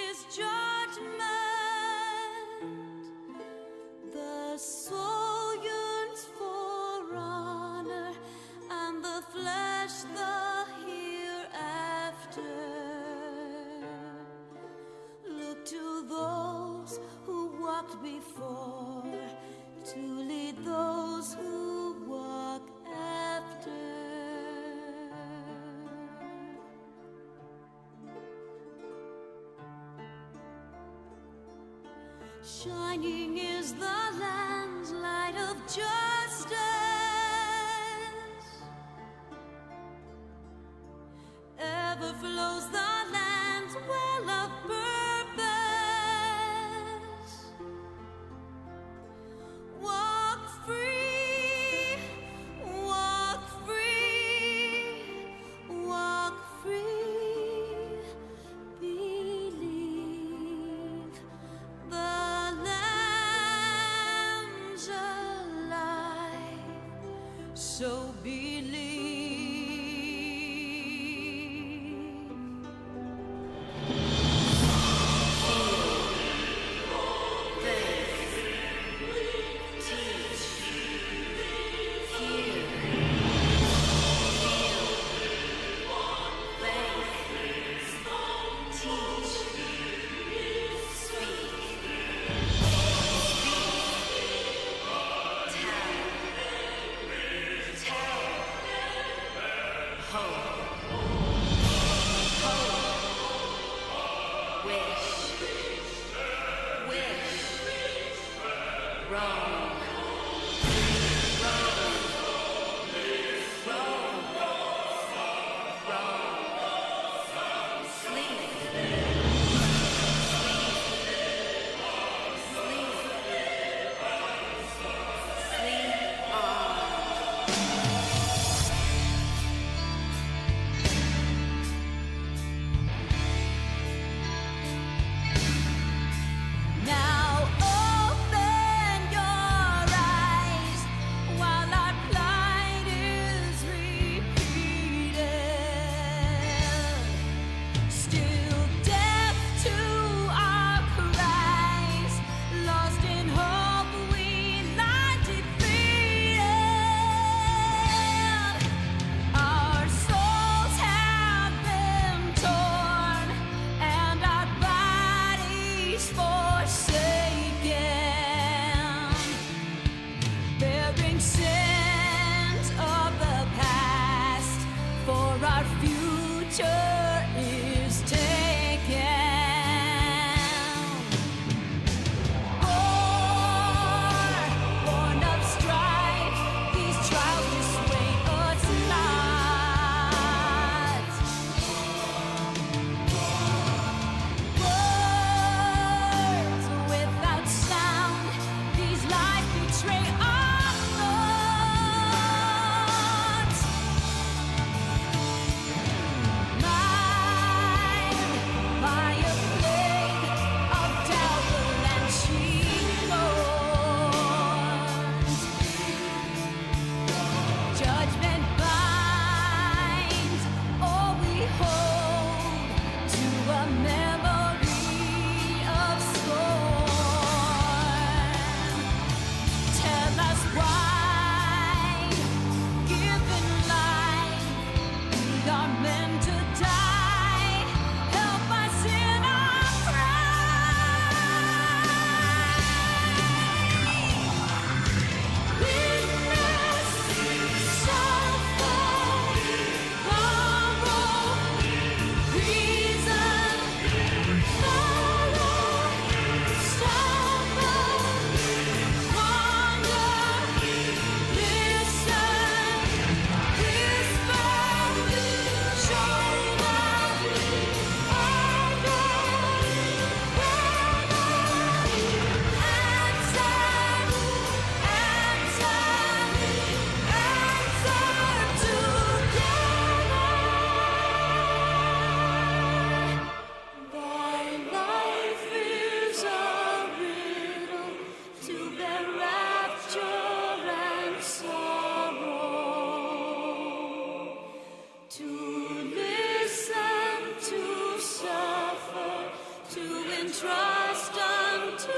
his judgment. The soul yearns for honor, and the flesh the hereafter. Look to those who walked before, to lead those who walk after. Shining is the land's light of justice. Ever flows the land's well of purpose. Walk free, walk free, walk free. Believe the Lamb's alive, so believe. Now open your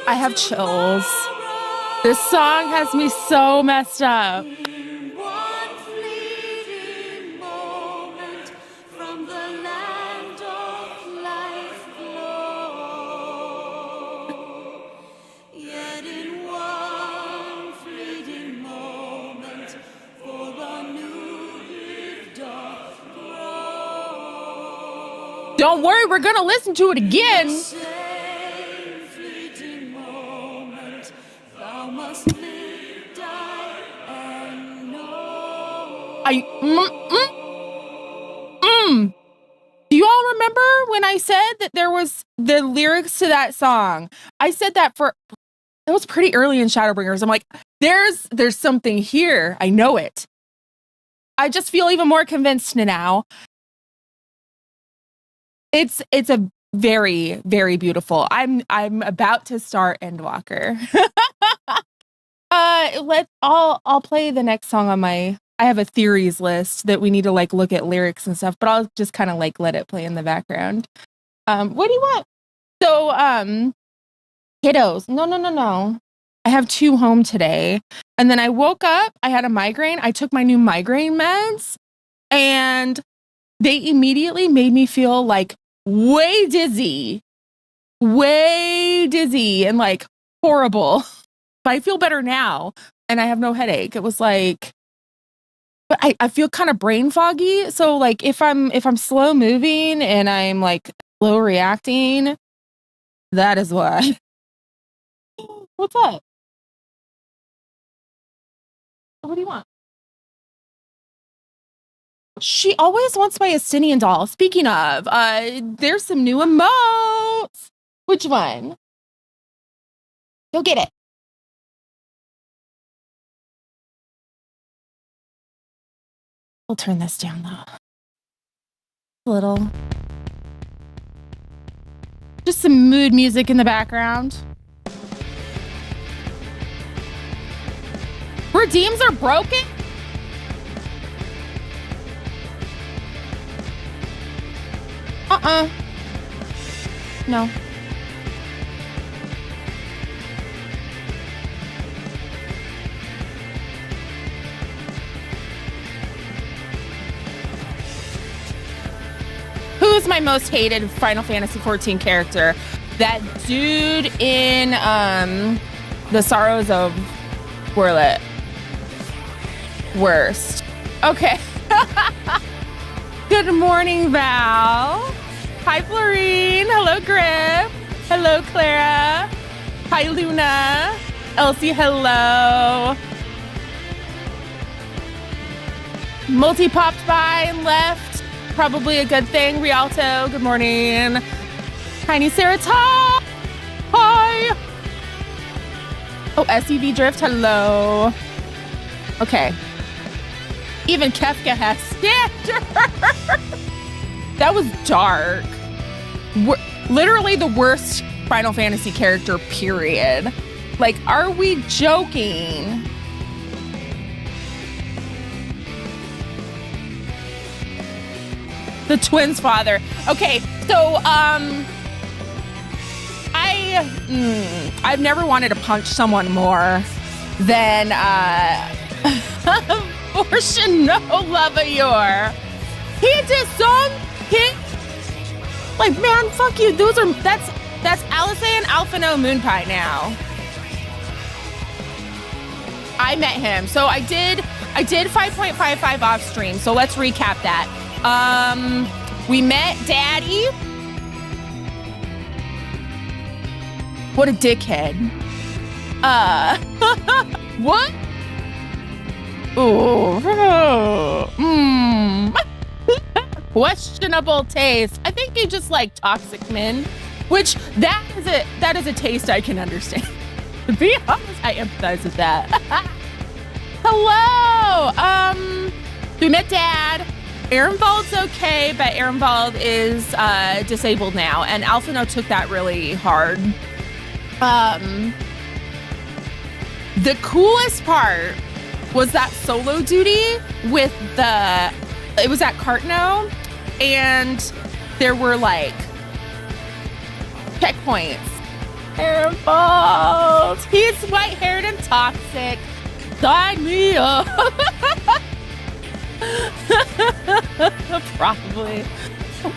I have chills. This song has me so messed up. One fleeting moment from the land of life flow. Yet in one fleeting moment for a new eve doth grow. Don't worry, we're gonna listen to it again. Same fleeting moment, thou must live, die, and know. Do you all remember when I said that there was the lyrics to that song? I said that it was pretty early in Shadowbringers. I'm like, there's something here. I know it. I just feel even more convinced now. It's a very, very beautiful. I'm about to start Endwalker. I'll play the next song on I have a theories list that we need to like look at lyrics and stuff, but I'll just kind of like let it play in the background. What do you want? So, kiddos. No. I have 2 home today. And then I woke up, I had a migraine. I took my new migraine meds and they immediately made me feel like way dizzy and like horrible. But I feel better now and I have no headache. It was like, but I feel kind of brain foggy. So like if I'm slow moving and I'm like slow reacting, that is why. What's up? What do you want? She always wants my Estinian doll. Speaking of, there's some new emotes. Which one? Go get it. We'll turn this down though. A little. Just some mood music in the background. Redeems are broken? No. Who's my most hated Final Fantasy XIV character? That dude in The Sorrows of Werlet. Worst. Okay. Good morning, Val. Hi, Florine. Hello, Griff. Hello, Clara. Hi, Luna. Elsie, hello. Multi popped by and left. Probably a good thing. Rialto, good morning. Tiny Saratoga. Hi. Oh, SUV Drift, hello. Okay. Even Kefka has standards. That was dark. Literally the worst Final Fantasy character, period. Like, are we joking? The twins' father. Okay, so I've never wanted to punch someone more than Portion no love of your. He did some hit. Like, man, fuck you. That's Alice and Alphino Moonpie now. I met him. So I did 5.55 off stream. So let's recap that. We met Daddy. What a dickhead. What? Oh. Questionable taste. I think you just like toxic men, which that is a taste I can understand. To be honest, I empathize with that. Hello. We met Dad. Ehrenwald's okay, but Ehrenwald is disabled now, and Alphino took that really hard. The coolest part was that solo duty with it was at Cartno, and there were like Checkpoints. Hairballs. He's white-haired and toxic. Sign me up. Probably.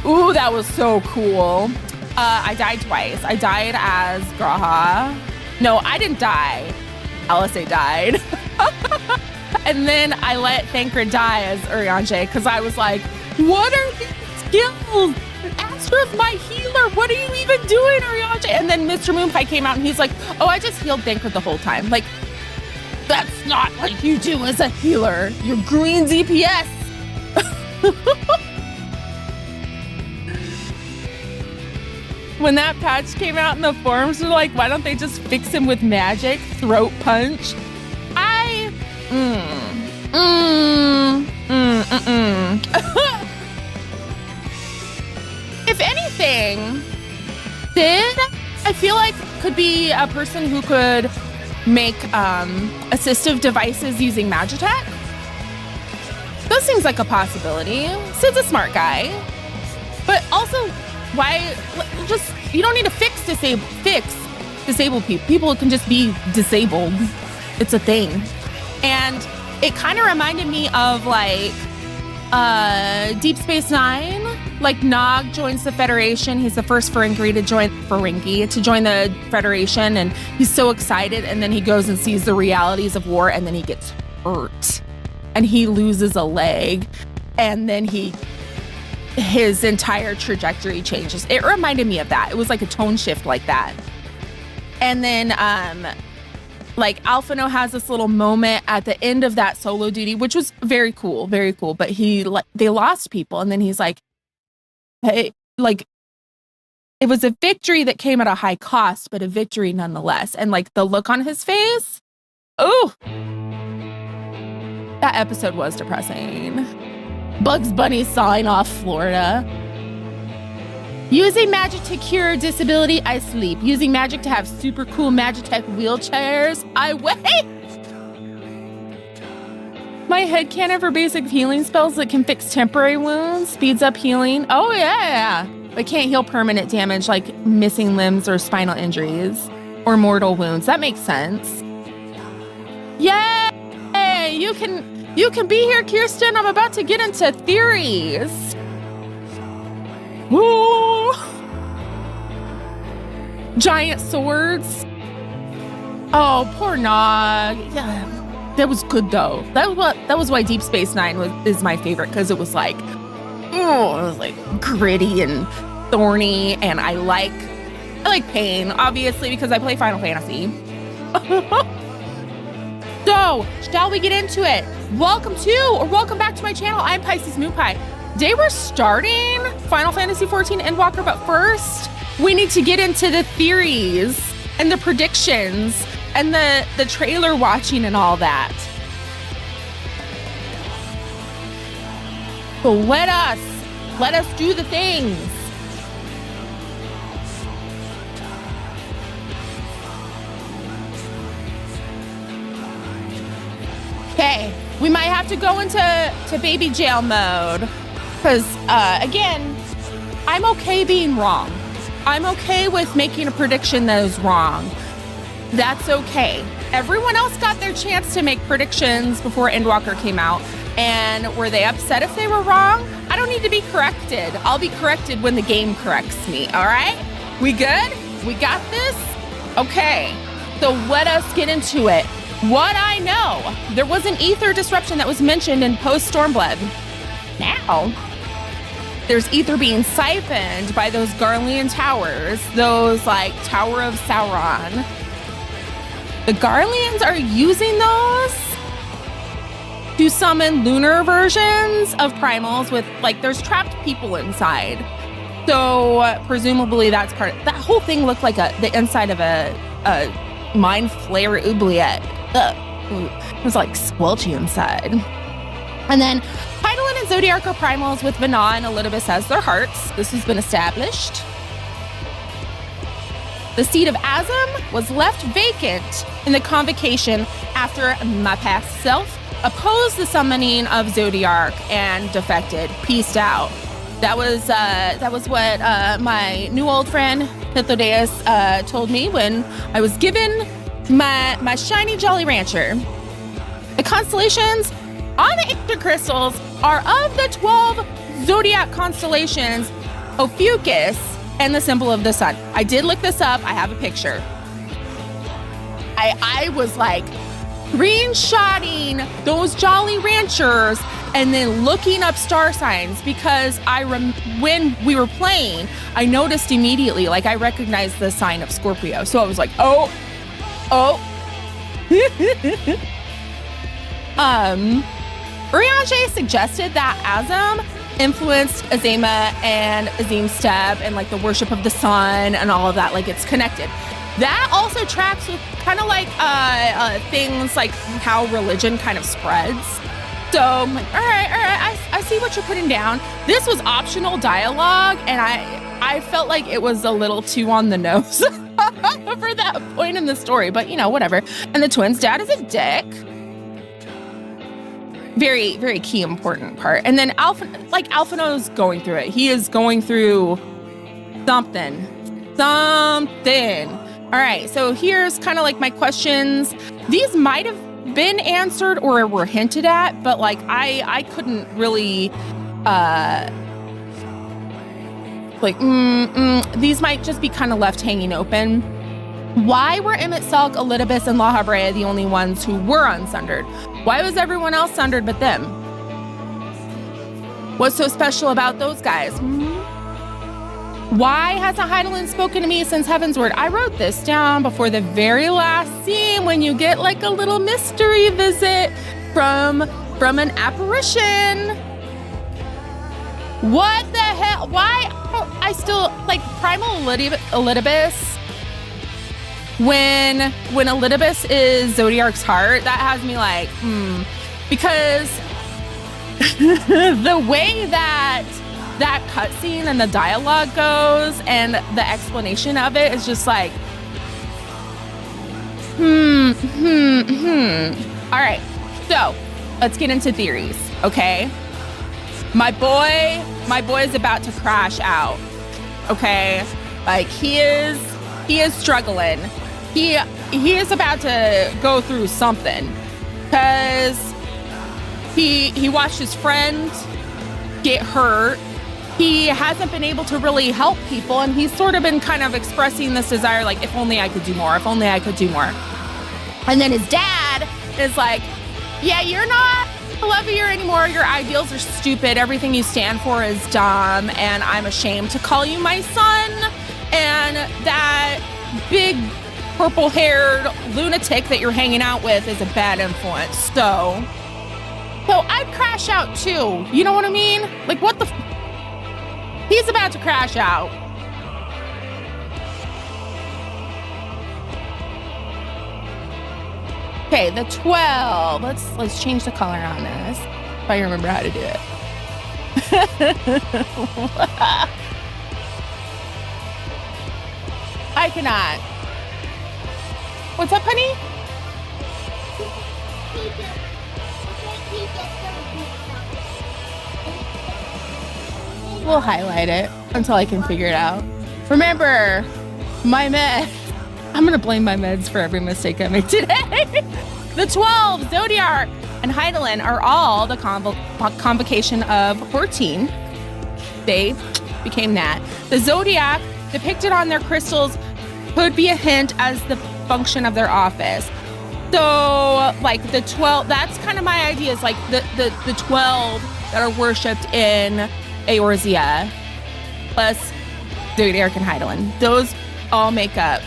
Ooh, that was so cool. I died twice. I died as Graha. No, I didn't die. LSA died. And then I let Thancred die as Urianger because I was like, what are these skills? Astra's my healer. What are you even doing, Urianger? And then Mr. Moonpie came out and he's like, oh, I just healed Thancred the whole time. Like, that's not what you do as a healer. You're green DPS. When that patch came out in the forums, we're like, why don't they just fix him with magic? Throat punch. If anything, Sid, I feel like could be a person who could make assistive devices using Magitech. That seems like a possibility. Sid's a smart guy. But also, why just you don't need to fix disabled people. People can just be disabled. It's a thing. And it kind of reminded me of like Deep Space Nine. Like Nog joins the Federation. He's the first Ferengi to join the Federation, and he's so excited. And then he goes and sees the realities of war, and then he gets hurt, and he loses a leg, and then his entire trajectory changes. It reminded me of that. It was like a tone shift like that. And then like Alphino has this little moment at the end of that solo duty, which was very cool, very cool. But they lost people, and then he's like, hey, like it was a victory that came at a high cost, but a victory nonetheless. And like the look on his face, oh, that episode was depressing. Bugs Bunny sawing off Florida. Using magic to cure disability, I sleep. Using magic to have super cool Magitech wheelchairs, I wait. My headcanon for basic healing spells that can fix temporary wounds, speeds up healing. Oh yeah. But can't heal permanent damage like missing limbs or spinal injuries or mortal wounds. That makes sense. Yay! You can be here, Kirsten. I'm about to get into theories. Woo! Giant swords. Oh, poor Nog. Yeah. That was good though. That was why Deep Space Nine is my favorite, because it was like, oh, it was like gritty and thorny, and I like pain, obviously, because I play Final Fantasy. So, shall we get into it? Welcome back to my channel. I'm Pisces Moonpie. Today we're starting Final Fantasy XIV Endwalker, but first we need to get into the theories and the predictions and the trailer watching and all that. So let us do the things. Okay, we might have to go into baby jail mode, because again, I'm okay being wrong. I'm okay with making a prediction that is wrong. That's okay. Everyone else got their chance to make predictions before Endwalker came out, and were they upset if they were wrong? I don't need to be corrected. I'll be corrected when the game corrects me, all right? We good? We got this? Okay, so let us get into it. What I know, there was an ether disruption that was mentioned in post-Stormblood. Now, there's ether being siphoned by those Garlean towers, those like Tower of Sauron. The Garleans are using those to summon lunar versions of primals with, like, there's trapped people inside. So presumably that's part of, that whole thing looked like the inside of a mind flare oubliette. It was like squelchy inside. And then Hydaelyn and Zodiark are primals with Vana and Elidibus as their hearts. This has been established. The seat of Azim was left vacant in the convocation after my past self opposed the summoning of Zodiark and defected, peaced out. That was what my new old friend Pithodeus told me when I was given my shiny Jolly Rancher. The constellations on the ancient crystals are of the 12 zodiac constellations, Ophiuchus, and the symbol of the sun. I did look this up. I have a picture. I was like screenshotting those Jolly Ranchers and then looking up star signs because when we were playing, I noticed immediately, like I recognized the sign of Scorpio. So I was like, oh. Urianger suggested that Azam influenced Azema and Azim's step and like the worship of the sun and all of that, like it's connected. That also tracks with kind of like things like how religion kind of spreads. So I'm like, all right, I see what you're putting down. This was optional dialogue, and I felt like it was a little too on the nose for that point in the story, but you know, whatever. And the twins' dad is a dick. Very, very key, important part. And then Alphino's going through it. He is going through something. All right, so here's kind of like my questions. These might have been answered or were hinted at, but like I couldn't really these might just be kind of left hanging open. Why were Emmett Salk, Elidibus, and La Habrea the only ones who were unsundered? Why was everyone else sundered but them? What's so special about those guys? Why hasn't Heidelin spoken to me since Heavensward? I wrote this down before the very last scene when you get like a little mystery visit from an apparition. What the hell? Why? I still like Primal Elidibus. When Elidibus is Zodiark's heart, that has me like, because the way that cutscene and the dialogue goes and the explanation of it is just like, All right, so let's get into theories, okay? My boy is about to crash out, okay? Like he is struggling. He is about to go through something because he watched his friend get hurt. He hasn't been able to really help people, and he's sort of been kind of expressing this desire, like, if only I could do more, if only I could do more. And then his dad is like, yeah, you're not a lovier anymore. Your ideals are stupid. Everything you stand for is dumb, and I'm ashamed to call you my son. And that big purple-haired lunatic that you're hanging out with is a bad influence. So I'd crash out too. You know what I mean? Like, what the... He's about to crash out. Okay, the 12. Let's change the color on this. If I remember how to do it. I cannot. What's up, honey? We'll highlight it until I can figure it out. Remember, my meds. I'm gonna blame my meds for every mistake I make today. The 12, Zodiark, and Heidelin are all the convocation of 14. They became that. The Zodiac depicted on their crystals could be a hint as the function of their office. So, like the 12, that's kind of my idea, is like the 12 that are worshipped in Eorzea, plus Zodiark and Heidelin. Those all make up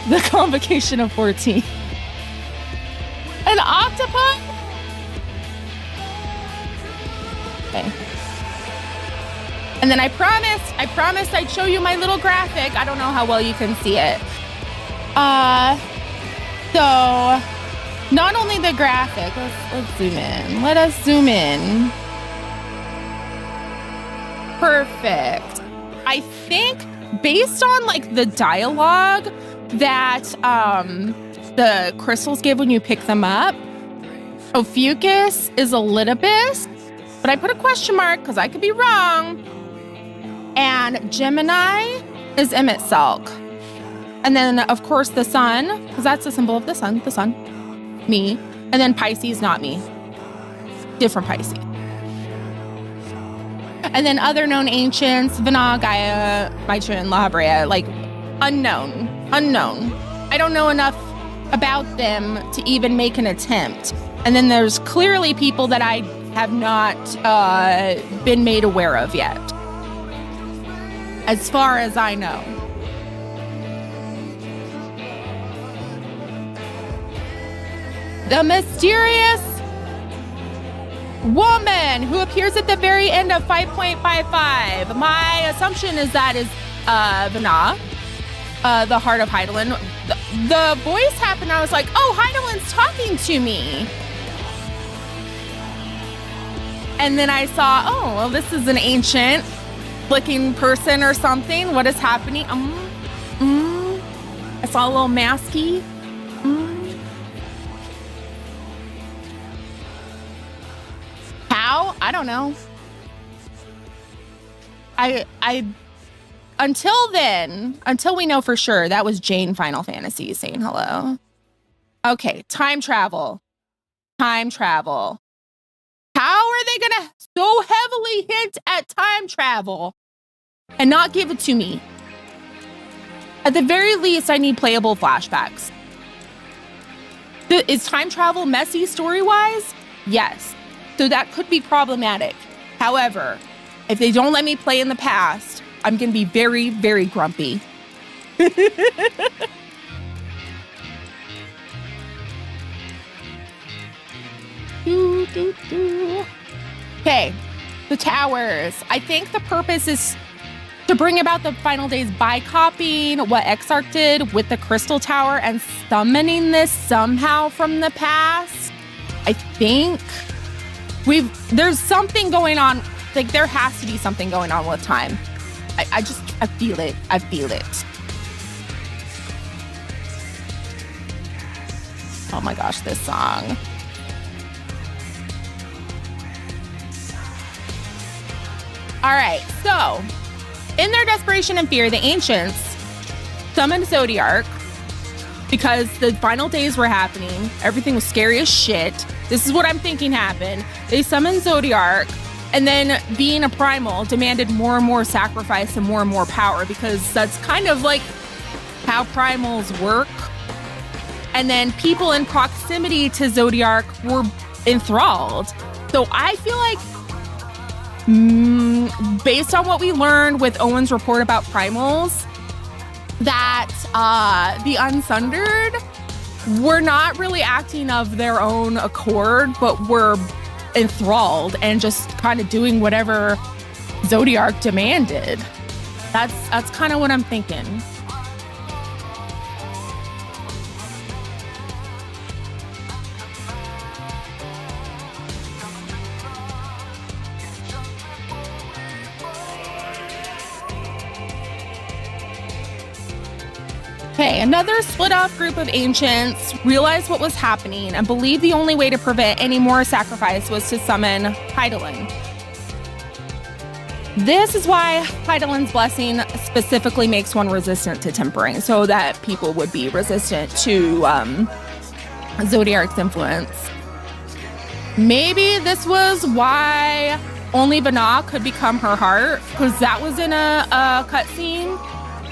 the convocation of 14. An octopus? Okay. And then I promised I'd show you my little graphic. I don't know how well you can see it. So not only the graphic, let's zoom in. Let us zoom in. Perfect. I think based on like the dialogue that the crystals give when you pick them up, Ophiuchus is Elidibus, but but I put a question mark because I could be wrong. And Gemini is Emmett Selk. And then, of course, the sun, because that's the symbol of the sun, me. And then Pisces, not me. Different Pisces. And then other known ancients, Vana, Gaia, Maitreya, La Habrea, like unknown. I don't know enough about them to even make an attempt. And then there's clearly people that I have not been made aware of yet, as far as I know. The mysterious woman who appears at the very end of 5.55. My assumption is that is Vana, the heart of Heidelin. The voice happened. I was like, oh, Heidelin's talking to me. And then I saw, oh, well, this is an ancient looking person or something. What is happening? I saw a little masky. How? I don't know. Until we know for sure, that was Jane Final Fantasy saying hello. Okay, time travel. How are they gonna so heavily hint at time travel and not give it to me? At the very least, I need playable flashbacks. Is time travel messy story-wise? Yes. So that could be problematic. However, if they don't let me play in the past, I'm going to be very, very grumpy. Okay, the towers. I think the purpose is to bring about the final days by copying what Exarch did with the Crystal Tower and summoning this somehow from the past. I think there's something going on. Like, there has to be something going on with time. I feel it. Oh my gosh, this song. All right, so in their desperation and fear, the ancients summoned Zodiark because the final days were happening. Everything was scary as shit. This is what I'm thinking happened. They summoned Zodiark, and then being a primal demanded more and more sacrifice and more power, because that's kind of like how primals work. And then people in proximity to Zodiark were enthralled. So I feel like, based on what we learned with Owen's report about primals, that the Unsundered were not really acting of their own accord, but were enthralled and just kind of doing whatever Zodiark demanded. That's kind of what I'm thinking. Okay, another split-off group of ancients realized what was happening and believed the only way to prevent any more sacrifice was to summon Heidelin. This is why Heidelin's blessing specifically makes one resistant to tempering, so that people would be resistant to Zodiark's influence. Maybe this was why only Vana could become her heart, because that was in a cutscene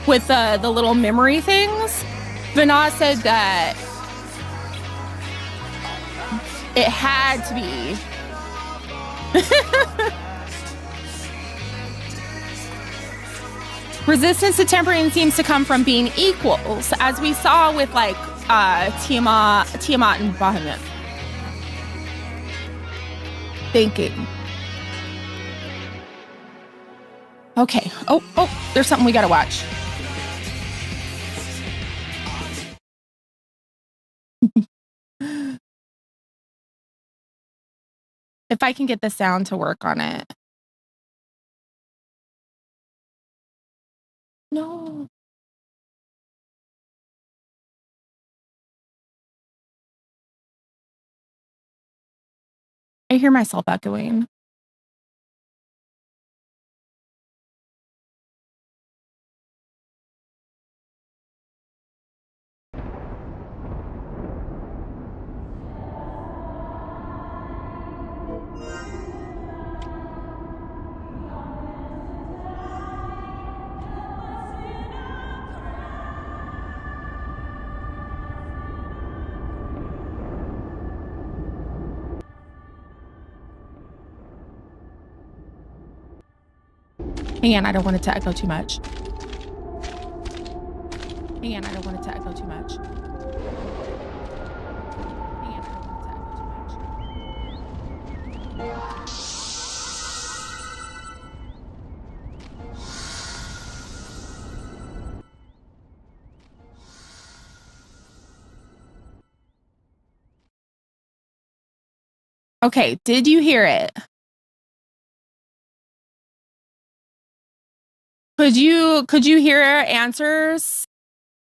with the little memory things. Vana said that it had to be. Resistance to tempering seems to come from being equals, as we saw with like Tiamat and Bahamut. Thinking. Okay. Oh, there's something we gotta watch. If I can get the sound to work on it. No. I hear myself echoing. Hang on, I don't want it to echo too much. Hang on, I don't want it to echo too much. Hang on, I don't want it to echo too much. Okay, did you hear it? Could you hear answers?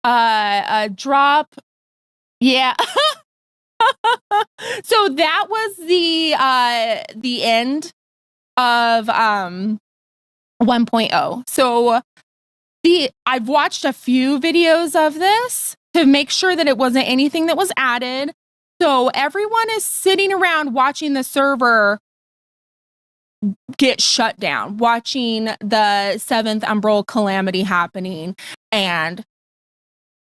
Drop. Yeah. So that was the end of 1.0. So I've watched a few videos of this to make sure that it wasn't anything that was added. So everyone is sitting around watching the server get shut down, watching the 7th Umbral calamity happening, and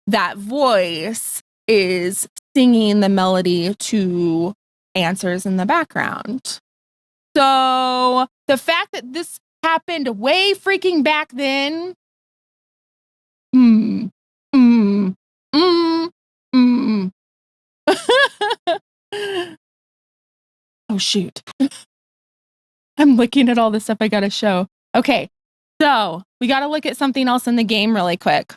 that voice is singing the melody to answers in the background. So the fact that this happened way freaking back then, Oh, shoot. I'm looking at all the stuff I gotta show. Okay, so we gotta look at something else in the game really quick.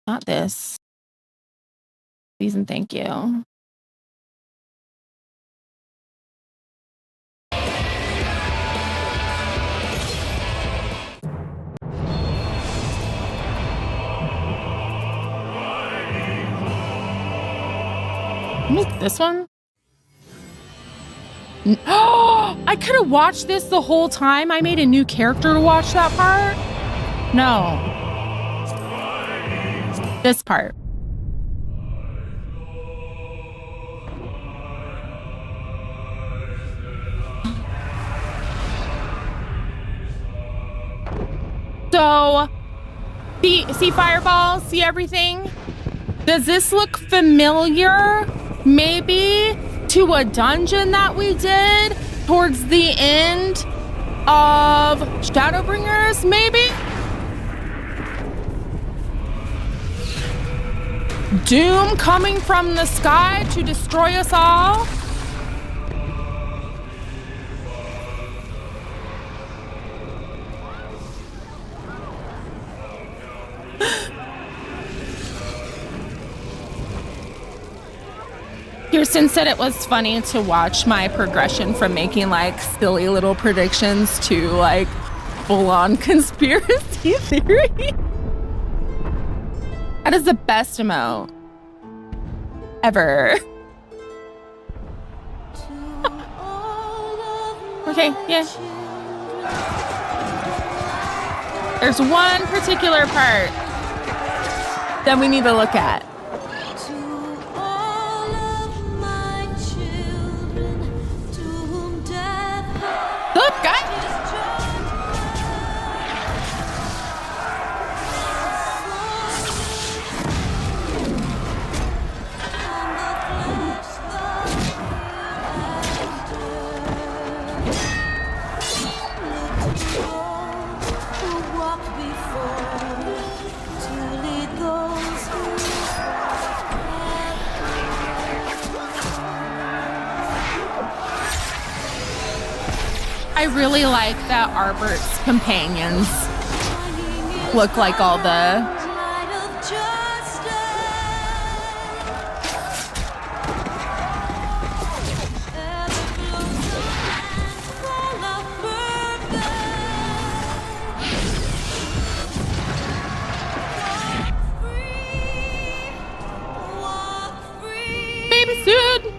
Not this. Please and thank you. This one? Oh, I could have watched this the whole time. I made a new character to watch that part. No. This part. So, see Fireball? See everything? Does this look familiar? Maybe to a dungeon that we did towards the end of Shadowbringers, maybe? Doom coming from the sky to destroy us all? Kirsten said it was funny to watch my progression from making like silly little predictions to like full-on conspiracy theory. That is the best emote ever. Okay, yeah. There's one particular part that we need to look at. Look, guys! I really like that Arbert's companions look like all the... Baby suit!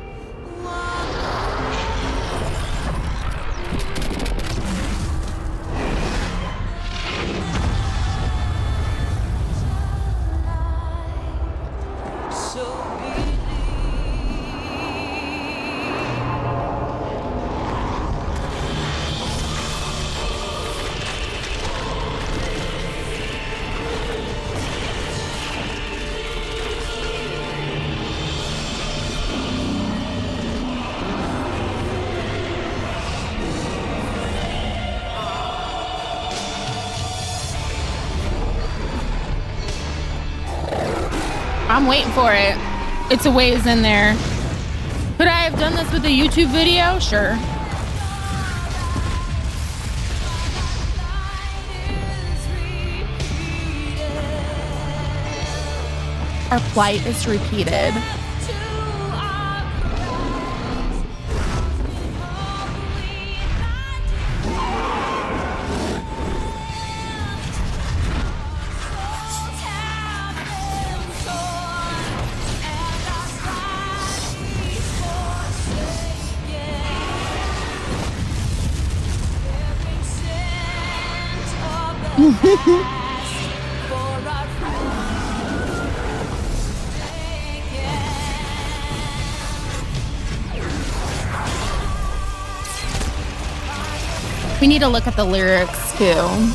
I'm waiting for it. It's a ways in there. Could I have done this with a YouTube video? Sure. Our plight is repeated. We need to look at the lyrics too.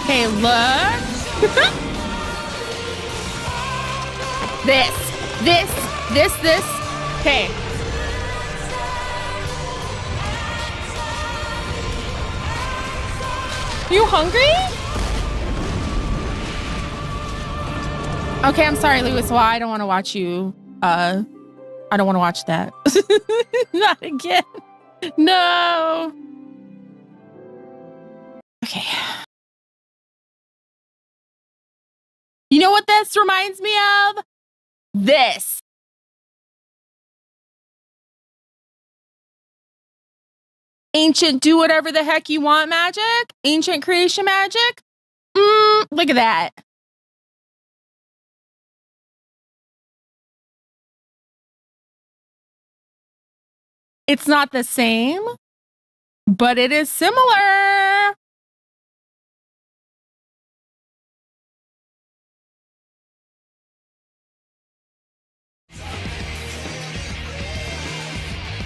Okay, look. This. Okay. You hungry? Okay, I'm sorry, Lewis. Well, I don't want to watch you. I don't want to watch that. Not again. No. Okay. You know what this reminds me of? This. Ancient do whatever the heck you want magic. Ancient creation magic. Look at that. It's not the same, but it is similar.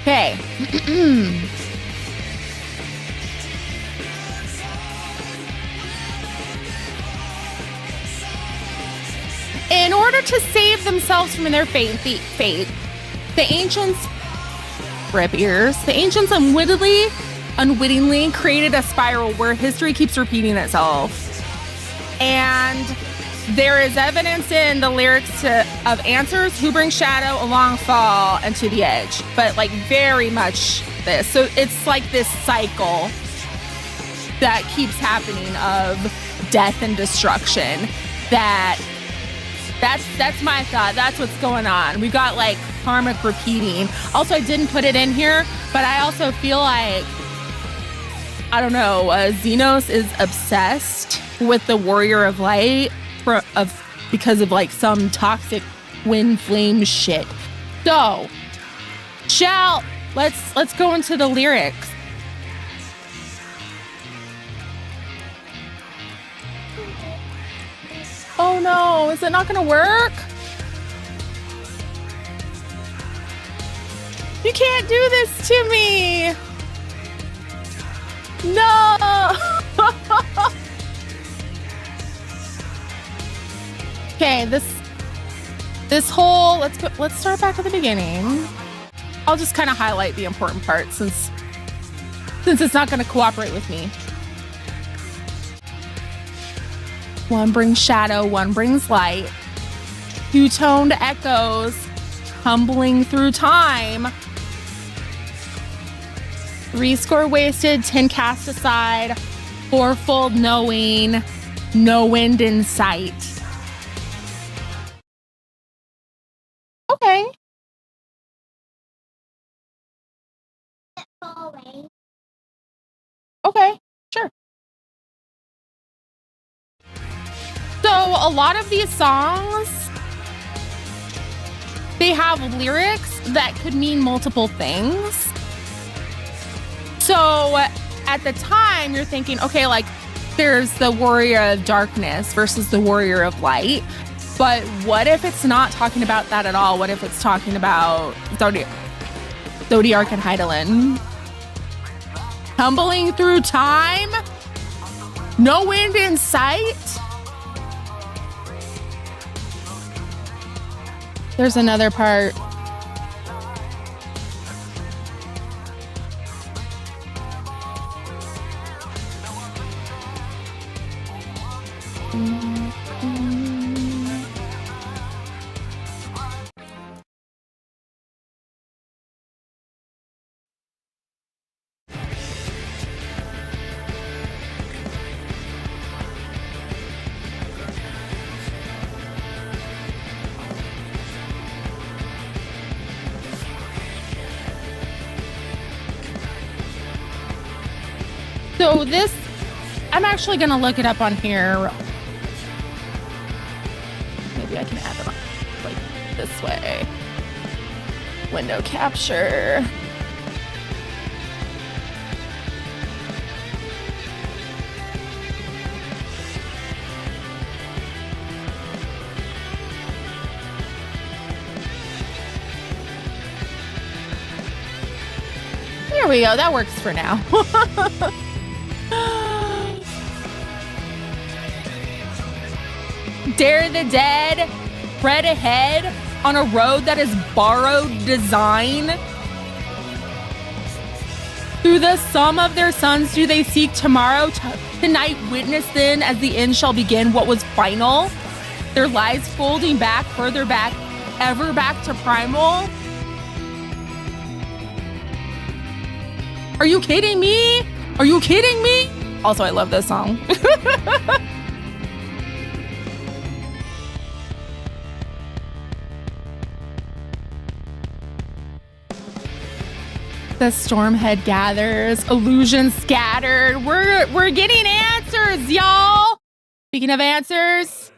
Okay. In order to save themselves from their fate, the ancients rip ears. The ancients unwittingly created a spiral where history keeps repeating itself. And there is evidence in the lyrics of answers who bring shadow along fall and to the edge, but like very much this. So it's like this cycle that keeps happening of death and destruction. That's my thought. That's what's going on. We got like karmic repeating. Also, I didn't put it in here, but I also feel like, I don't know, Xenos is obsessed with the Warrior of Light because of like some toxic wind flame shit. So, let's go into the lyrics. Oh no, is it not gonna work? You can't do this to me. No. Okay, this whole, let's start back at the beginning. I'll just kind of highlight the important parts since it's not going to cooperate with me. One brings shadow, one brings light. Two-toned echoes tumbling through time. 3 score wasted, 10 cast aside. 4-fold knowing, no wind in sight. Okay. Okay, sure. So a lot of these songs, they have lyrics that could mean multiple things. So at the time, you're thinking, okay, like there's the warrior of darkness versus the warrior of light. But what if it's not talking about that at all? What if it's talking about Zodiark and Hydaelyn? Tumbling through time? No end in sight? There's another part. So this, I'm actually going to look it up on here. Maybe I can add it on like this way. Window capture. There we go. That works for now. Dare the dead, tread ahead on a road that is borrowed design. Through the sum of their sons do they seek tomorrow. Tonight witness then as the end shall begin what was final. Their lives folding back, further back, ever back to primal. Are you kidding me? Are you kidding me? Also, I love this song. The stormhead gathers, illusions scattered. We're getting answers, y'all. Speaking of answers,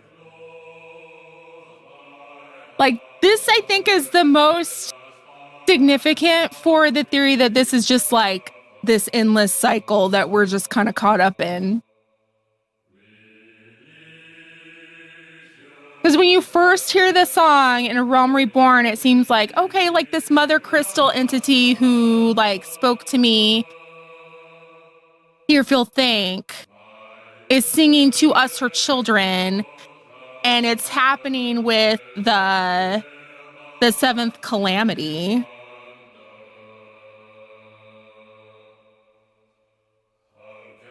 like this, I think is the most significant for the theory that this is just like this endless cycle that we're just kind of caught up in. Because when you first hear the song in A Realm Reborn, it seems like, okay, like this mother crystal entity who like spoke to me, Hear, Feel, Think, is singing to us, her children. And it's happening with the seventh calamity.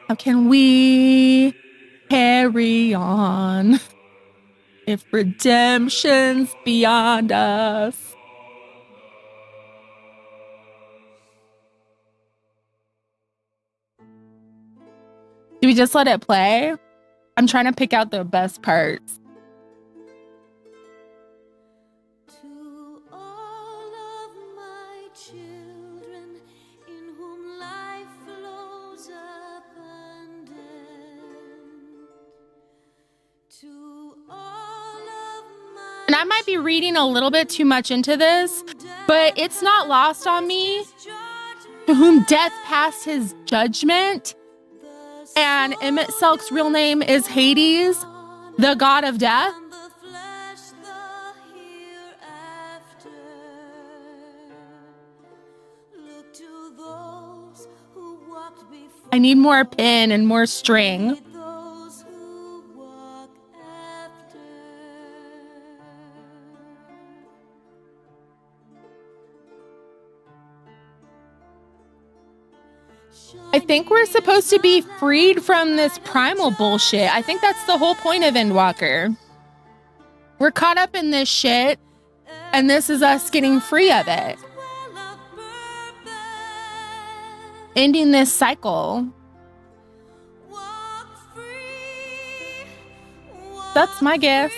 How can we carry on if redemption's beyond us? Do we just let it play? I'm trying to pick out the best parts. To all of my children in whom life flows abundant, to all of my And I might be reading a little bit too much into this, but it's not lost on me to whom death passed his judgment. And Emmett Selk's real name is Hades, the god of death. I need more pin and more string. I think we're supposed to be freed from this primal bullshit. I think that's the whole point of Endwalker. We're caught up in this shit, and this is us getting free of it. Ending this cycle. That's my guess.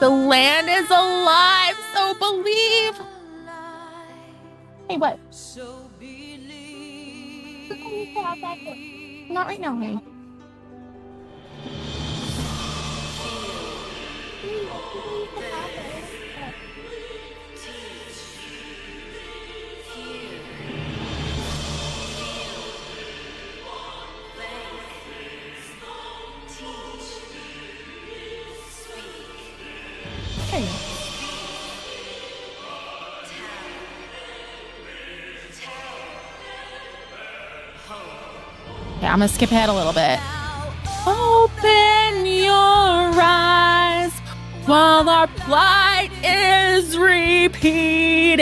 The land is alive, so believe. Hey, what? Not right now, honey. Okay, I'm gonna skip ahead a little bit. Open your eyes while our plight is repeated.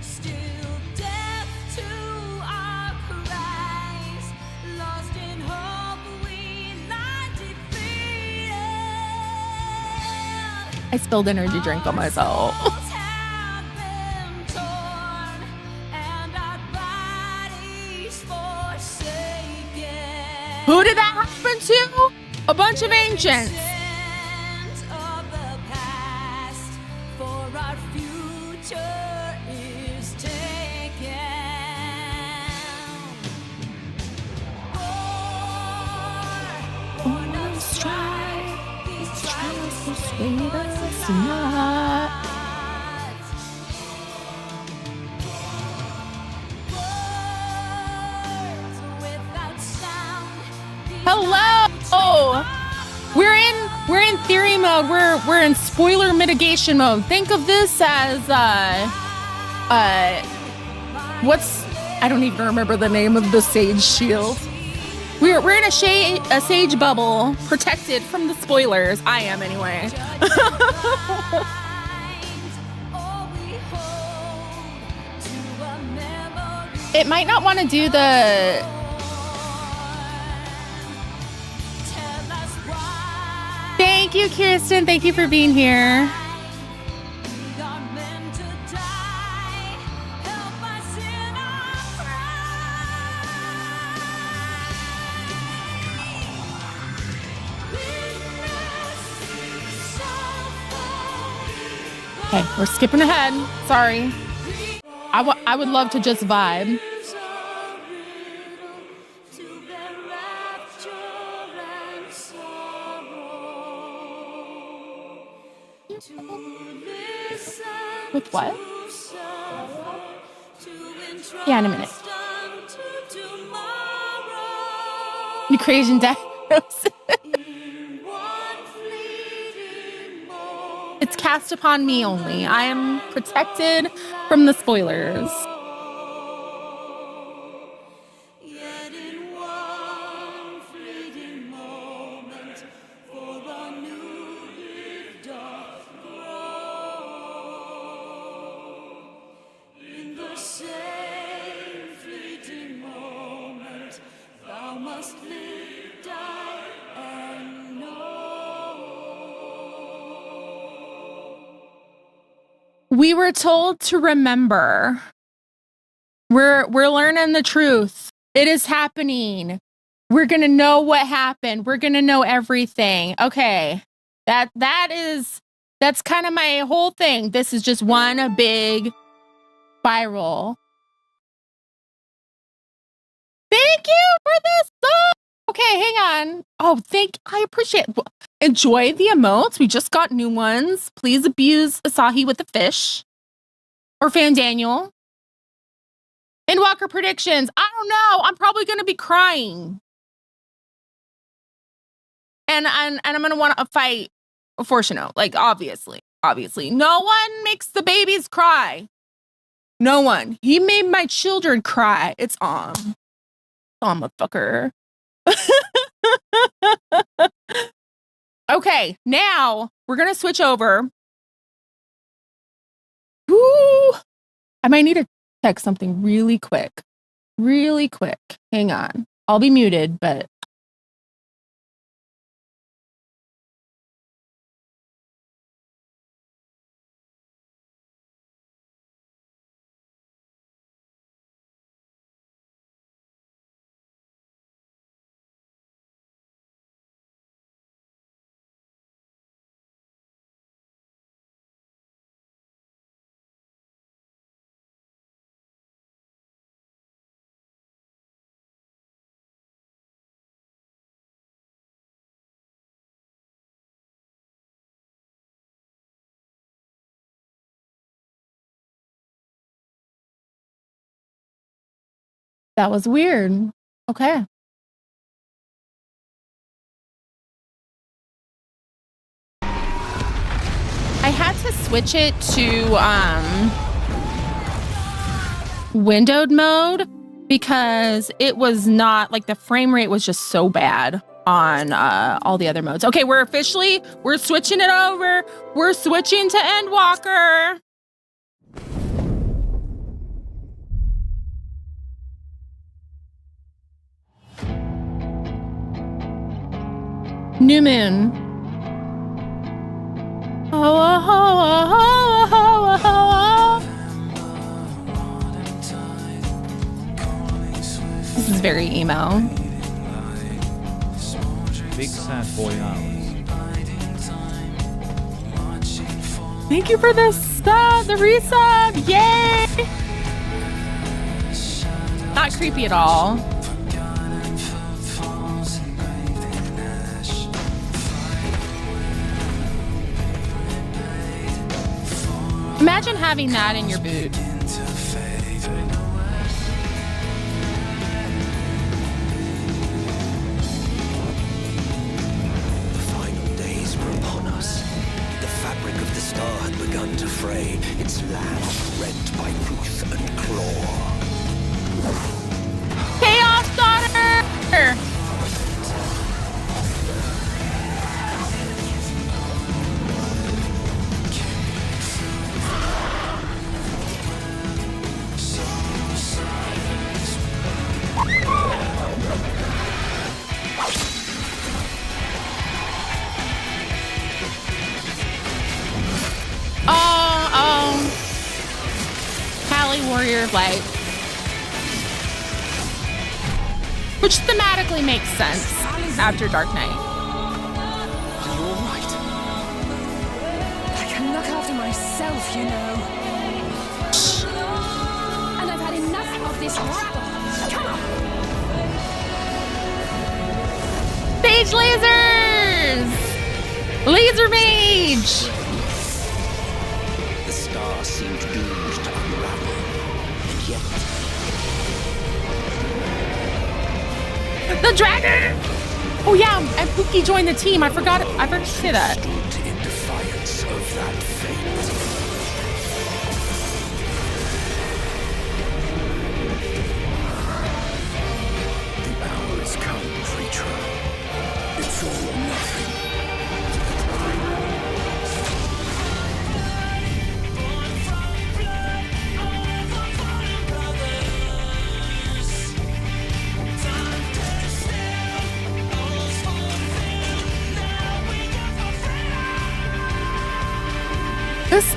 Still deaf to our cries, lost in hope we lie defeated. I spilled energy drink on myself. Souls have been torn, and our bodies forsaken. Who did that happen to? A bunch of ancients. Sins of the past, for our future is taken. Born of strife, these trials persuade us not. Words without sound, Hello. We're in theory mode. We're in spoiler mitigation mode. Think of this as I don't even remember the name of the sage shield. We're in a sage bubble, protected from the spoilers. I am anyway. It might not want to do the. Thank you, Kirsten. Thank you for being here. Okay, we're skipping ahead. Sorry. I would love to just vibe. With what? Yeah, in a minute. Equation diagnosis. It's cast upon me only. I am protected from the spoilers. Yet in one fleeting moment, for a new gift doth grow. In the same fleeting moment, thou must live, die, and know. We were told to remember. We're learning the truth. It is happening. We're gonna know what happened. We're gonna know everything. Okay. That's kind of my whole thing. This is just one big spiral. Thank you for this song. Okay, hang on. Oh, I appreciate it. Enjoy the emotes. We just got new ones. Please abuse Asahi with the fish. Or Fan Daniel. ENDWALKER predictions. I don't know. I'm probably gonna be crying. And I'm gonna want to fight for Shino. Like, obviously. No one makes the babies cry. No one. He made my children cry. It's motherfucker. Okay, now we're gonna switch over. Woo! I might need to check something really quick. Hang on. I'll be muted, but That was weird. Okay. I had to switch it to windowed mode because it was not like the frame rate was just so bad on all the other modes. Okay, we're switching it over. We're switching to Endwalker. New Moon. Oh, oh, oh, oh, oh, oh, oh. This is very emo. Big sad boy hours. Thank you for the sub, the resub. Yay! Not creepy at all. Imagine having that in your boot. The final days were upon us. The fabric of the star had begun to fray, its land rent by tooth and claw. Chaos Daughter! Warrior of Light. Which thematically makes sense after Dark Knight. Are you all right? I can look after myself, you know. And I've had enough of this rabble. Come on! Sage lasers! Laser mage! The star seemed doomed to unravel. The dragon! Oh yeah, and Pookie joined the team. I forgot to say that. Stood in defiance of that fate. The hour has come, creature. It's all or nothing. This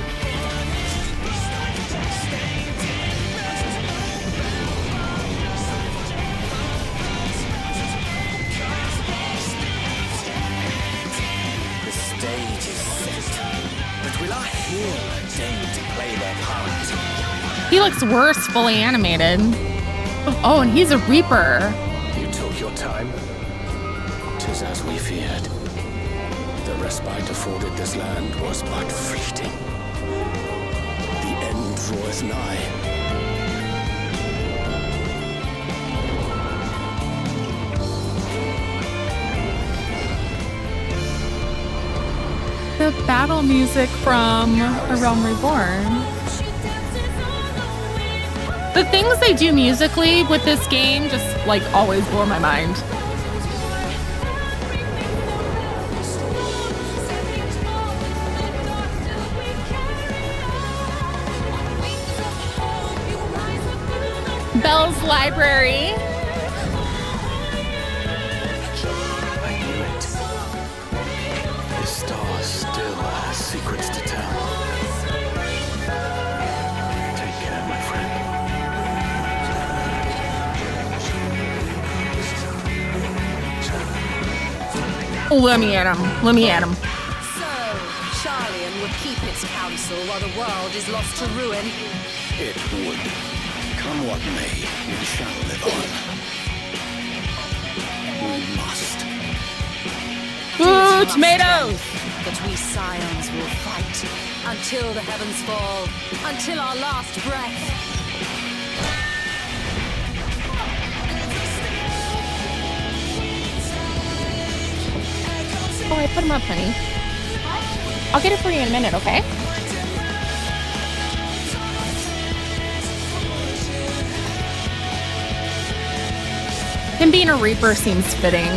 The stage is set, but will our hero deign to play their part? he looks worse fully animated. Oh, and he's a Reaper. You took your time. 'Tis as we feared. The respite afforded this land was but fleeting. The end draweth nigh. The battle music from A Realm Reborn. The things they do musically with this game just like always blow my mind. Bell's Library. I knew it. This star still has secrets to tell. Take care, my friend. Let me at him. Let me at him. So, Charlian will keep its counsel while the world is lost to ruin. It would. Come what may, we shall live on. We must. Ooh, tomatoes! That we scions will fight until the heavens fall, until our last breath. Oh, I put them up, honey. I'll get it for you in a minute, okay? Him being a Reaper seems fitting.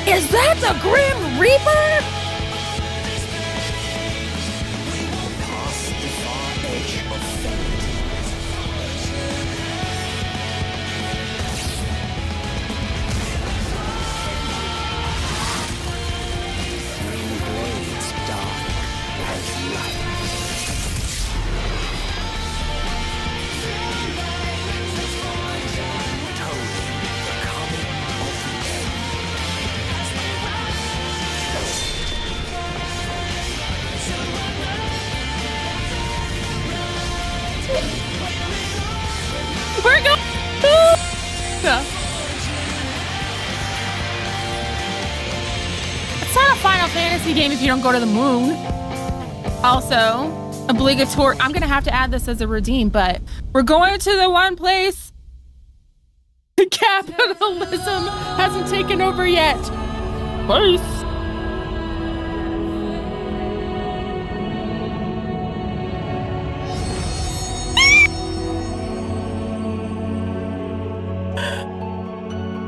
Is that the Grim Reaper? We're going. It's not a Final Fantasy game if you don't go to the moon. Also, obligatory. I'm gonna have to add this as a redeem, but we're going to the one place capitalism hasn't taken over yet. Peace.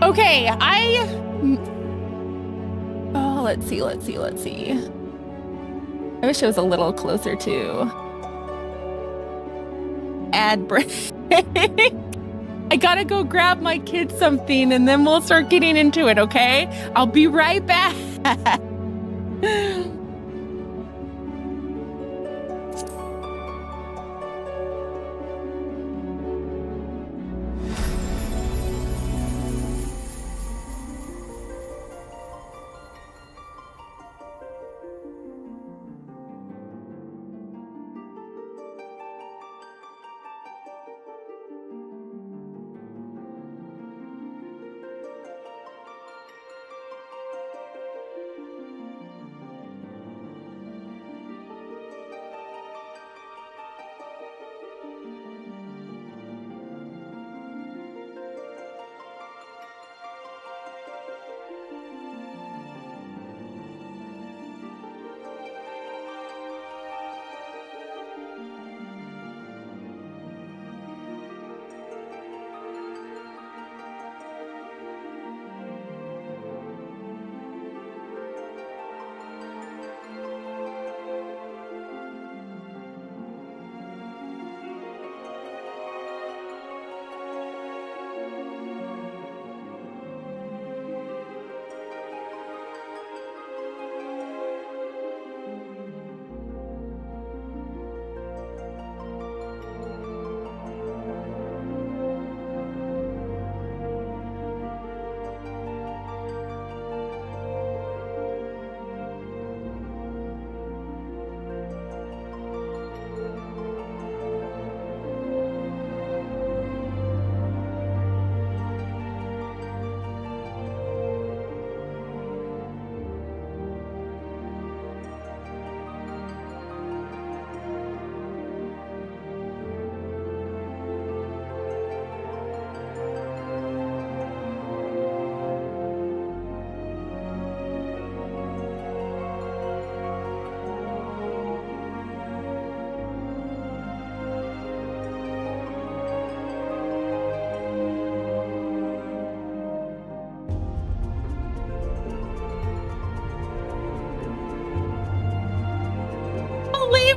Okay, oh, let's see. I wish it was a little closer to ad break. I gotta go grab my kids something and then we'll start getting into it, okay? I'll be right back.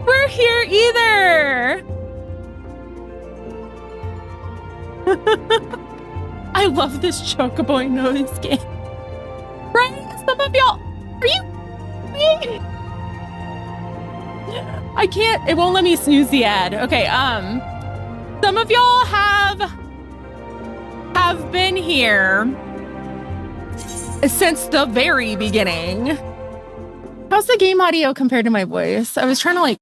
We're here either. I love this Chocobo noise game. Right? Some of y'all, are you? I can't. It won't let me snooze the ad. Okay. Some of y'all have been here since the very beginning. How's the game audio compared to my voice? I was trying to like.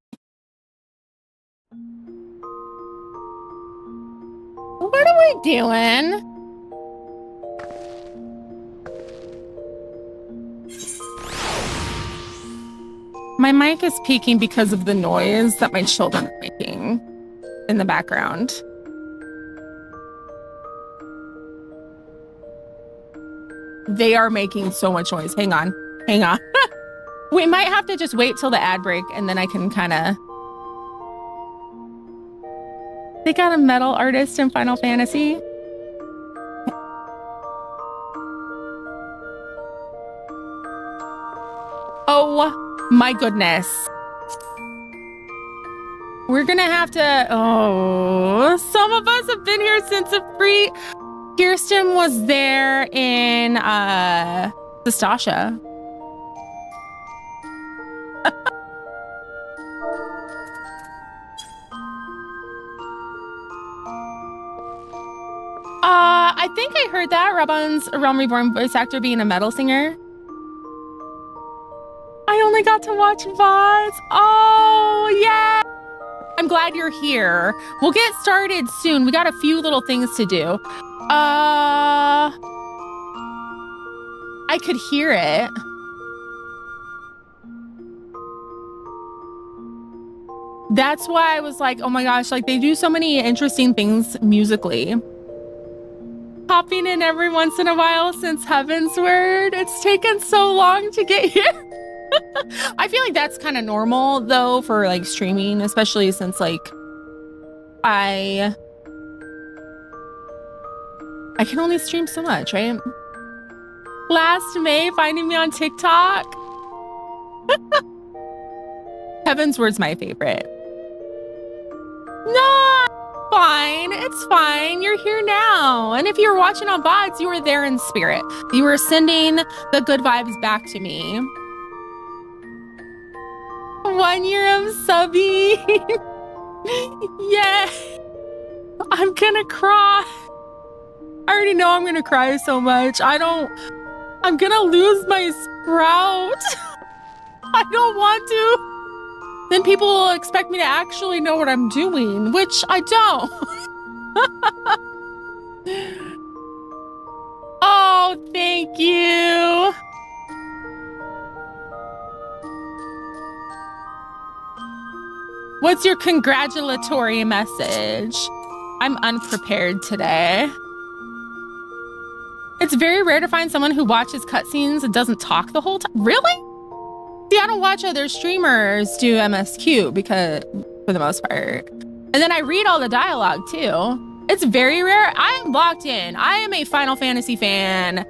What are we doing? My mic is peaking because of the noise that my children are making in the background. they are making so much noise. Hang on. Hang on. We might have to just wait till the ad break and then I can kind of... They got a metal artist in Final Fantasy. Oh my goodness. We're gonna have to... Oh, some of us have been here since a free... Kirsten was there in Sastasha. I think I heard that Rabban's Realm Reborn voice actor being a metal singer. I only got to watch VODs. Oh, yeah. I'm glad you're here. We'll get started soon. We got a few little things to do. I could hear it. That's why I was like, oh my gosh, like they do so many interesting things musically. Popping in every once in a while since Heaven's Word. It's taken so long to get here. I feel like that's kind of normal though for like streaming, especially since like I can only stream so much, right? Last May, finding me on TikTok. Heaven's Word's my favorite. No, fine. It's fine. You're here now. And if you're watching on VODs, you were there in spirit. You were sending the good vibes back to me. 1 year of subbing. Yeah. I'm gonna cry. I already know I'm gonna cry so much. I'm gonna lose my sprout. I don't want to. Then people will expect me to actually know what I'm doing, which I don't. Oh, thank you. What's your congratulatory message? I'm unprepared today. It's very rare to find someone who watches cutscenes and doesn't talk the whole time. Really? See, I don't watch other streamers do MSQ because, for the most part. And then I read all the dialogue too. It's very rare. I'm locked in. I am a Final Fantasy fan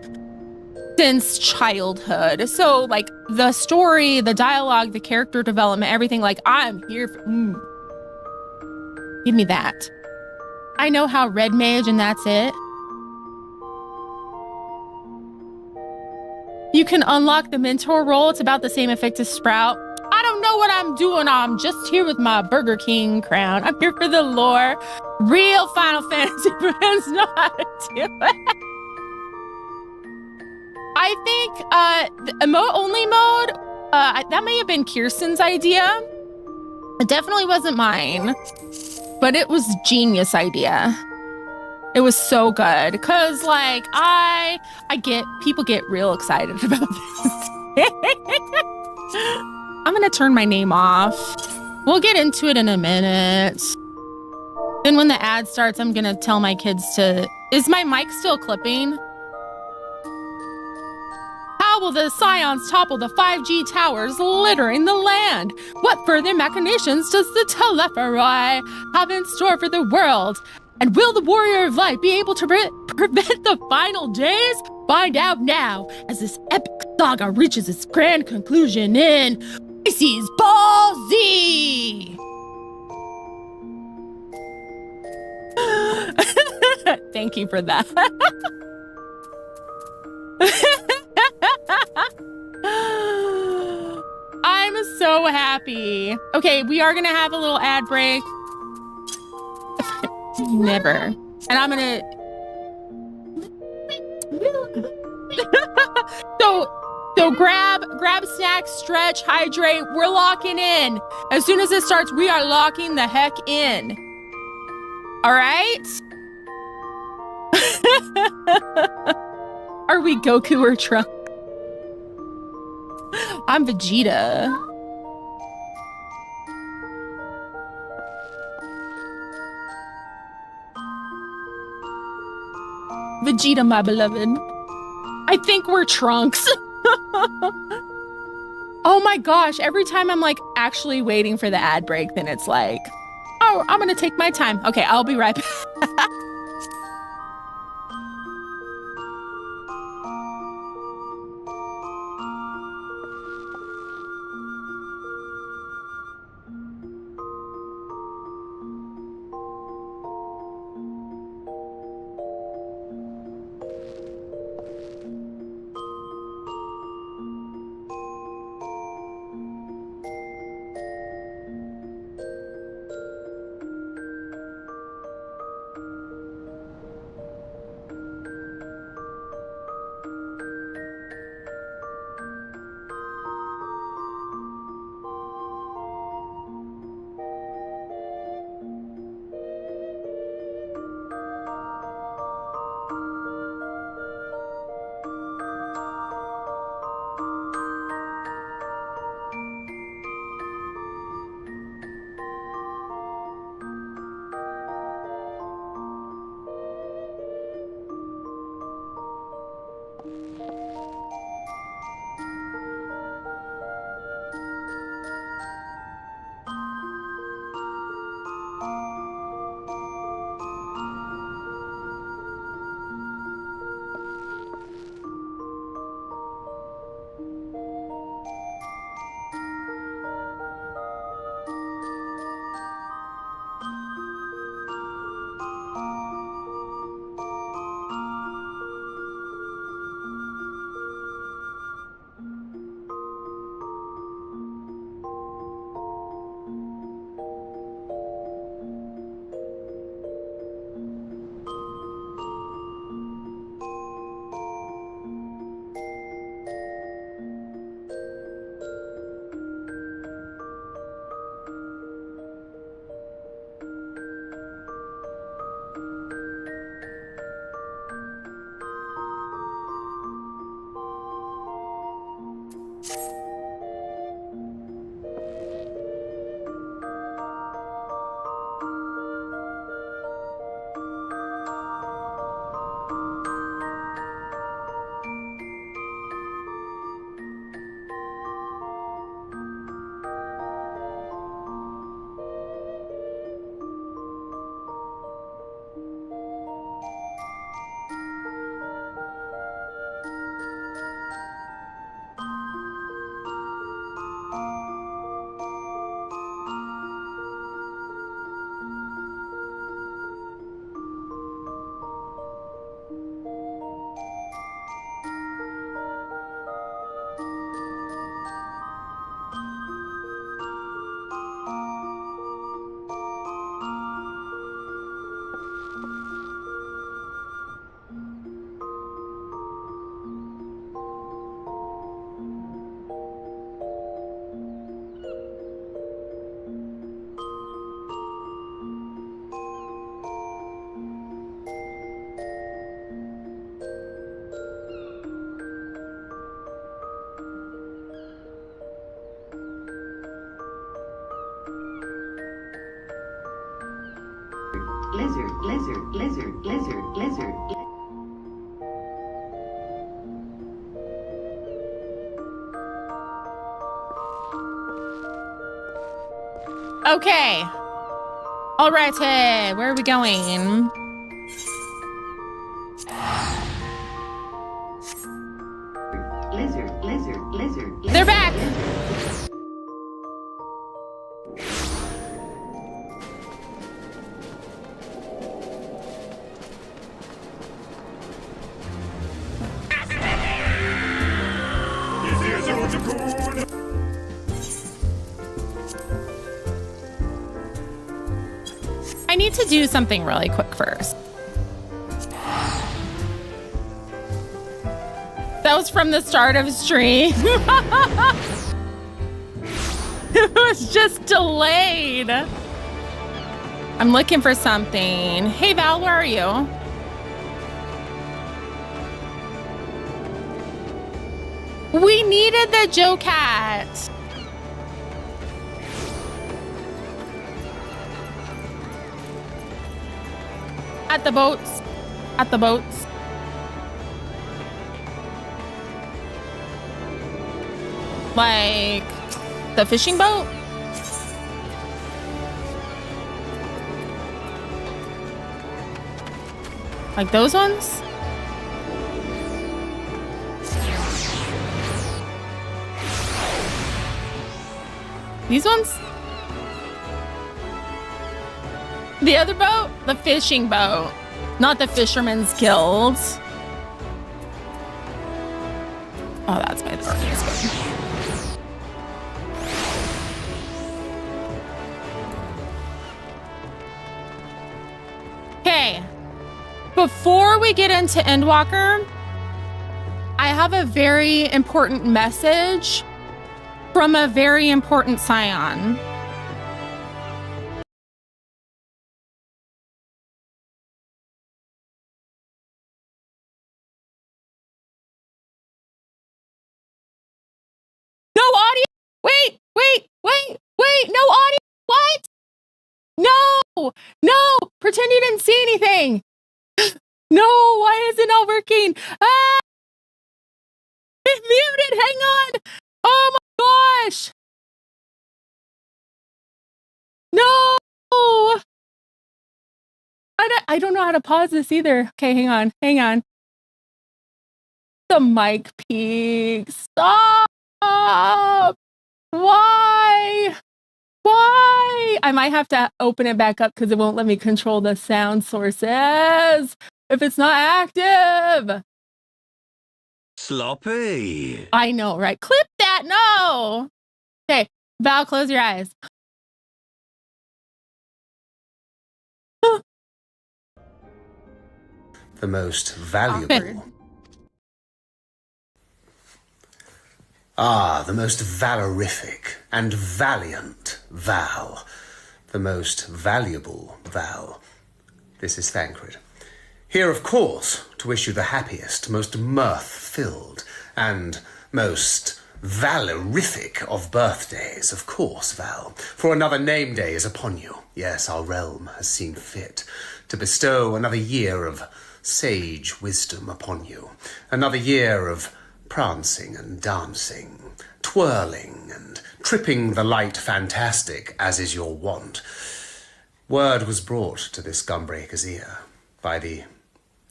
since childhood. So like the story, the dialogue, the character development, everything, like I'm here for, give me that. I know how Red Mage and that's it. You can unlock the mentor role. It's about the same effect as Sprout. I don't know what I'm doing. I'm just here with my Burger King crown. I'm here for the lore. Real Final Fantasy fans know how to do it. I think the emote-only mode, that may have been Kirsten's idea. It definitely wasn't mine, but it was genius idea. It was so good because like people get real excited about this. I'm gonna turn my name off. We'll get into it in a minute. Then when the ad starts, I'm gonna tell my kids to, is my mic still clipping? How will the Scions topple the 5G towers littering the land? What further machinations does the Telephorai have in store for the world? And will the Warrior of Light be able to prevent the final days? Find out now as this epic saga reaches its grand conclusion in Pisces Ball Z! Thank you for that. I'm so happy. Okay, we are gonna have a little ad break. Never. And I'm gonna... So grab snacks, stretch, hydrate. We're locking in. As soon as it starts, we are locking the heck in. All right? Are we Goku or Trunks? I'm Vegeta. Vegeta, my beloved. I think we're Trunks. Oh my gosh, every time I'm like actually waiting for the ad break, then it's like, oh, I'm gonna take my time. Okay, I'll be right back. lizard. Okay. All right, hey, where are we going? Lizard. They're back. I need to do something really quick first. That was from the start of stream. It was just delayed. I'm looking for something. Hey Val, where are you? We needed the Joe Cat. At the boats. Like the fishing boat? Like those ones? These ones? The other boat? The fishing boat. Not the Fisherman's Guild. Oh, that's my darkness boat. Okay. Before we get into Endwalker, I have a very important message from a very important scion. No audio. Wait. No audio. What? No. Pretend you didn't see anything. No, why is it not working? Ah! It's muted. Hang on. Oh my gosh. No. I don't know how to pause this either. Okay, hang on. The mic peak. Stop. Why? I might have to open it back up because it won't let me control the sound sources if it's not active. Sloppy. I know, right? Clip that. No. Okay, Val, close your eyes. The most valuable. Okay. The most valorific and valiant Val. The most valuable Val. This is Thancred. Here, of course, to wish you the happiest, most mirth-filled, and most valorific of birthdays, of course, Val. For another name day is upon you. Yes, our realm has seen fit to bestow another year of sage wisdom upon you. Another year of prancing and dancing, twirling and tripping the light fantastic, as is your wont. Word was brought to this gunbreaker's ear by the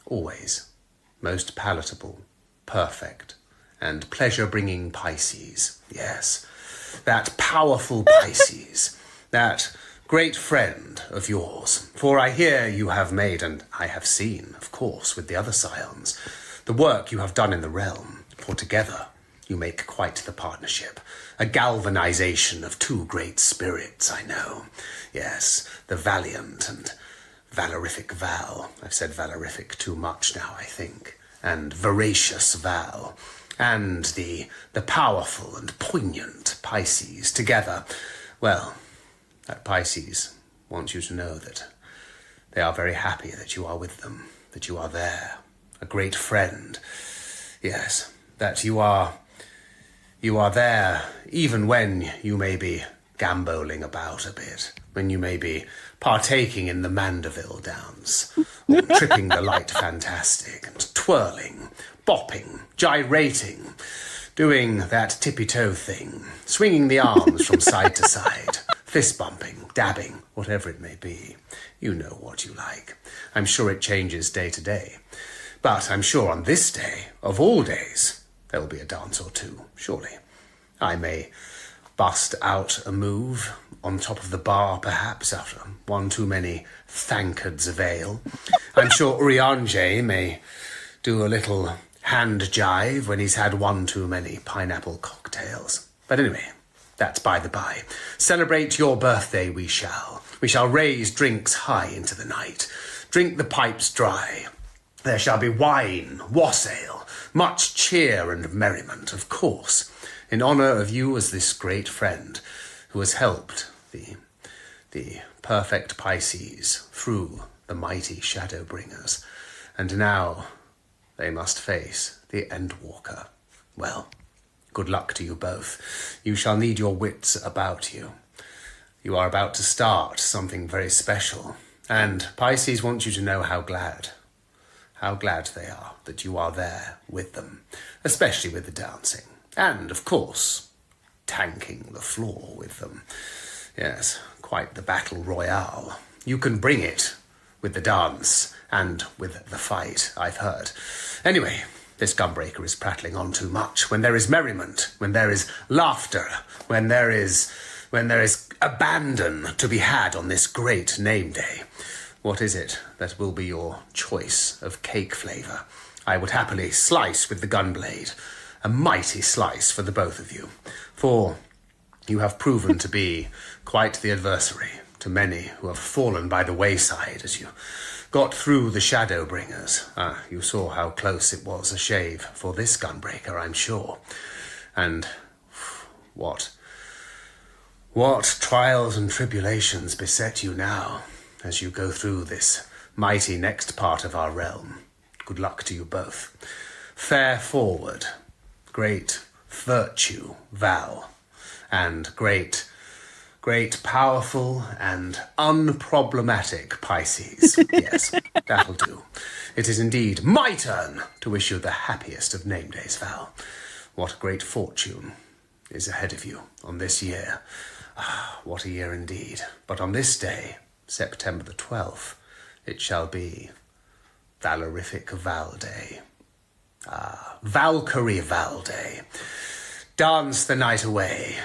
always most palatable, perfect, and pleasure-bringing Pisces. Yes, that powerful Pisces, that great friend of yours. For I hear you have made, and I have seen, of course, with the other scions, the work you have done in the realm. For together you make quite the partnership. A galvanization of two great spirits, I know. Yes, the valiant and valorific Val. I've said valorific too much now, I think. And voracious Val. And the powerful and poignant Pisces together. Well, that Pisces wants you to know that they are very happy that you are with them, that you are there. A great friend. Yes, that you are there even when you may be gamboling about a bit, when you may be partaking in the Mandeville dance, or tripping the light fantastic, and twirling, bopping, gyrating, doing that tippy-toe thing, swinging the arms from side to side, fist-bumping, dabbing, whatever it may be. You know what you like. I'm sure it changes day to day. But I'm sure on this day, of all days, there will be a dance or two, surely. I may bust out a move on top of the bar, perhaps, after one too many thankards of ale. I'm sure Uriange may do a little hand jive when he's had one too many pineapple cocktails. But anyway, that's by the by. Celebrate your birthday we shall. We shall raise drinks high into the night. Drink the pipes dry. There shall be wine, wassail, much cheer and merriment, of course, in honour of you as this great friend who has helped the perfect Pisces through the mighty Shadowbringers. And now they must face the Endwalker. Well, good luck to you both. You shall need your wits about you. You are about to start something very special, and Pisces wants you to know how glad they are that you are there with them, especially with the dancing. And, of course, tanking the floor with them. Yes, quite the battle royale. You can bring it with the dance and with the fight, I've heard. Anyway, this gunbreaker is prattling on too much. When there is merriment, when there is laughter, when there is abandon to be had on this great name day, what is it that will be your choice of cake flavour? I would happily slice with the gunblade, a mighty slice for the both of you, for you have proven to be quite the adversary to many who have fallen by the wayside as you got through the Shadowbringers. You saw how close it was a shave for this gunbreaker, I'm sure. And what trials and tribulations beset you now as you go through this mighty next part of our realm. Good luck to you both. Fare forward, great virtue, Val, and great powerful and unproblematic Pisces. Yes, that'll do. It is indeed my turn to wish you the happiest of name days, Val. What great fortune is ahead of you on this year. What a year indeed. But on this day, September the 12th, it shall be Valorific Val Day. Valkyrie Val Day. Dance the night away.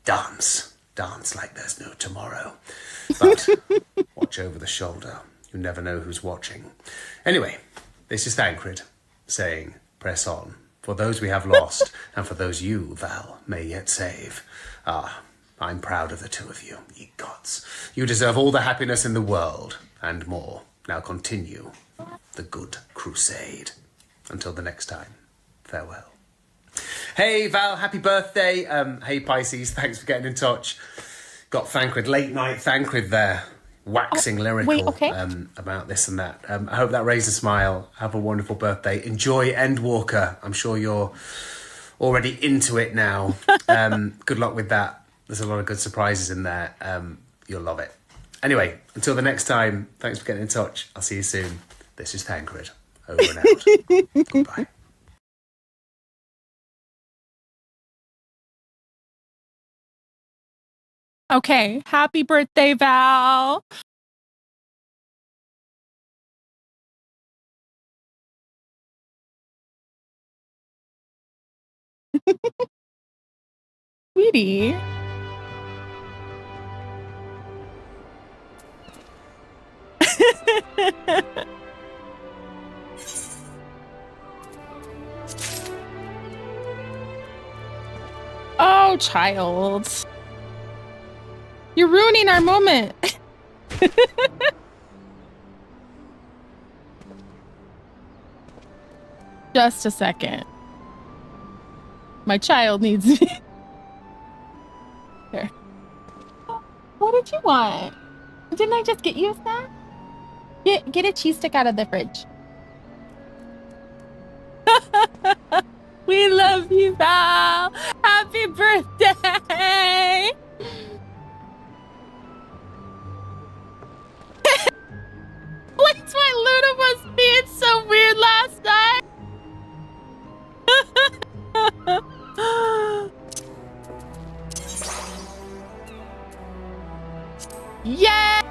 Dance like there's no tomorrow. But watch over the shoulder. You never know who's watching. Anyway, this is Thancred saying, press on. For those we have lost, and for those you, Val, may yet save. I'm proud of the two of you, ye gods. You deserve all the happiness in the world, and more. Now continue the good crusade. Until the next time, farewell. Hey Val, happy birthday. Hey Pisces, thanks for getting in touch. Got Thancred, late night Thancred there, waxing lyrical about this and that. I hope that raised a smile. Have a wonderful birthday. Enjoy Endwalker. I'm sure you're already into it now. Good luck with that. There's a lot of good surprises in there. You'll love it. Anyway, until the next time, thanks for getting in touch. I'll see you soon. This is Thancred. Over and out. Goodbye. Okay, happy birthday, Val. Sweetie. Oh, child. You're ruining our moment. Just a second. My child needs me. Here. What did you want? Didn't I just get you a snack? Get a cheese stick out of the fridge. We love you, Val. Happy birthday. What's why Luna was being so weird last night? Yay!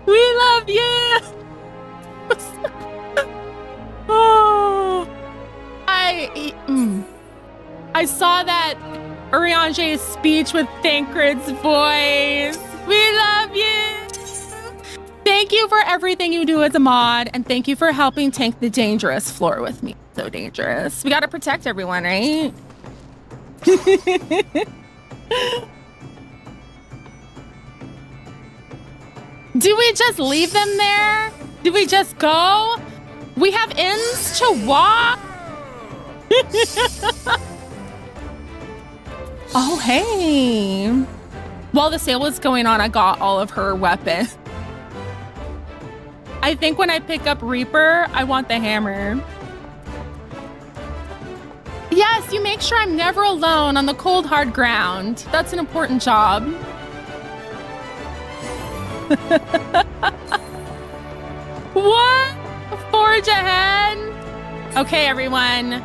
We love you. Oh, I saw that Uriange's speech with Thancred's voice. We love you. Thank you for everything you do as a mod, and thank you for helping tank the dangerous floor with me. So dangerous. We gotta protect everyone, right? Do we just leave them there? Do we just go? We have inns to walk? Oh, hey. While the sale was going on, I got all of her weapons. I think when I pick up Reaper, I want the hammer. Yes, you make sure I'm never alone on the cold, hard ground. That's an important job. What? Forge ahead? Okay, everyone.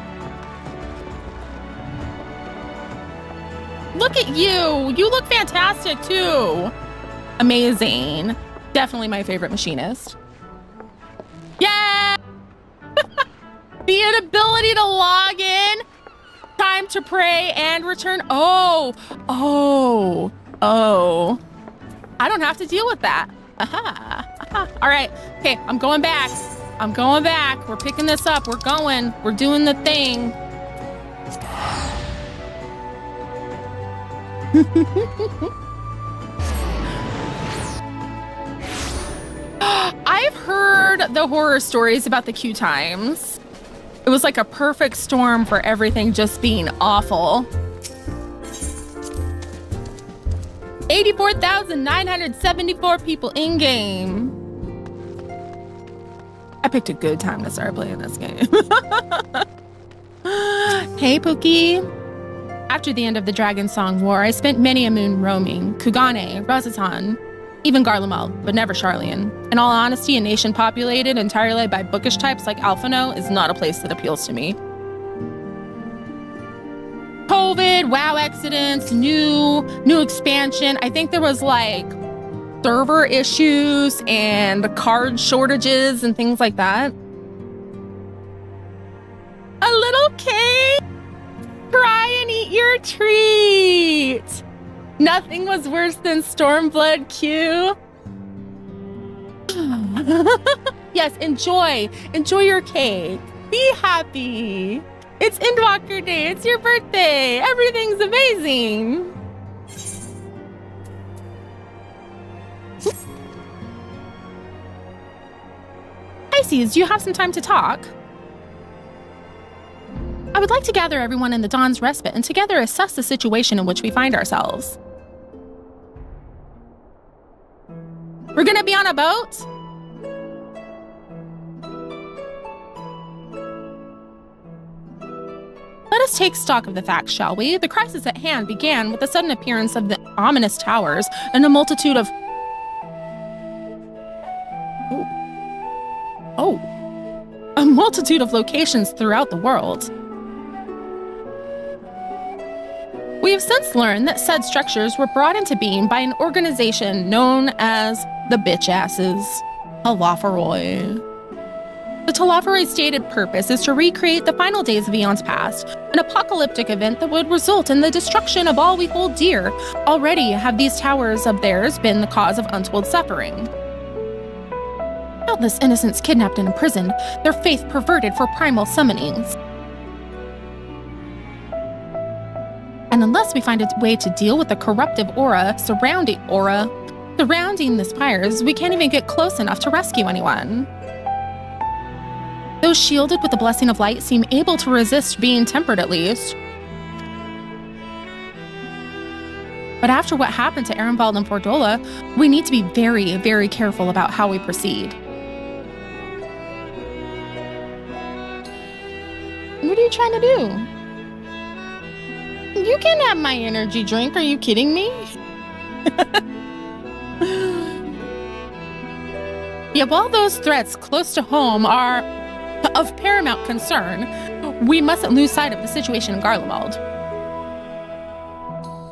Look at you. You look fantastic too. Amazing. Definitely my favorite machinist. Yeah. The inability to log in. Time to pray and return. Oh. I don't have to deal with that. Aha. All right. Okay, I'm going back. We're picking this up. We're going. We're doing the thing. I've heard the horror stories about the queue times. It was like a perfect storm for everything just being awful. 84,974 people in game. I picked a good time to start playing this game. Hey, Pookie. After the end of the Dragon Song War, I spent many a moon roaming Kugane, Razatan, even Garlemald, but never Charlian. In all honesty, a nation populated entirely by bookish types like Alphino is not a place that appeals to me. COVID, WoW accidents, new expansion. I think there was like server issues and card shortages and things like that. A little cake. Try and eat your treat. Nothing was worse than Stormblood Q. Yes, enjoy your cake. Be happy. It's Endwalker Day. It's your birthday. Everything's amazing. Pisces, do you have some time to talk? I would like to gather everyone in the Dawn's Respite and together assess the situation in which we find ourselves. We're gonna be on a boat? Let us take stock of the facts, shall we? The crisis at hand began with the sudden appearance of the ominous towers and a multitude of... a multitude of locations throughout the world. We have since learned that said structures were brought into being by an organization known as the Bitchasses, Talafaroi. The Talafaroi's stated purpose is to recreate the final days of eons past, an apocalyptic event that would result in the destruction of all we hold dear. Already have these towers of theirs been the cause of untold suffering. Countless innocents kidnapped and imprisoned, their faith perverted for primal summonings. And unless we find a way to deal with the corruptive aura surrounding the spires, we can't even get close enough to rescue anyone. Those shielded with the blessing of light seem able to resist being tempered at least. But after what happened to Ehrenwald and Fordola, we need to be very, very careful about how we proceed. What are you trying to do? You can have my energy drink. Are you kidding me? Yeah, while those threats close to home are of paramount concern, we mustn't lose sight of the situation in Garlemald.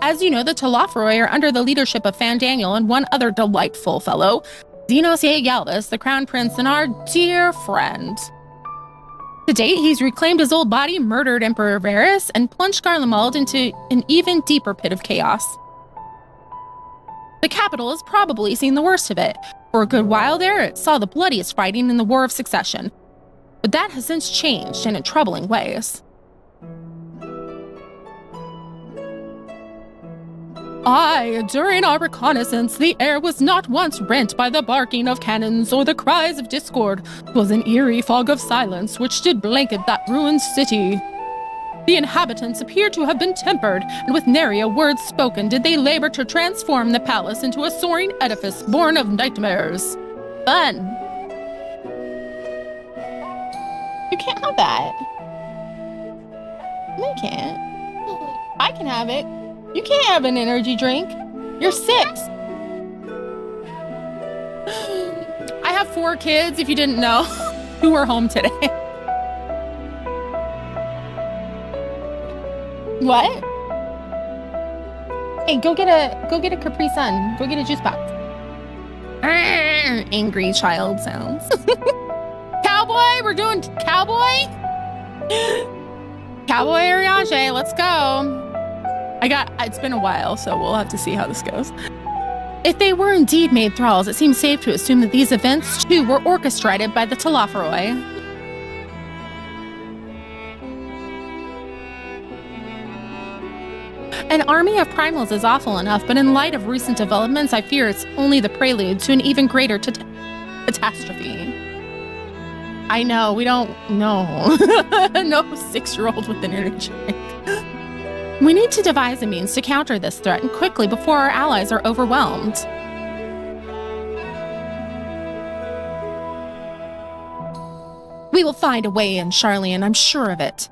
As you know, the Talafaroi are under the leadership of Fandaniel and one other delightful fellow, Zenos Galvis, the Crown Prince and our dear friend. To date, he's reclaimed his old body, murdered Emperor Varys, and plunged Garlemald into an even deeper pit of chaos. The capital has probably seen the worst of it. For a good while there, it saw the bloodiest fighting in the War of Succession. But that has since changed, and in troubling ways. Aye, during our reconnaissance, the air was not once rent by the barking of cannons or the cries of discord. 'Twas an eerie fog of silence which did blanket that ruined city. The inhabitants appeared to have been tempered, and with nary a word spoken did they labor to transform the palace into a soaring edifice born of nightmares. Fun. You can't have that. No, you can't. I can have it. You can't have an energy drink. You're 6. I have 4 kids, if you didn't know, who are home today. What? Hey, go get a Capri Sun. Go get a juice box. Angry child sounds. Cowboy, we're doing cowboy. Cowboy Ariage, let's go. It's been a while, so we'll have to see how this goes. If they were indeed made thralls, it seems safe to assume that these events too were orchestrated by the Telophoroi. An army of primals is awful enough, but in light of recent developments, I fear it's only the prelude to an even greater catastrophe. I know, we don't know. No 6-year-old with an energy drink. We need to devise a means to counter this threat and quickly before our allies are overwhelmed. We will find a way in, Charlian, I'm sure of it.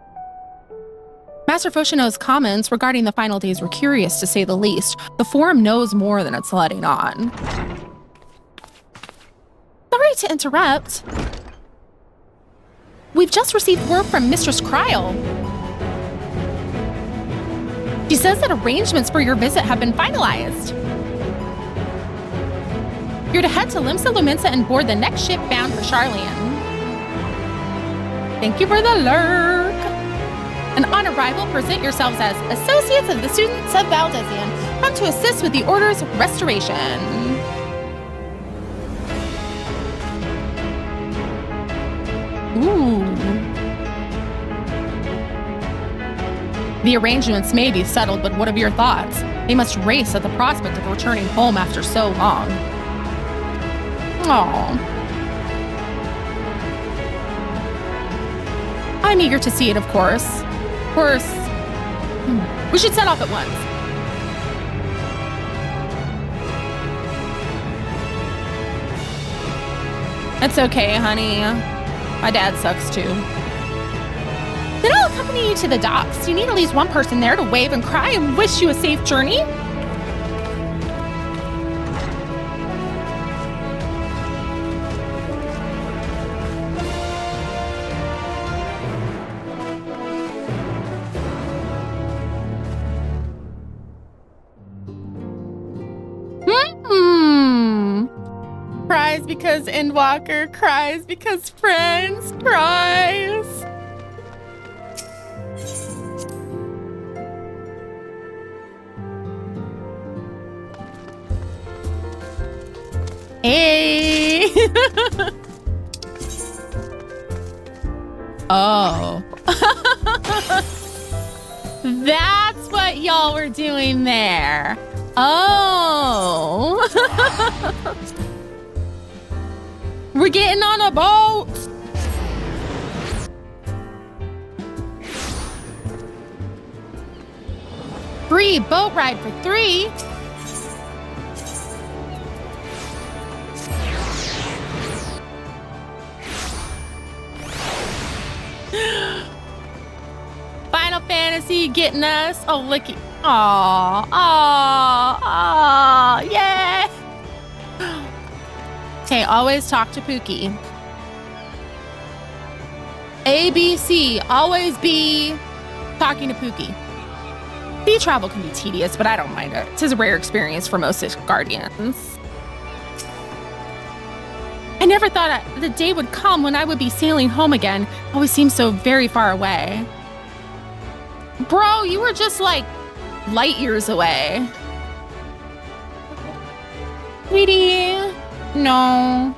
Master Foshino's comments regarding the final days were curious, to say the least. The Forum knows more than it's letting on. Sorry to interrupt. We've just received word from Mistress Kryl. She says that arrangements for your visit have been finalized. You're to head to Limsa Lumensa and board the next ship bound for Charlian. Thank you for the lurk. And on arrival, present yourselves as associates of the students of Valdesian, come to assist with the Order's restoration. Ooh. The arrangements may be settled, but what of your thoughts? They must race at the prospect of returning home after so long. Aww. I'm eager to see it, of course. Of course. We should set off at once. It's okay, honey. My dad sucks too. Then I'll accompany you to the docks. You need at least one person there to wave and cry and wish you a safe journey. Cries because Endwalker cries because friends cries. Hey. Oh. That's what y'all were doing there. Oh. We're getting on a boat. Free boat ride for 3. Final Fantasy getting us. Oh, looky. Aw, aw, aw, yeah. Okay, always talk to Pookie. ABC, always be talking to Pookie. Sea travel can be tedious, but I don't mind it. It's a rare experience for most guardians. I never thought the day would come when I would be sailing home again. It always seems so very far away. Bro, you were just like light years away. Sweetie, no.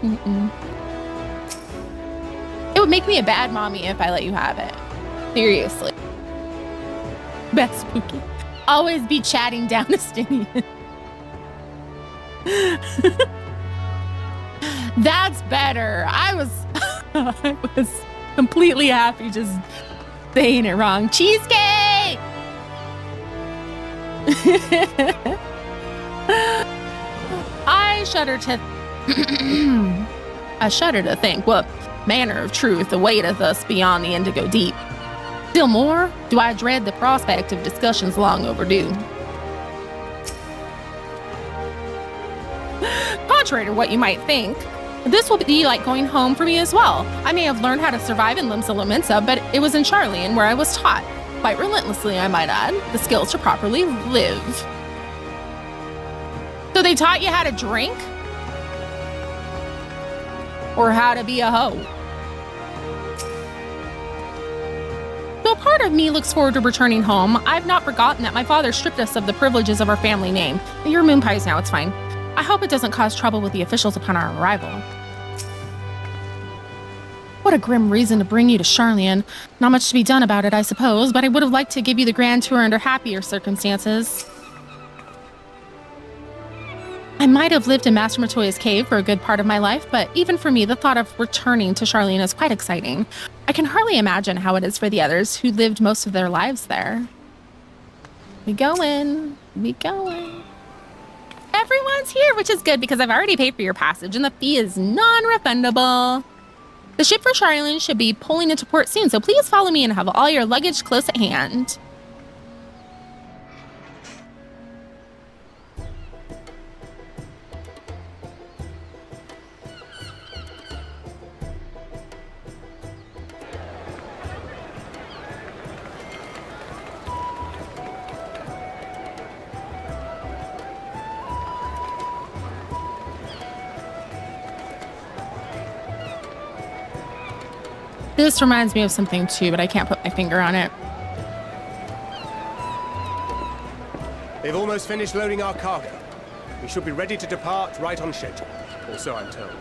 Mm-mm. It would make me a bad mommy if I let you have it. Seriously. Best Pookie. Always be chatting down to Stinian. That's better. I was completely happy just saying it wrong. Cheesecake! I shudder to think what manner of truth awaiteth us beyond the indigo deep. Still more, do I dread the prospect of discussions long overdue. Contrary to what you might think, this will be like going home for me as well. I may have learned how to survive in Limsa Lumensa, but it was in Charlian where I was taught, quite relentlessly I might add, the skills to properly live. So they taught you how to drink? Or how to be a hoe? So a part of me looks forward to returning home. I've not forgotten that my father stripped us of the privileges of our family name. You're moon pies now, it's fine. I hope it doesn't cause trouble with the officials upon our arrival. What a grim reason to bring you to Charlian. Not much to be done about it, I suppose, but I would have liked to give you the grand tour under happier circumstances. I might have lived in Master Matoya's cave for a good part of my life, but even for me, the thought of returning to Charlian is quite exciting. I can hardly imagine how it is for the others who lived most of their lives there. We going. Everyone's here, which is good because I've already paid for your passage and the fee is non-refundable. The ship for Charlian should be pulling into port soon, so please follow me and have all your luggage close at hand. This reminds me of something too, but I can't put my finger on it. They've almost finished loading our cargo. We should be ready to depart right on schedule, or so I'm told.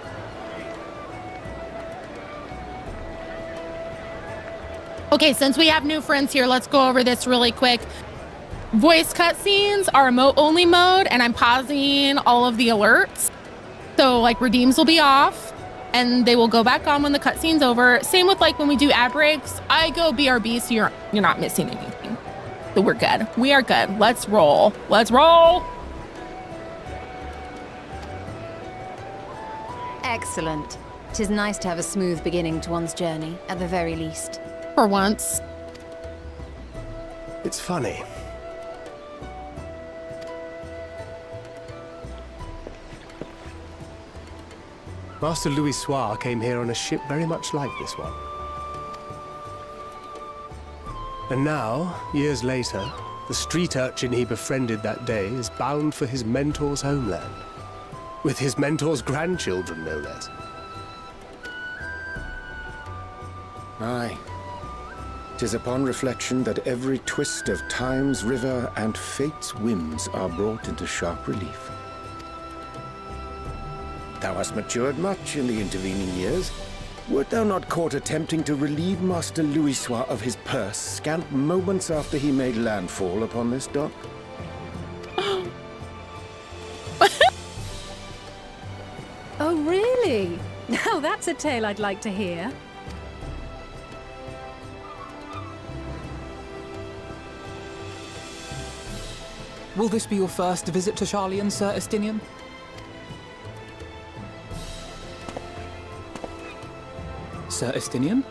Okay, since we have new friends here, let's go over this really quick. Voice cutscenes are emote-only mode, and I'm pausing all of the alerts. So, like, redeems will be off. And they will go back on when the cutscene's over. Same with like when we do ad breaks. I go BRB, so you're not missing anything. So we're good. We are good. Let's roll. Let's roll. Excellent. 'Tis nice to have a smooth beginning to one's journey, at the very least. For once. It's funny. Master Louis Soir came here on a ship very much like this one. And now, years later, the street urchin he befriended that day is bound for his mentor's homeland. With his mentor's grandchildren, no less. Aye. 'Tis upon reflection that every twist of time's river and fate's whims are brought into sharp relief. Thou hast matured much in the intervening years. Wert thou not caught attempting to relieve Master Louis Soir of his purse scant moments after he made landfall upon this dock? Oh, really? Now that's a tale I'd like to hear. Will this be your first visit to Charlian, Sir Estinian? Sir Estinian?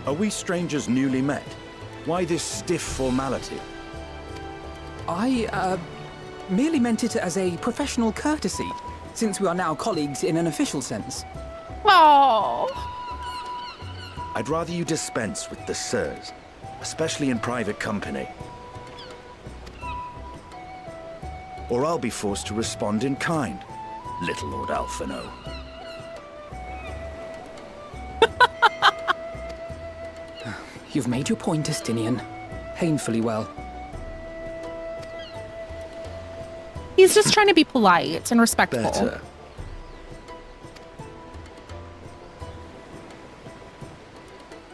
Are we strangers newly met? Why this stiff formality? I, merely meant it as a professional courtesy, since we are now colleagues in an official sense. Oh. I'd rather you dispense with the sirs, especially in private company. Or I'll be forced to respond in kind. Little Lord Alphino. You've made your point, Estinian. Painfully well. He's just trying to be polite and respectful. Better.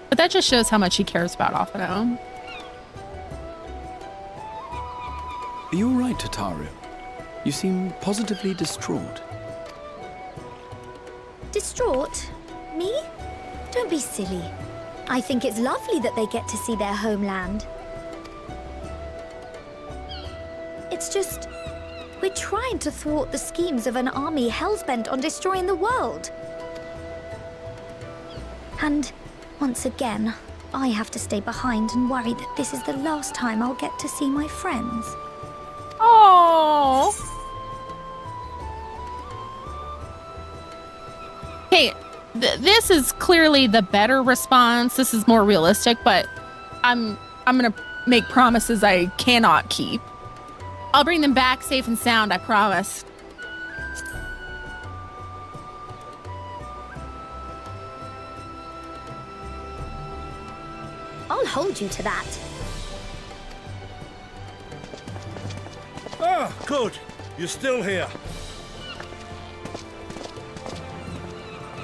But that just shows how much he cares about Alphino. Are you all right, Tataru? You seem positively distraught. Distraught? Me? Don't be silly. I think it's lovely that they get to see their homeland. It's just, we're trying to thwart the schemes of an army hell-bent on destroying the world. And once again, I have to stay behind and worry that this is the last time I'll get to see my friends. Oh. Hey, this is clearly the better response. This is more realistic, but I'm gonna make promises I cannot keep. I'll bring them back safe and sound, I promise. I'll hold you to that. Ah, good. You're still here.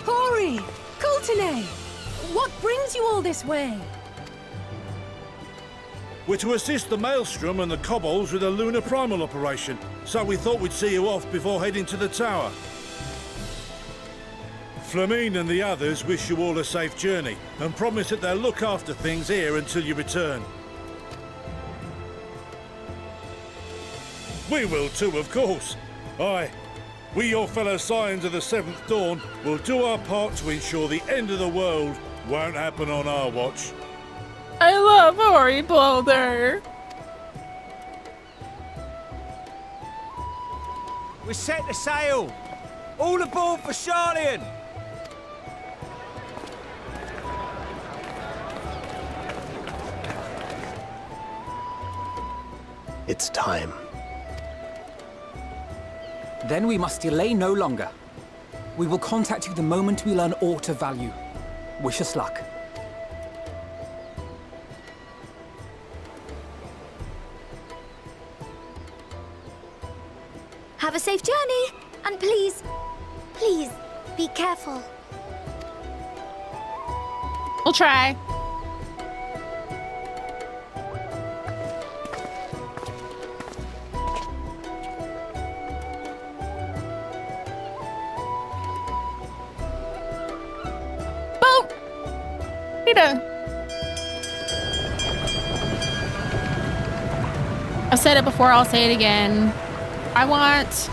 Hori! Coulternay! What brings you all this way? We're to assist the Maelstrom and the Kobolds with a lunar primal operation, so we thought we'd see you off before heading to the tower. Flamine and the others wish you all a safe journey, and promise that they'll look after things here until you return. We will too, of course. Aye, we, your fellow Scions of the Seventh Dawn, will do our part to ensure the end of the world won't happen on our watch. I love Hori Boulder. We're set to sail. All aboard for Charlian. It's time. Then we must delay no longer. We will contact you the moment we learn aught of value. Wish us luck. Have a safe journey, and please, please, be careful. We'll try. Boat! Rita! I've said it before, I'll say it again. I want,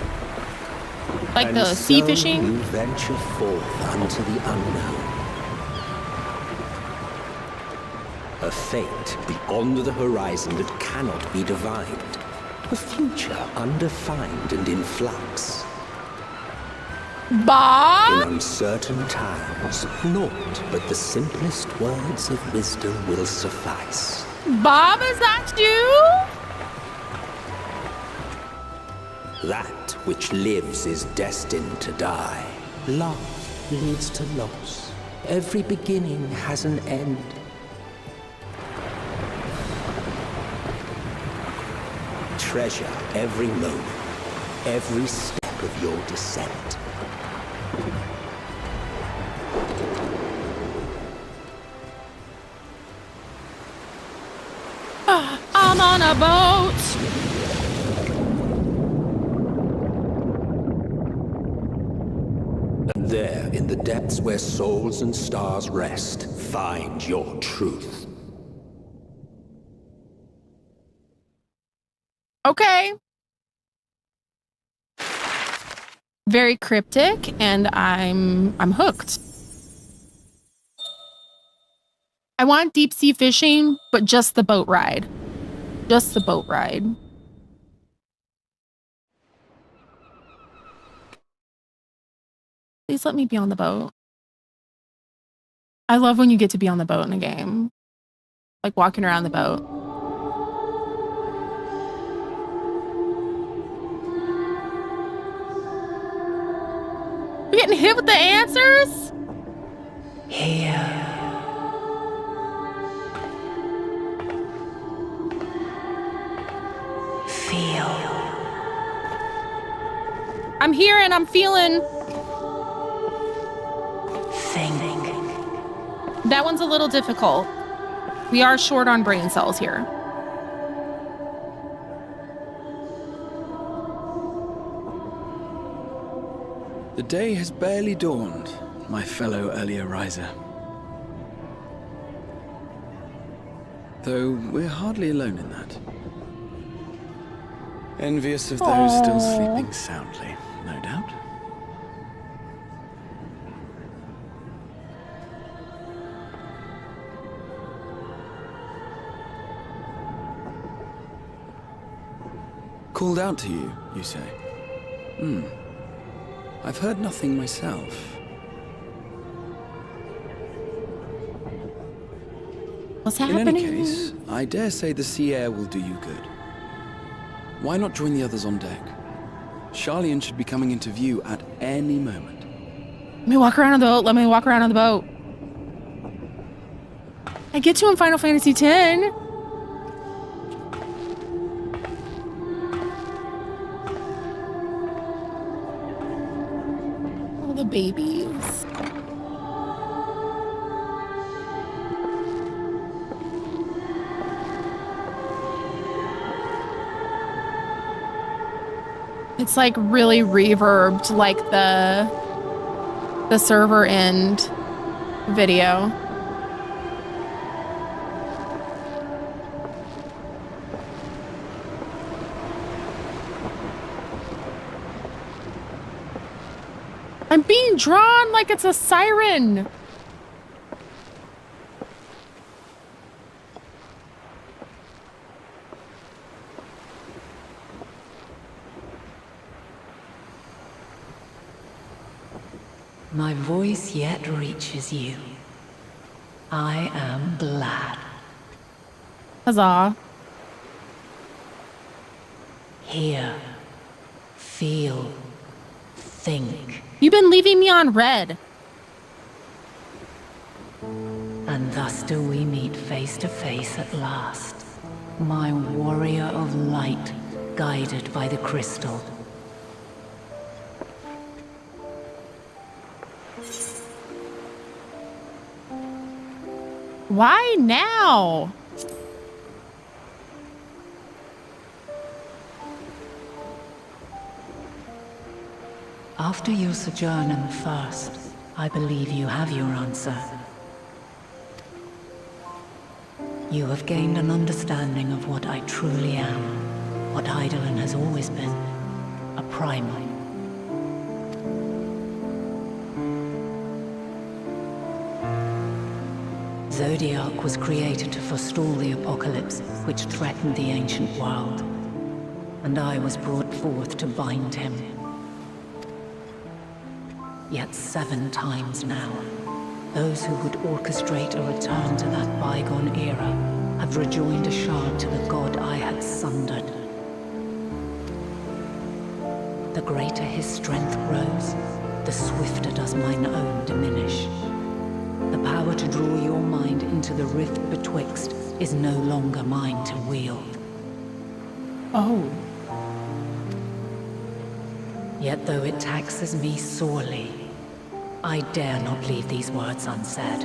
like, and the sea so fishing. You venture forth unto the unknown. A fate beyond the horizon that cannot be divined. A future undefined and in flux. Bob? In uncertain times, naught but the simplest words of wisdom will suffice. Bob, is that you? That which lives is destined to die. Love leads to loss. Every beginning has an end. Treasure every moment, every step of your descent. I'm on a boat. And there, in the depths where souls and stars rest, find your truth. Okay. Very cryptic, and I'm hooked. I want deep sea fishing, but just the boat ride. Just the boat ride. Please let me be on the boat. I love when you get to be on the boat in a game. Like walking around the boat. We're getting hit with the answers? Here. Feel. I'm here and I'm feeling. Think. That one's a little difficult. We are short on brain cells here. The day has barely dawned, my fellow early riser. Though we're hardly alone in that. Envious of those still sleeping soundly, no doubt. Called out to you, you say? I've heard nothing myself. What's In happening? any case, I dare say the sea air will do you good. Why not join the others on deck? Charlian should be coming into view at any moment. Let me walk around on the boat. Let me walk around on the boat. I get to in Final Fantasy X. All the babies. It's like really reverbed, like the server end video. I'm being drawn like it's a siren. My voice yet reaches you. I am glad. Huzzah. Hear, feel, think. You've been leaving me on red. And thus do we meet face to face at last. My warrior of light, guided by the crystal. Why now? After your sojourn in the First, I believe you have your answer. You have gained an understanding of what I truly am, what Eidolon has always been, a primal. Zodiac was created to forestall the apocalypse which threatened the ancient world, and I was brought forth to bind him. Yet 7 times now, those who would orchestrate a return to that bygone era have rejoined a shard to the god I had sundered. The greater his strength grows, the swifter does mine own diminish. The power to draw your mind into the rift betwixt is no longer mine to wield. Oh. Yet though it taxes me sorely, I dare not leave these words unsaid.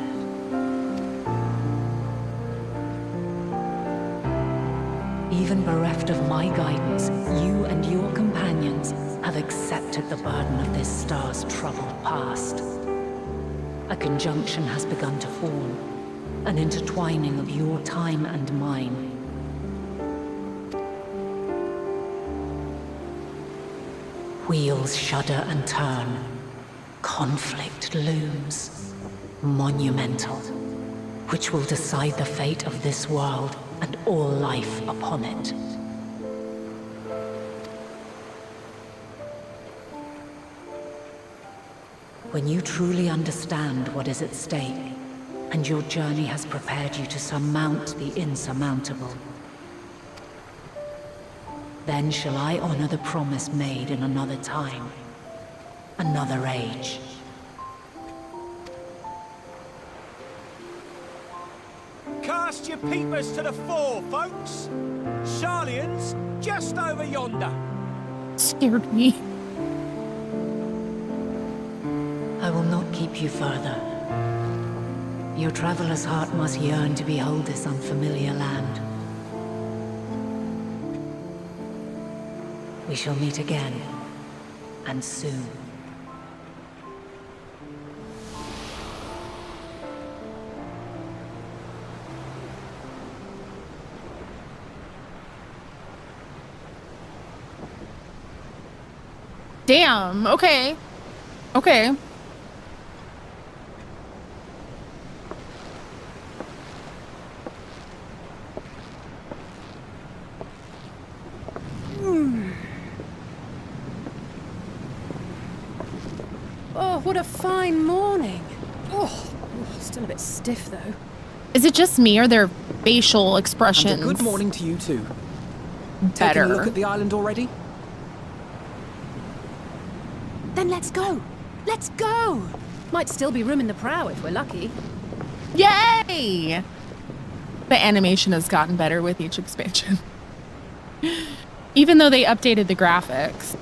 Even bereft of my guidance, you and your companions have accepted the burden of this star's troubled past. A conjunction has begun to form, an intertwining of your time and mine. Wheels shudder and turn. Conflict looms, monumental, which will decide the fate of this world and all life upon it. When you truly understand what is at stake, and your journey has prepared you to surmount the insurmountable, then shall I honor the promise made in another time, another age. Cast your peepers to the fore, folks. Charlian's just over yonder. Scared me. I will not keep you further. Your traveler's heart must yearn to behold this unfamiliar land. We shall meet again, and soon. Damn, okay. Okay. Oh, what a fine morning. Oh, still a bit stiff though. Is it just me or their facial expressions? And a good morning to you too. Better. Taking a look at the island already? Then let's go. Let's go. Might still be room in the prow if we're lucky. Yay! The animation has gotten better with each expansion. Even though they updated the graphics.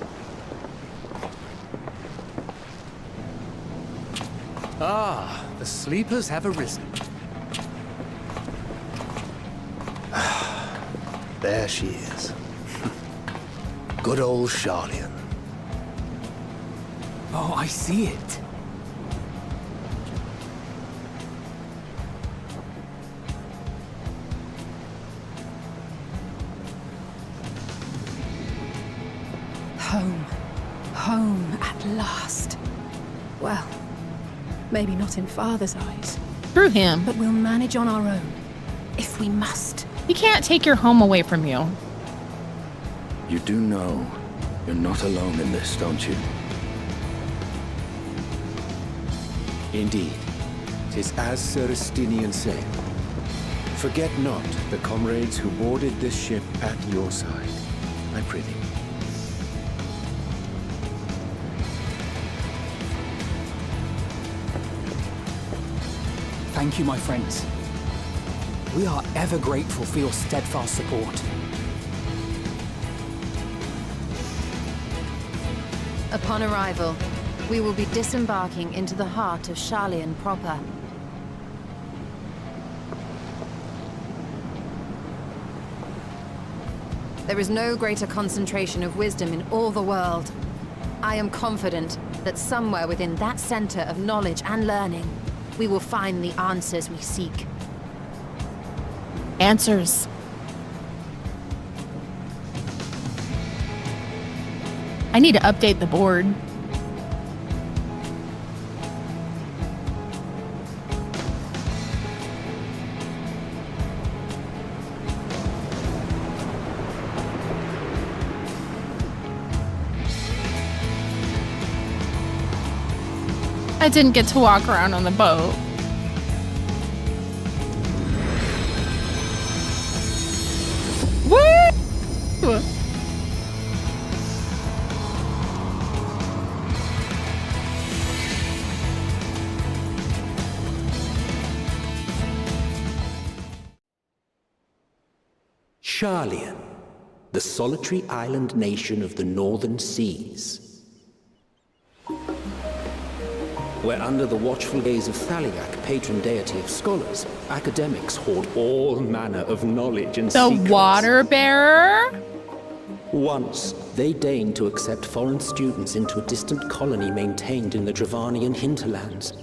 Ah, the sleepers have arisen. There she is. Good old Charlian. Oh, I see it. Home. Home at last. Well, maybe not in Father's eyes. Through him. But we'll manage on our own. If we must. He can't take your home away from you. You do know you're not alone in this, don't you? Indeed. 'Tis as Sir Estinian said. Forget not the comrades who boarded this ship at your side, I prithee. Thank you, my friends. We are ever grateful for your steadfast support. Upon arrival, we will be disembarking into the heart of Charlian proper. There is no greater concentration of wisdom in all the world. I am confident that somewhere within that center of knowledge and learning, we will find the answers we seek. Answers. I need to update the board. I didn't get to walk around on the boat. Woo! Charlian, the solitary island nation of the northern seas. Where under the watchful gaze of Thaliak, patron deity of scholars, academics hoard all manner of knowledge and secrets. The water bearer? Once, they deigned to accept foreign students into a distant colony maintained in the Dravanian hinterlands.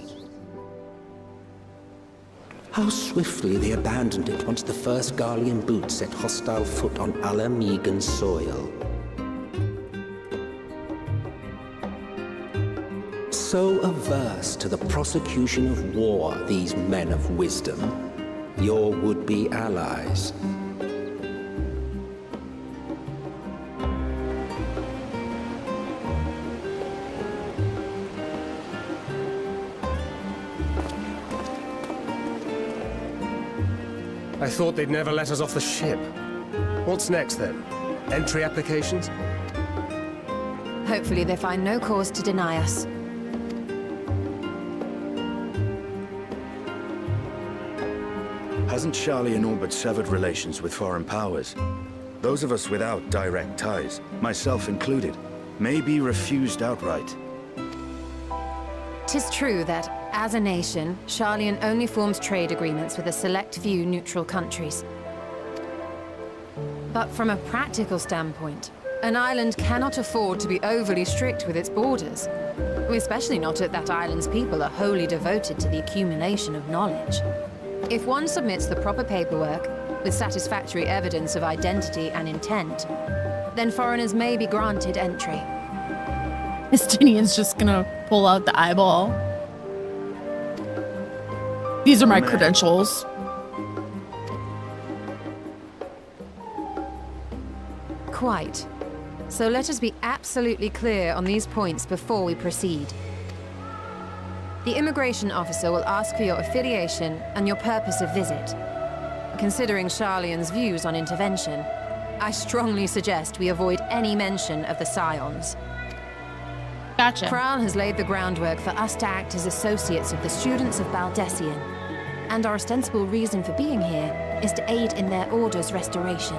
How swiftly they abandoned it once the first Garlean boot set hostile foot on Alamegan soil. So averse to the prosecution of war, these men of wisdom, your would-be allies. I thought they'd never let us off the ship. What's next then? Entry applications? Hopefully they find no cause to deny us. Hasn't Charlian all but severed relations with foreign powers? Those of us without direct ties, myself included, may be refused outright. 'Tis true that, as a nation, Charlian only forms trade agreements with a select few neutral countries. But from a practical standpoint, an island cannot afford to be overly strict with its borders, especially not if that island's people are wholly devoted to the accumulation of knowledge. If one submits the proper paperwork, with satisfactory evidence of identity and intent, then foreigners may be granted entry. Estinian's just gonna pull out the eyeball. These are my credentials. Quite. So let us be absolutely clear on these points before we proceed. The immigration officer will ask for your affiliation and your purpose of visit. Considering Sharlayan's views on intervention, I strongly suggest we avoid any mention of the Scions. Gotcha. Kral has laid the groundwork for us to act as associates of the students of Baldessian, and our ostensible reason for being here is to aid in their order's restoration.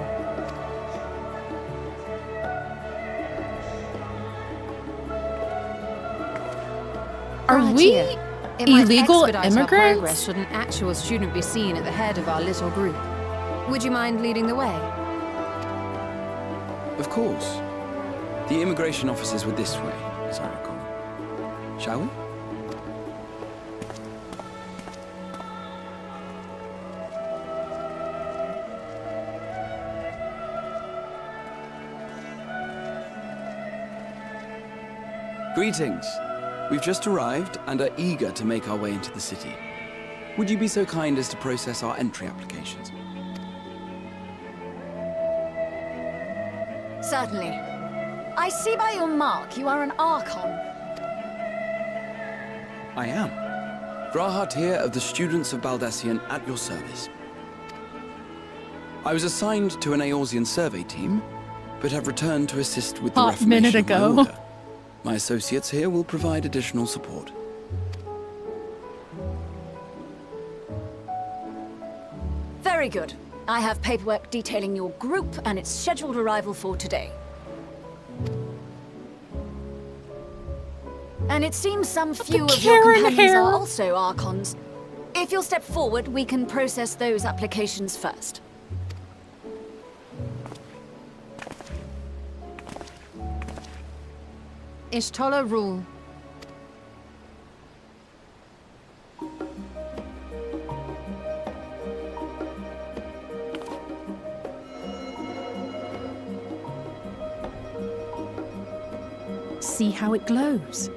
Are Right we here. It might illegal expedite our immigrants? progress should an actual student be seen at the head of our little group. Would you mind leading the way? Of course. The immigration officers were this way, as I recall. Shall we? Greetings. We've just arrived and are eager to make our way into the city. Would you be so kind as to process our entry applications? Certainly. I see by your mark you are an Archon. I am. Grahat here of the Students of Baldessian at your service. I was assigned to an Eorzean survey team, but have returned to assist with the Hot reformation minute of my ago. order. My associates here will provide additional support. Very good. I have paperwork detailing your group and its scheduled arrival for today. And it seems some few of your Karen companions hair. are also Archons. If you'll step forward, we can process those applications first. Ishtola rule. See how it glows?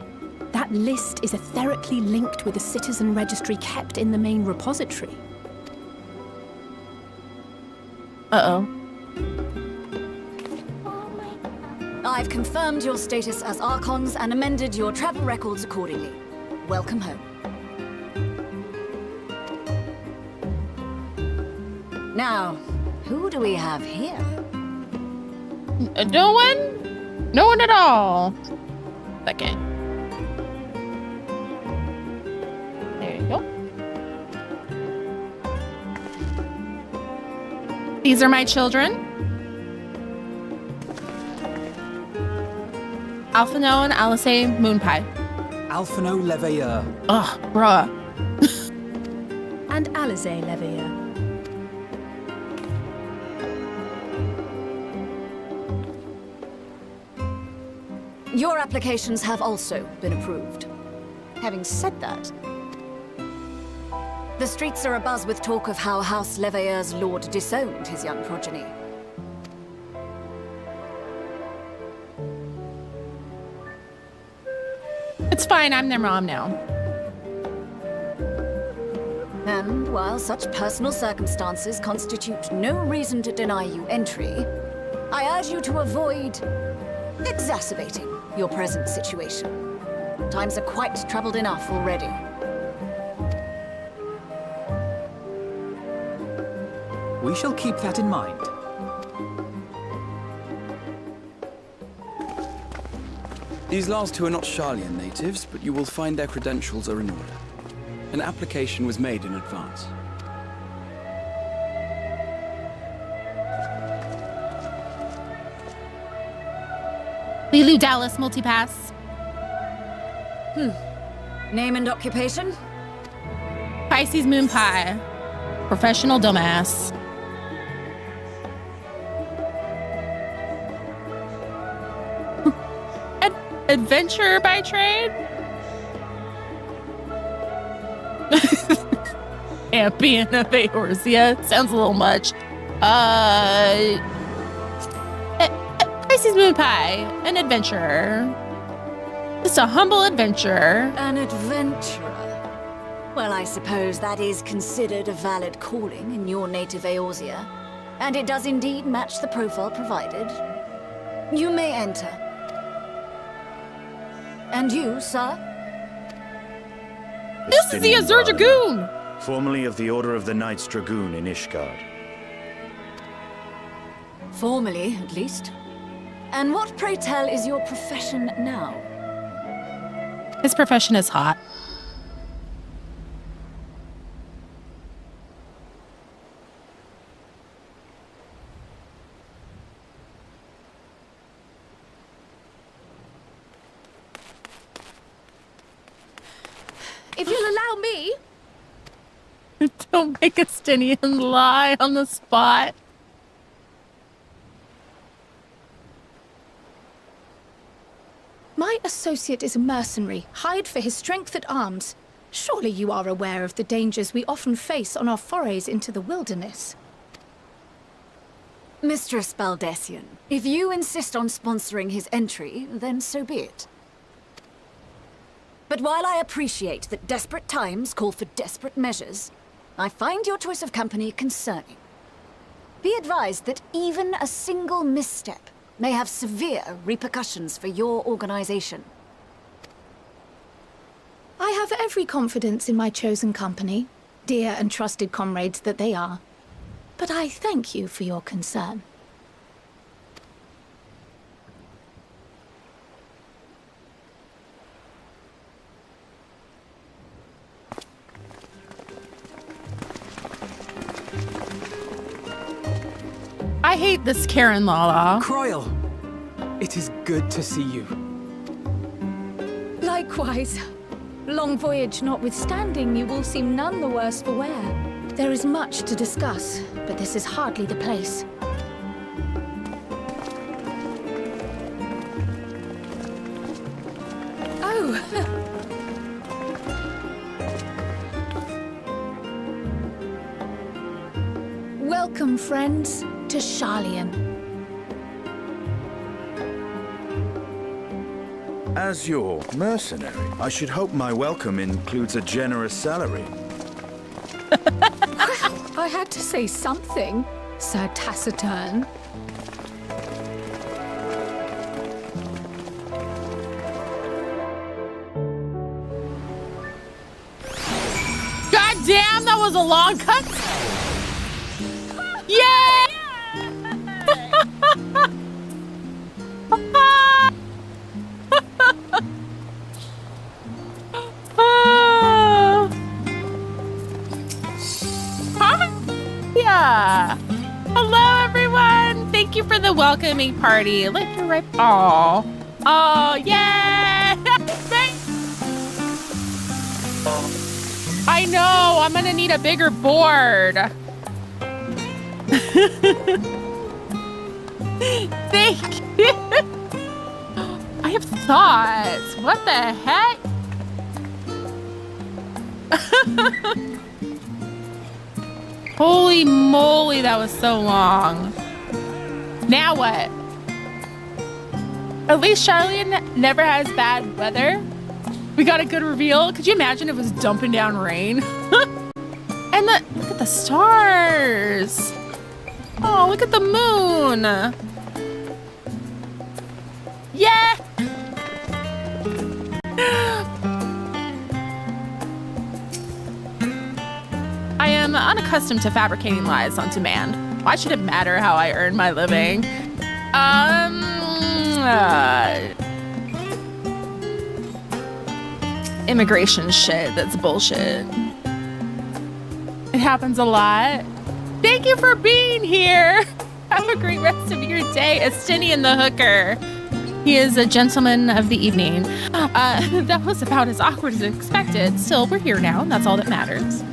That list is etherically linked with a citizen registry kept in the main repository. Uh-oh. I've confirmed your status as Archons and amended your travel records accordingly. Welcome home. Now, who do we have here? No one? No one at all. Second. There you go. These are my children. Alphino and Alice Moonpie. Alphino Leveilleur. Ugh, bruh. And Alize Leveilleur. Your applications have also been approved. Having said that, the streets are abuzz with talk of how House Leveilleur's lord disowned his young progeny. It's fine, I'm their mom now. And while such personal circumstances constitute no reason to deny you entry, I urge you to avoid exacerbating your present situation. Times are quite troubled enough already. We shall keep that in mind. These last two are not Sharlayan natives, but you will find their credentials are in order. An application was made in advance. Lilu Dallas multipass. Name and occupation? Pisces Moonpie. Professional dumbass. Adventurer by trade? Champion of Eorzea. Sounds a little much. Pisces Moonpie. An adventurer. Just a humble adventurer. An adventurer. Well, I suppose that is considered a valid calling in your native Eorzea. And it does indeed match the profile provided. You may enter. And you, sir? This is the Azure Dragoon! Formerly of the Order of the Knights Dragoon in Ishgard. Formally, at least. And what, pray tell, is your profession now? His profession is hot. If you'll allow me. Don't make Estinian lie on the spot. My associate is a mercenary, hired for his strength at arms. Surely you are aware of the dangers we often face on our forays into the wilderness. Mistress Baldessian, if you insist on sponsoring his entry, then so be it. But while I appreciate that desperate times call for desperate measures, I find your choice of company concerning. Be advised that even a single misstep may have severe repercussions for your organization. I have every confidence in my chosen company, dear and trusted comrades that they are. But I thank you for your concern. I hate this Karen Lala. Croyle, it is good to see you. Likewise. Long voyage notwithstanding, you will seem none the worse for wear. There is much to discuss, but this is hardly the place. Oh! Welcome, friends, to Sharlayan. As your mercenary, I should hope my welcome includes a generous salary. I had to say something, Sir Taciturn. God damn, that was a long cut. Yay! Yeah. Hello, everyone. Thank you for the welcoming party. Like you're right. Oh, yeah. I know. I'm gonna need a bigger board. Thank you. I have thoughts. What the heck? Holy moly, that was so long. Now what? At least Sharlayan never has bad weather. We got a good reveal. Could you imagine if it was dumping down rain? And look at the stars. Oh, look at the moon. Yeah. I am unaccustomed to fabricating lies on demand. Why should it matter how I earn my living? Immigration shit, that's bullshit. It happens a lot. Thank you for being here. Have a great rest of your day, Estinian the hooker. He is a gentleman of the evening. That was about as awkward as expected. Still, we're here now, and that's all that matters.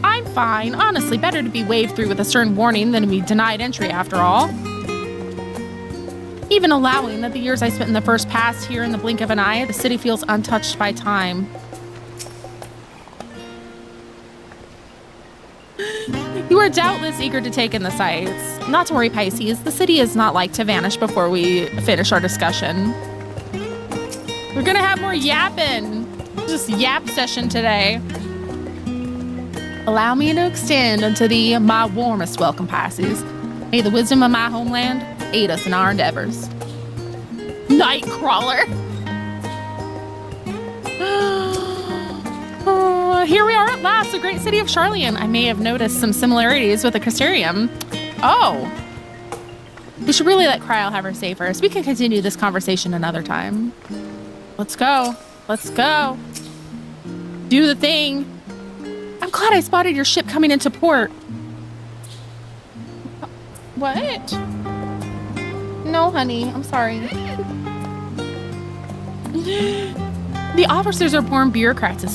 I'm fine. Honestly, better to be waved through with a stern warning than to be denied entry after all. Even allowing that the years I spent in the first pass here in the blink of an eye, the city feels untouched by time. You are doubtless eager to take in the sights. Not to worry, Pisces. The city is not like to vanish before we finish our discussion. We're gonna have more yapping. Just yap session today. Allow me to extend unto thee my warmest welcome, Pisces. May the wisdom of my homeland aid us in our endeavors. Nightcrawler. Here we are at last, the great city of Charlian. I may have noticed some similarities with the Crystarium. Oh. We should really let Kryl have her say first. We can continue this conversation another time. Let's go. Let's go. Do the thing. I'm glad I spotted your ship coming into port. What? No, honey. I'm sorry. The officers are born bureaucrats and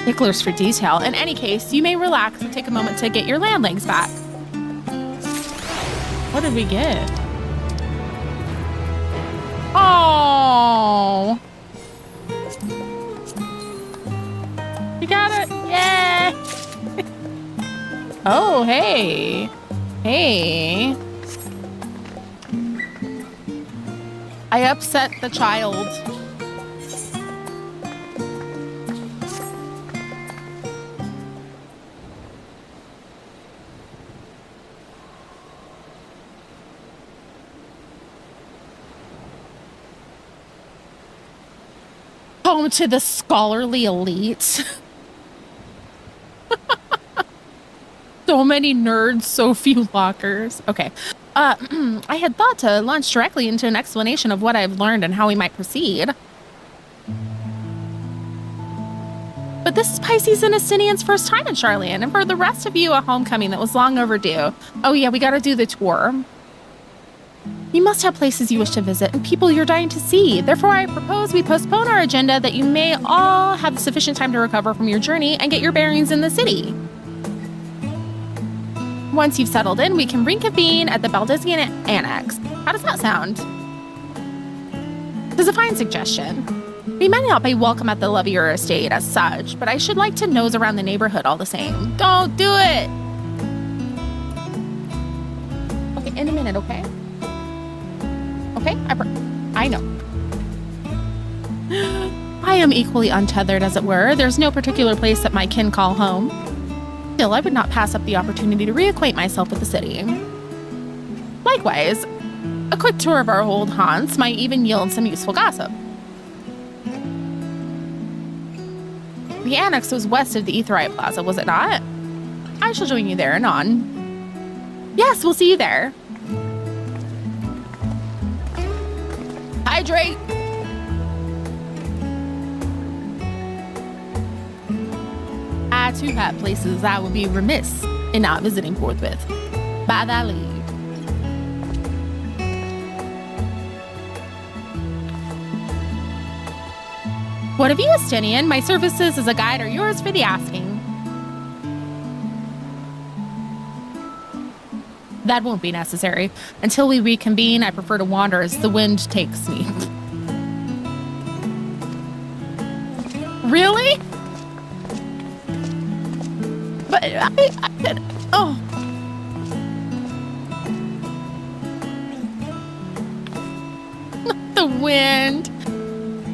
sticklers for detail. In any case, you may relax and take a moment to get your land legs back. What did we get? Oh. You got it. Yeah. Oh, hey. Hey. I upset the child. Home to the scholarly elite. So many nerds, so few lockers. Okay. I had thought to launch directly into an explanation of what I've learned and how we might proceed. But this is Pisces and Estinian's first time in Charlian, and for the rest of you, a homecoming that was long overdue. Oh yeah, we gotta do the tour. You must have places you wish to visit and people you're dying to see. Therefore, I propose we postpone our agenda that you may all have sufficient time to recover from your journey and get your bearings in the city. Once you've settled in, we can reconvene at the Baldessian Annex. How does that sound? It's a fine suggestion. We might not be welcome at the Levier estate as such, but I should like to nose around the neighborhood all the same. Don't do it! Okay, in a minute, okay? Okay, I know. I am equally untethered, as it were. There's no particular place that my kin call home. Still, I would not pass up the opportunity to reacquaint myself with the city. Likewise, a quick tour of our old haunts might even yield some useful gossip. The annex was west of the Aetheryte Plaza, was it not? I shall join you there anon. Yes, we'll see you there. Hydrate! I too have places I would be remiss in not visiting forthwith. By thy leave. What of you, Estinian? My services as a guide are yours for the asking. That won't be necessary. Until we reconvene, I prefer to wander as the wind takes me. Really? But I oh. The wind.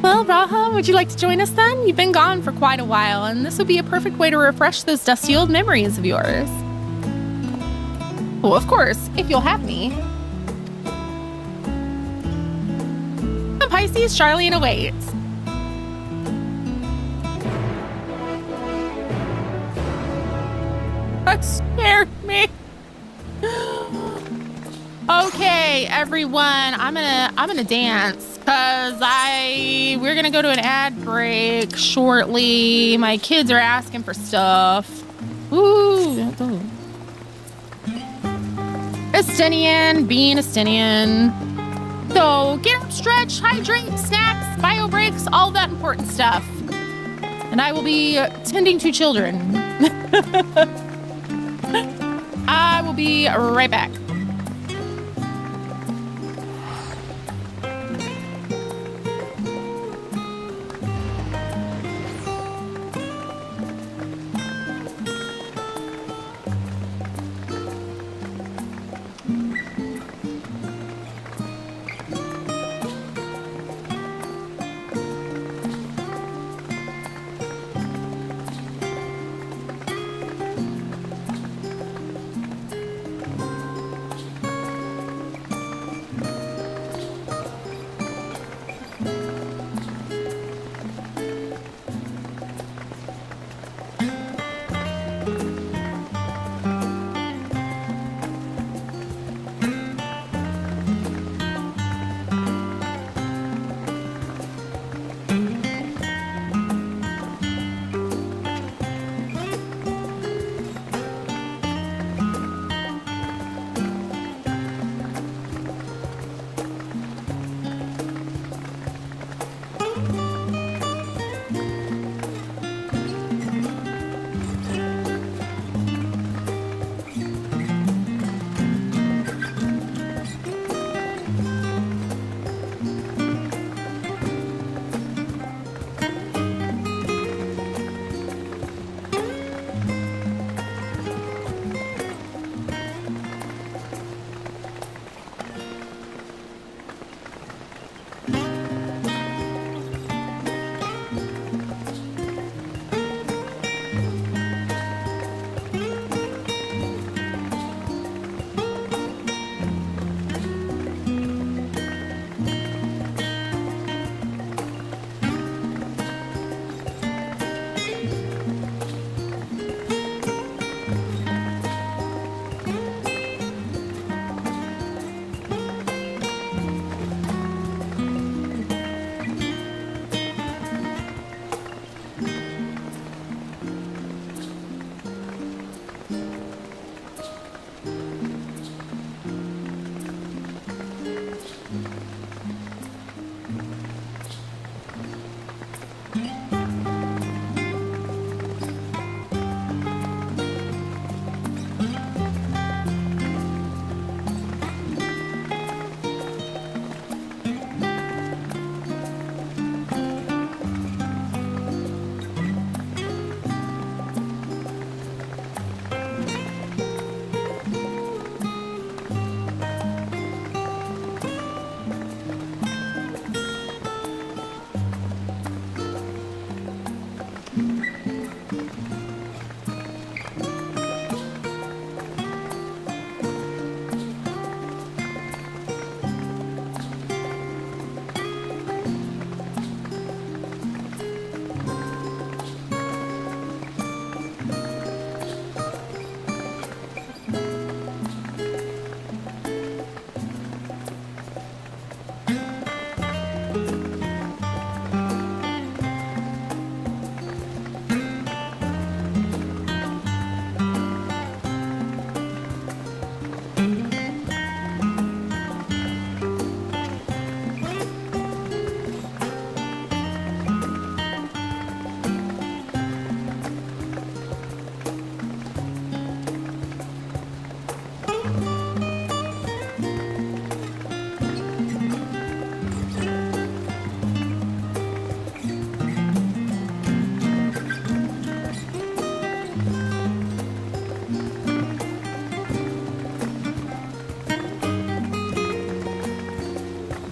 Well, Raha, would you like to join us then? You've been gone for quite a while, and this would be a perfect way to refresh those dusty old memories of yours. Well, of course, if you'll have me. The Pisces Charlian awaits. That scared me. Okay, everyone, I'm gonna dance because we're gonna go to an ad break shortly. My kids are asking for stuff. Ooh. Estinian, being Estinian. So get up, stretch, hydrate, snacks, bio breaks, all that important stuff. And I will be tending to children. I will be right back.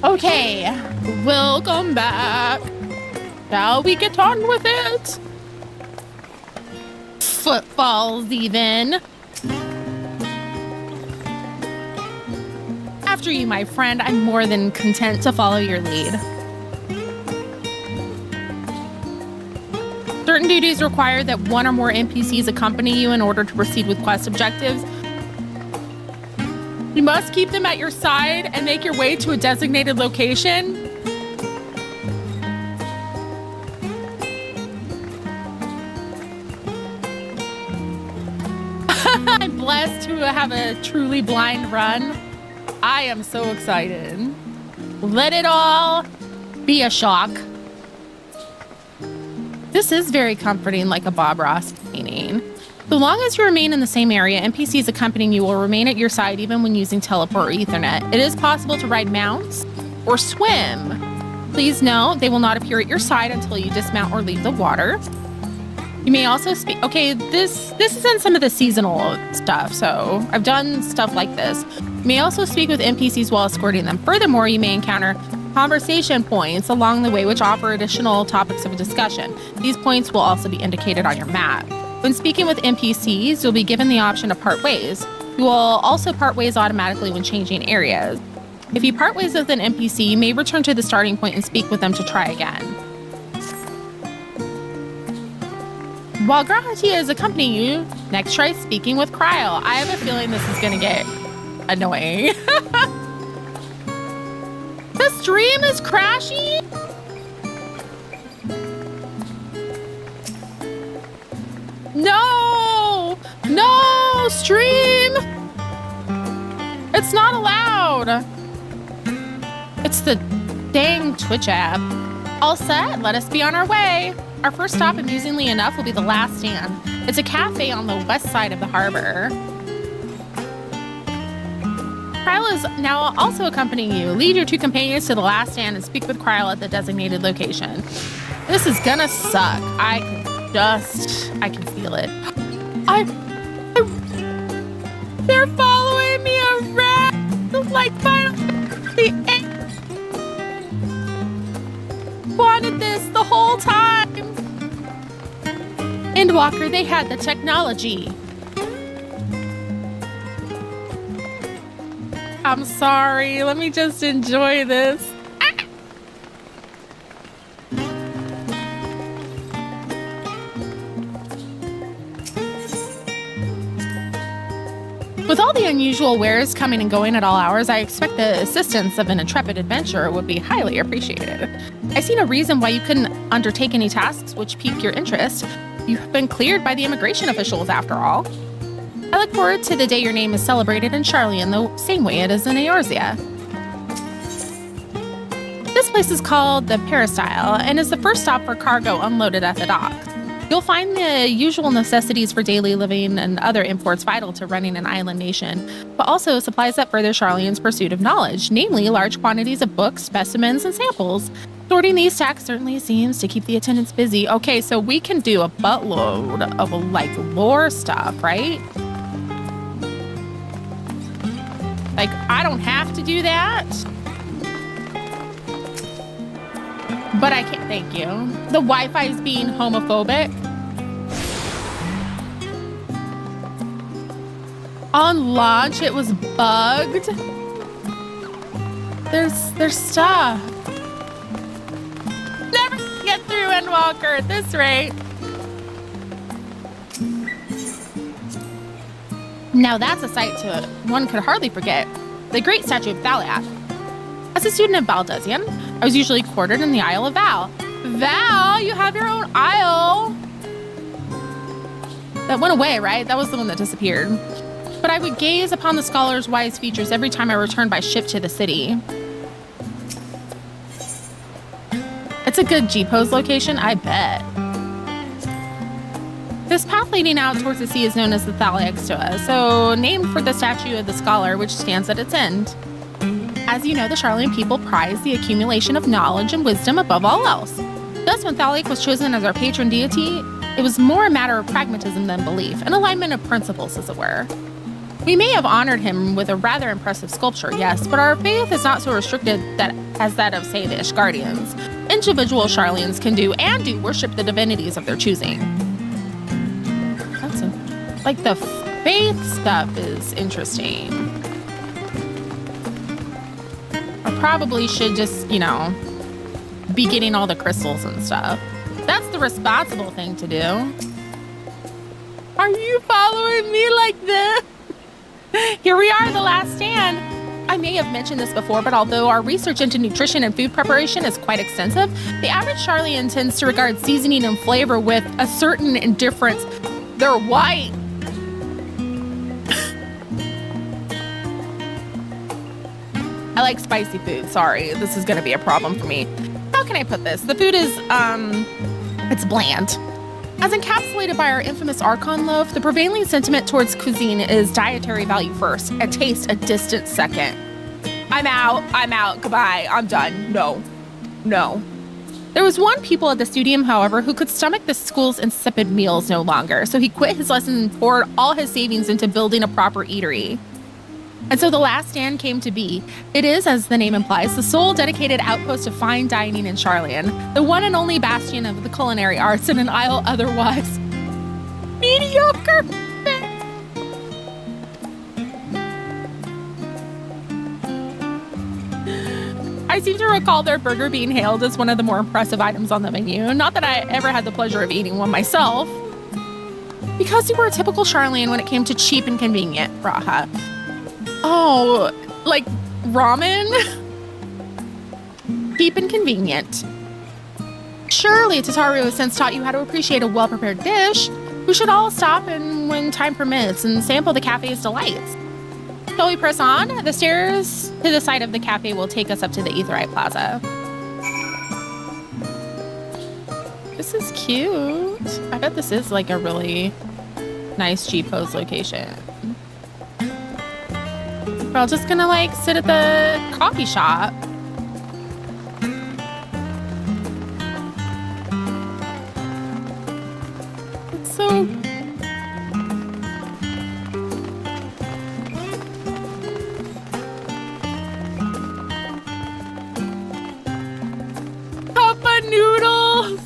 Okay, welcome back. Shall we get on with it? Footfalls, even. After you, my friend, I'm more than content to follow your lead. Certain duties require that one or more NPCs accompany you in order to proceed with quest objectives. You must keep them at your side and make your way to a designated location. I'm blessed to have a truly blind run. I am so excited. Let it all be a shock. This is very comforting, like a Bob Ross painting. So long as you remain in the same area, NPCs accompanying you will remain at your side even when using teleport or Ethernet. It is possible to ride mounts or swim. Please note, they will not appear at your side until you dismount or leave the water. You may also speak... Okay, this is in some of the seasonal stuff, so I've done stuff like this. You may also speak with NPCs while escorting them. Furthermore, you may encounter conversation points along the way which offer additional topics of discussion. These points will also be indicated on your map. When speaking with NPCs, you'll be given the option to part ways. You will also part ways automatically when changing areas. If you part ways with an NPC, you may return to the starting point and speak with them to try again. While Grahatia is accompanying you, next try speaking with Cryo. I have a feeling this is going to get annoying. The stream is crashing? No! No! Stream! It's not allowed! It's the dang Twitch app. All set, let us be on our way. Our first stop, amusingly enough, will be the last stand. It's a cafe on the west side of the harbor. Kryla is now also accompanying you. Lead your two companions to the last stand and speak with Kryla at the designated location. This is gonna suck. I can feel it. They're following me around like the end. Wanted this the whole time. Endwalker, they had the technology. I'm sorry. Let me just enjoy this. With all the unusual wares coming and going at all hours, I expect the assistance of an intrepid adventurer would be highly appreciated. I see no reason why you couldn't undertake any tasks which pique your interest. You've been cleared by the immigration officials, after all. I look forward to the day your name is celebrated in Charlian the same way it is in Eorzea. This place is called the Peristyle and is the first stop for cargo unloaded at the docks. You'll find the usual necessities for daily living and other imports vital to running an island nation, but also supplies that further Charlian's pursuit of knowledge, namely large quantities of books, specimens, and samples. Sorting these stacks certainly seems to keep the attendants busy. Okay, so we can do a buttload of like lore stuff, right? Like, I don't have to do that. But I can't, thank you. The Wi-Fi is being homophobic. On launch, it was bugged. There's stuff. Never get through Endwalker at this rate. Now that's a sight to one could hardly forget. The great statue of Thaliath. As a student of Baldesion, I was usually quartered in the Isle of Val. Val, you have your own isle. That went away, right? That was the one that disappeared. But I would gaze upon the scholar's wise features every time I returned by ship to the city. It's a good G-pose location, I bet. This path leading out towards the sea is known as the Thaliaxtua, so named for the statue of the scholar which stands at its end. As you know, the Charlian people prize the accumulation of knowledge and wisdom above all else. Thus, when Thaliak was chosen as our patron deity, it was more a matter of pragmatism than belief, an alignment of principles, as it were. We may have honored him with a rather impressive sculpture, yes, but our faith is not so restricted as that of, say, the Ishgardians. Individual Sharlayans can do and do worship the divinities of their choosing. That's like the faith stuff is interesting. I probably should just, you know, be getting all the crystals and stuff. That's the responsible thing to do. Are you following me like this? Here we are, the last stand. I may have mentioned this before, but although our research into nutrition and food preparation is quite extensive, the average Sharlayan tends to regard seasoning and flavor with a certain indifference. They're white. I like spicy food. Sorry, this is going to be a problem for me. How can I put this? The food is, it's bland. As encapsulated by our infamous Archon loaf, the prevailing sentiment towards cuisine is dietary value first, and taste a distant second. I'm out, goodbye, I'm done. No. There was one pupil at the studium, however, who could stomach the school's insipid meals no longer, so he quit his lesson and poured all his savings into building a proper eatery. And so the last stand came to be. It is, as the name implies, the sole dedicated outpost of fine dining in Sharlayan, the one and only bastion of the culinary arts in an isle otherwise mediocre. I seem to recall their burger being hailed as one of the more impressive items on the menu. Not that I ever had the pleasure of eating one myself, because you were a typical Sharlayan when it came to cheap and convenient, Raha. Oh, like ramen? Cheap and convenient. Surely Tataru has since taught you how to appreciate a well-prepared dish. We should all stop and, when time permits, and sample the cafe's delights. Shall we press on? The stairs to the side of the cafe will take us up to the Aetheryte Plaza. This is cute. I bet this is like a really nice G-pose location. We're all just gonna like sit at the coffee shop. It's so... Cup of noodles!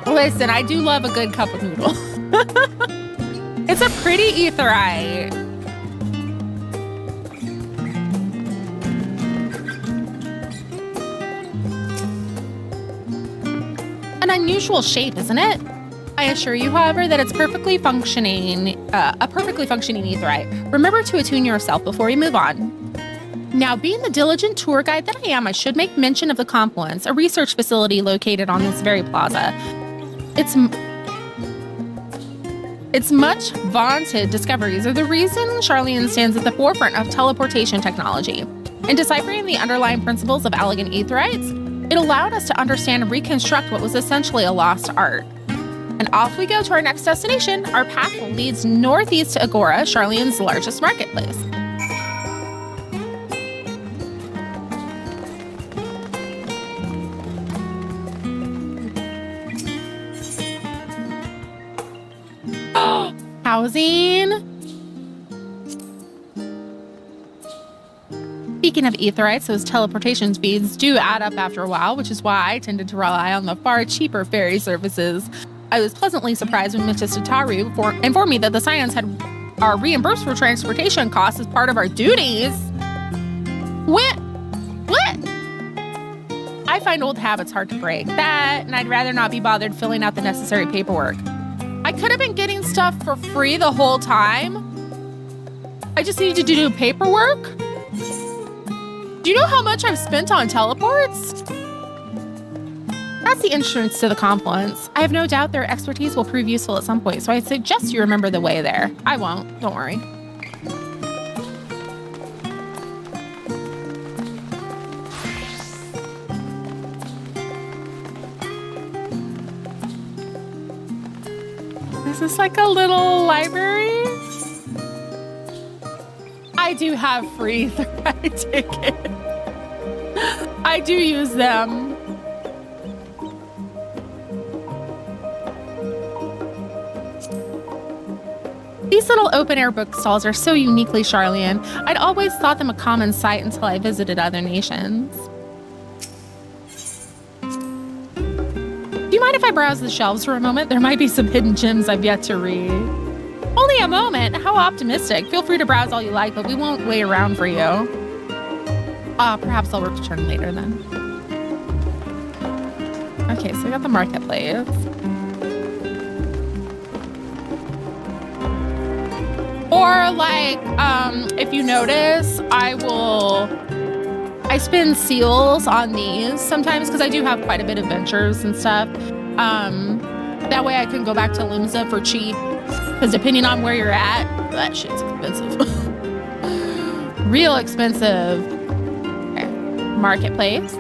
Listen, I do love a good cup of noodles. It's a pretty Aetheryte. An unusual shape, isn't it? I assure you, however, that it's perfectly functioning, a perfectly functioning Aetheryte. Remember to attune yourself before we move on. Now, being the diligent tour guide that I am, I should make mention of the Confluence, a research facility located on this very plaza. Its much vaunted discoveries are the reason Sharlayan stands at the forefront of teleportation technology. In deciphering the underlying principles of elegant Aetherites, it allowed us to understand and reconstruct what was essentially a lost art. And off we go to our next destination. Our path leads northeast to Agora, Sharlayan's largest marketplace. Housing. Speaking of Aetherites, those teleportation speeds do add up after a while, which is why I tended to rely on the far cheaper ferry services. I was pleasantly surprised when Mrs. Tataru informed me that the Scions are reimbursed for transportation costs as part of our duties. What? I find old habits hard to break. That, and I'd rather not be bothered filling out the necessary paperwork. I could have been getting stuff for free the whole time. I just needed to do paperwork. Do you know how much I've spent on teleports? That's the entrance to the Confluence. I have no doubt their expertise will prove useful at some point, so I suggest you remember the way there. I won't, don't worry. Is this like a little library? I do have free ride tickets. I do use them. These These little open-air bookstalls are so uniquely Charlian. I'd always thought them a common sight until I visited other nations. Do you mind if I browse the shelves for a moment? There might be some hidden gems I've yet to read. Only a moment? How optimistic. Feel free to browse all you like, but we won't wait around for you. Perhaps I'll return later then. Okay, so we got the marketplace. Or like, if you notice, I spin seals on these sometimes because I do have quite a bit of ventures and stuff. That way I can go back to Limsa for cheap. Because depending on where you're at, that shit's expensive. Real expensive. Okay. Marketplace.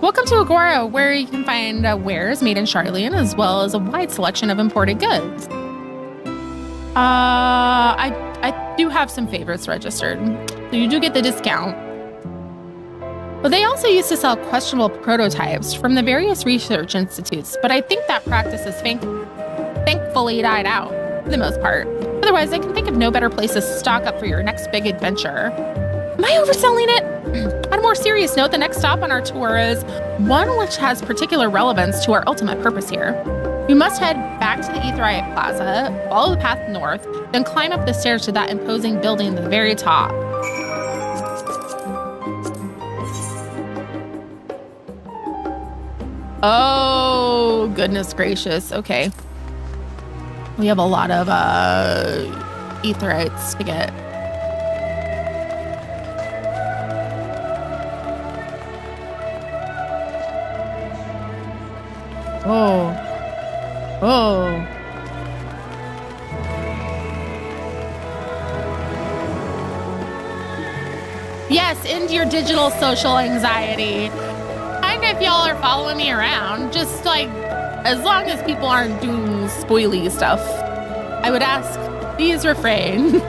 Welcome to Agora, where you can find wares made in Charlian, as well as a wide selection of imported goods. I do have some favorites registered, so you do get the discount. But they also used to sell questionable prototypes from the various research institutes, but I think that practice has thankfully died out, for the most part. Otherwise, I can think of no better place to stock up for your next big adventure. Am I overselling it? On a more serious note, the next stop on our tour is one which has particular relevance to our ultimate purpose here. You must head back to the Aetheryte Plaza, follow the path north, then climb up the stairs to that imposing building at the very top. Oh, goodness gracious. Okay. We have a lot of Aetherites to get. Oh. Oh. Yes, end your digital social anxiety. And if y'all are following me around, just like, as long as people aren't doing spoily stuff, I would ask, please refrain.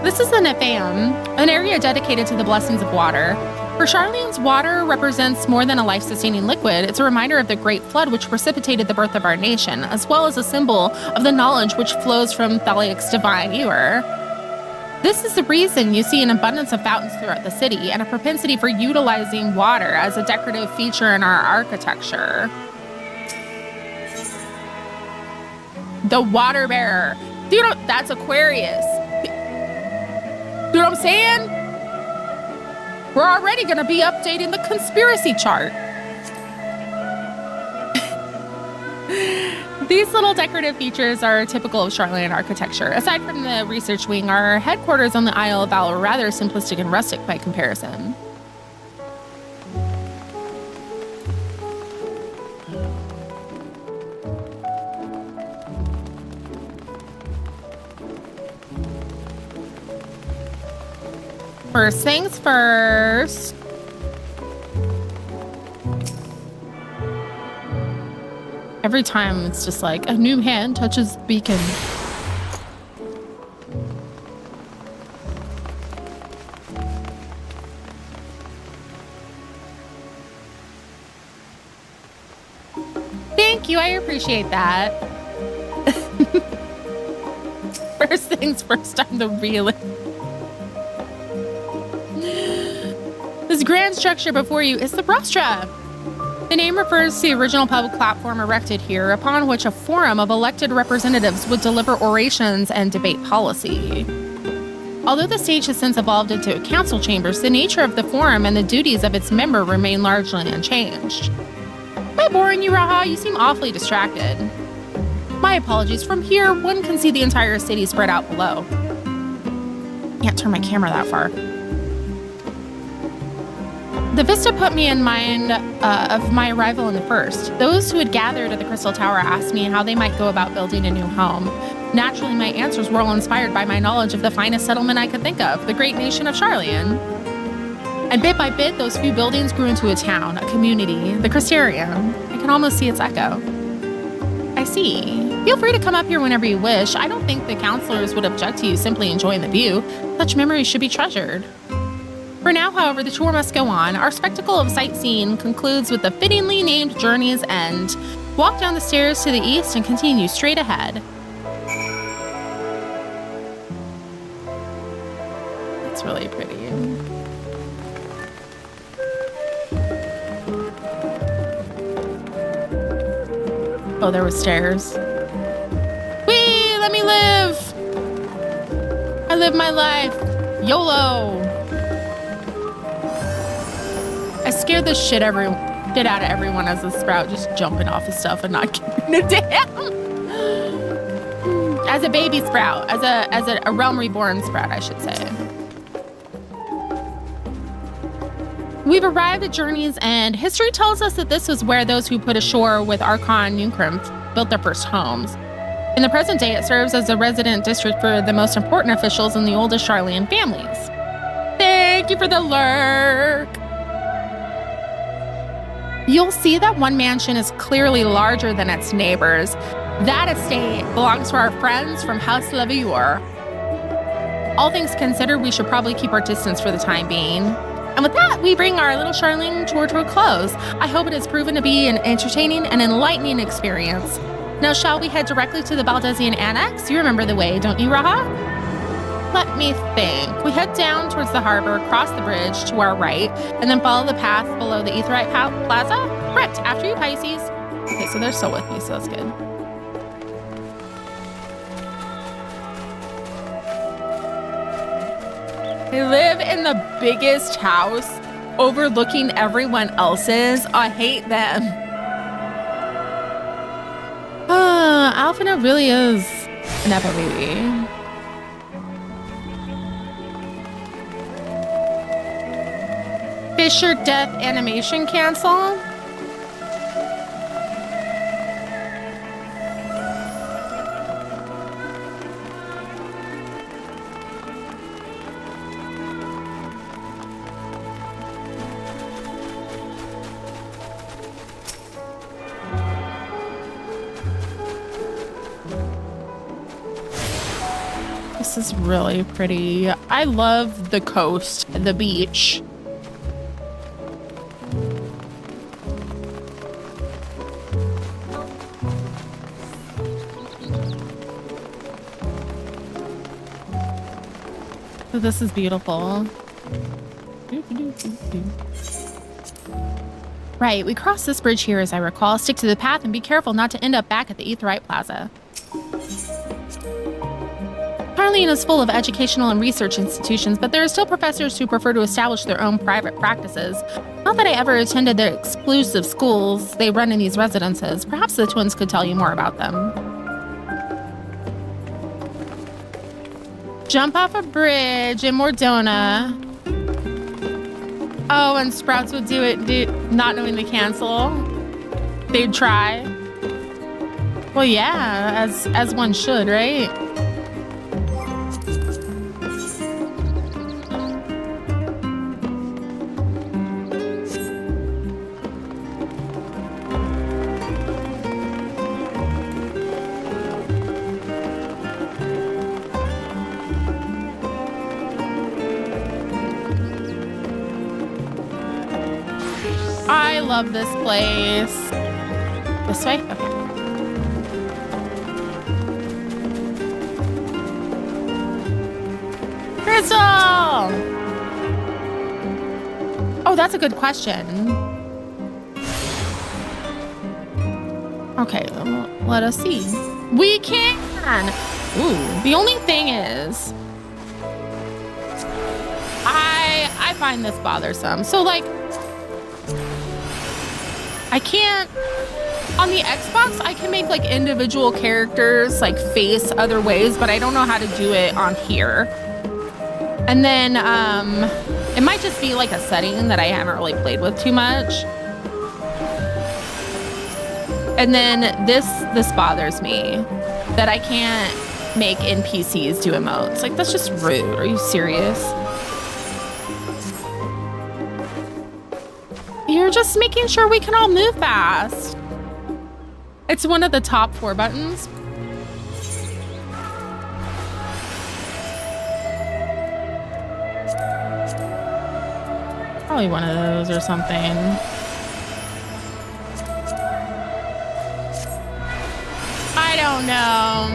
This is the Nephaeum, an area dedicated to the blessings of water. For Charlian's, water represents more than a life-sustaining liquid. It's a reminder of the great flood which precipitated the birth of our nation, as well as a symbol of the knowledge which flows from Thaliac's divine ewer. This is the reason you see an abundance of fountains throughout the city and a propensity for utilizing water as a decorative feature in our architecture. The water bearer. Dude, that's Aquarius. You know what I'm saying? We're already going to be updating the conspiracy chart. These little decorative features are typical of Charlian architecture. Aside from the research wing, our headquarters on the Isle of Val are rather simplistic and rustic by comparison. First things first. Every time it's just like a new hand touches the beacon. Thank you, I appreciate that. First things first, I'm the realist. This grand structure before you is the rostra. The name refers to the original public platform erected here, upon which a forum of elected representatives would deliver orations and debate policy. Although the stage has since evolved into council chambers, the nature of the forum and the duties of its member remain largely unchanged. Am I boring you, Raha? You seem awfully distracted. My apologies. From here, one can see the entire city spread out below. Can't turn my camera that far. The vista put me in mind of my arrival in the first. Those who had gathered at the Crystal Tower asked me how they might go about building a new home. Naturally, my answers were all inspired by my knowledge of the finest settlement I could think of, the great nation of Charlian. And bit by bit, those few buildings grew into a town, a community, the Crystarium. I can almost see its echo. I see. Feel free to come up here whenever you wish. I don't think the counselors would object to you simply enjoying the view. Such memories should be treasured. For now, however, the tour must go on. Our spectacle of sightseeing concludes with the fittingly named Journey's End. Walk down the stairs to the east and continue straight ahead. It's really pretty. Oh, there were stairs. Whee! Let me live! I live my life. YOLO! I scared the shit out of everyone as a sprout, just jumping off of stuff and not giving a damn. As a baby sprout, as a realm reborn sprout, I should say. We've arrived at Journey's End. History tells us that this was where those who put ashore with Archon Nuncrim built their first homes. In the present day, it serves as a resident district for the most important officials in the oldest Sharlayan families. Thank you for the lurk. You'll see that one mansion is clearly larger than its neighbors. That estate belongs to our friends from House Levior. All things considered, we should probably keep our distance for the time being. And with that, we bring our little Sharlayan tour to a close. I hope it has proven to be an entertaining and enlightening experience. Now, shall we head directly to the Baldesian Annex? You remember the way, don't you, Raha? Let me think. We head down towards the harbor, cross the bridge to our right, and then follow the path below the Aetheryte Plaza? Correct, after you, Pisces. Okay, so they're still with me, so that's good. They live in the biggest house overlooking everyone else's. I hate them. Alphina really is an Epa baby. Fisher death animation cancel. This is really pretty. I love the coast, the beach. So this is beautiful. Right, we crossed this bridge here as I recall. Stick to the path and be careful not to end up back at the Aetheryte Plaza. Sharlayan is full of educational and research institutions, but there are still professors who prefer to establish their own private practices. Not that I ever attended the exclusive schools they run in these residences. Perhaps the twins could tell you more about them. Jump off a bridge in Mordona. Oh, and Sprouts would do it, not knowing the cancel. They'd try. Well, yeah, as one should, right? I love this place. This way? Okay. Crystal! Oh, that's a good question. Okay, let us see. We can! Ooh, the only thing is, I find this bothersome. So, like, I can't, on the Xbox, I can make like individual characters like face other ways, but I don't know how to do it on here. And then it might just be like a setting that I haven't really played with too much. And then this bothers me that I can't make NPCs do emotes. Like, that's just rude. Are you serious? You're just making sure we can all move fast. It's one of the top 4 buttons. Probably one of those or something. I don't know.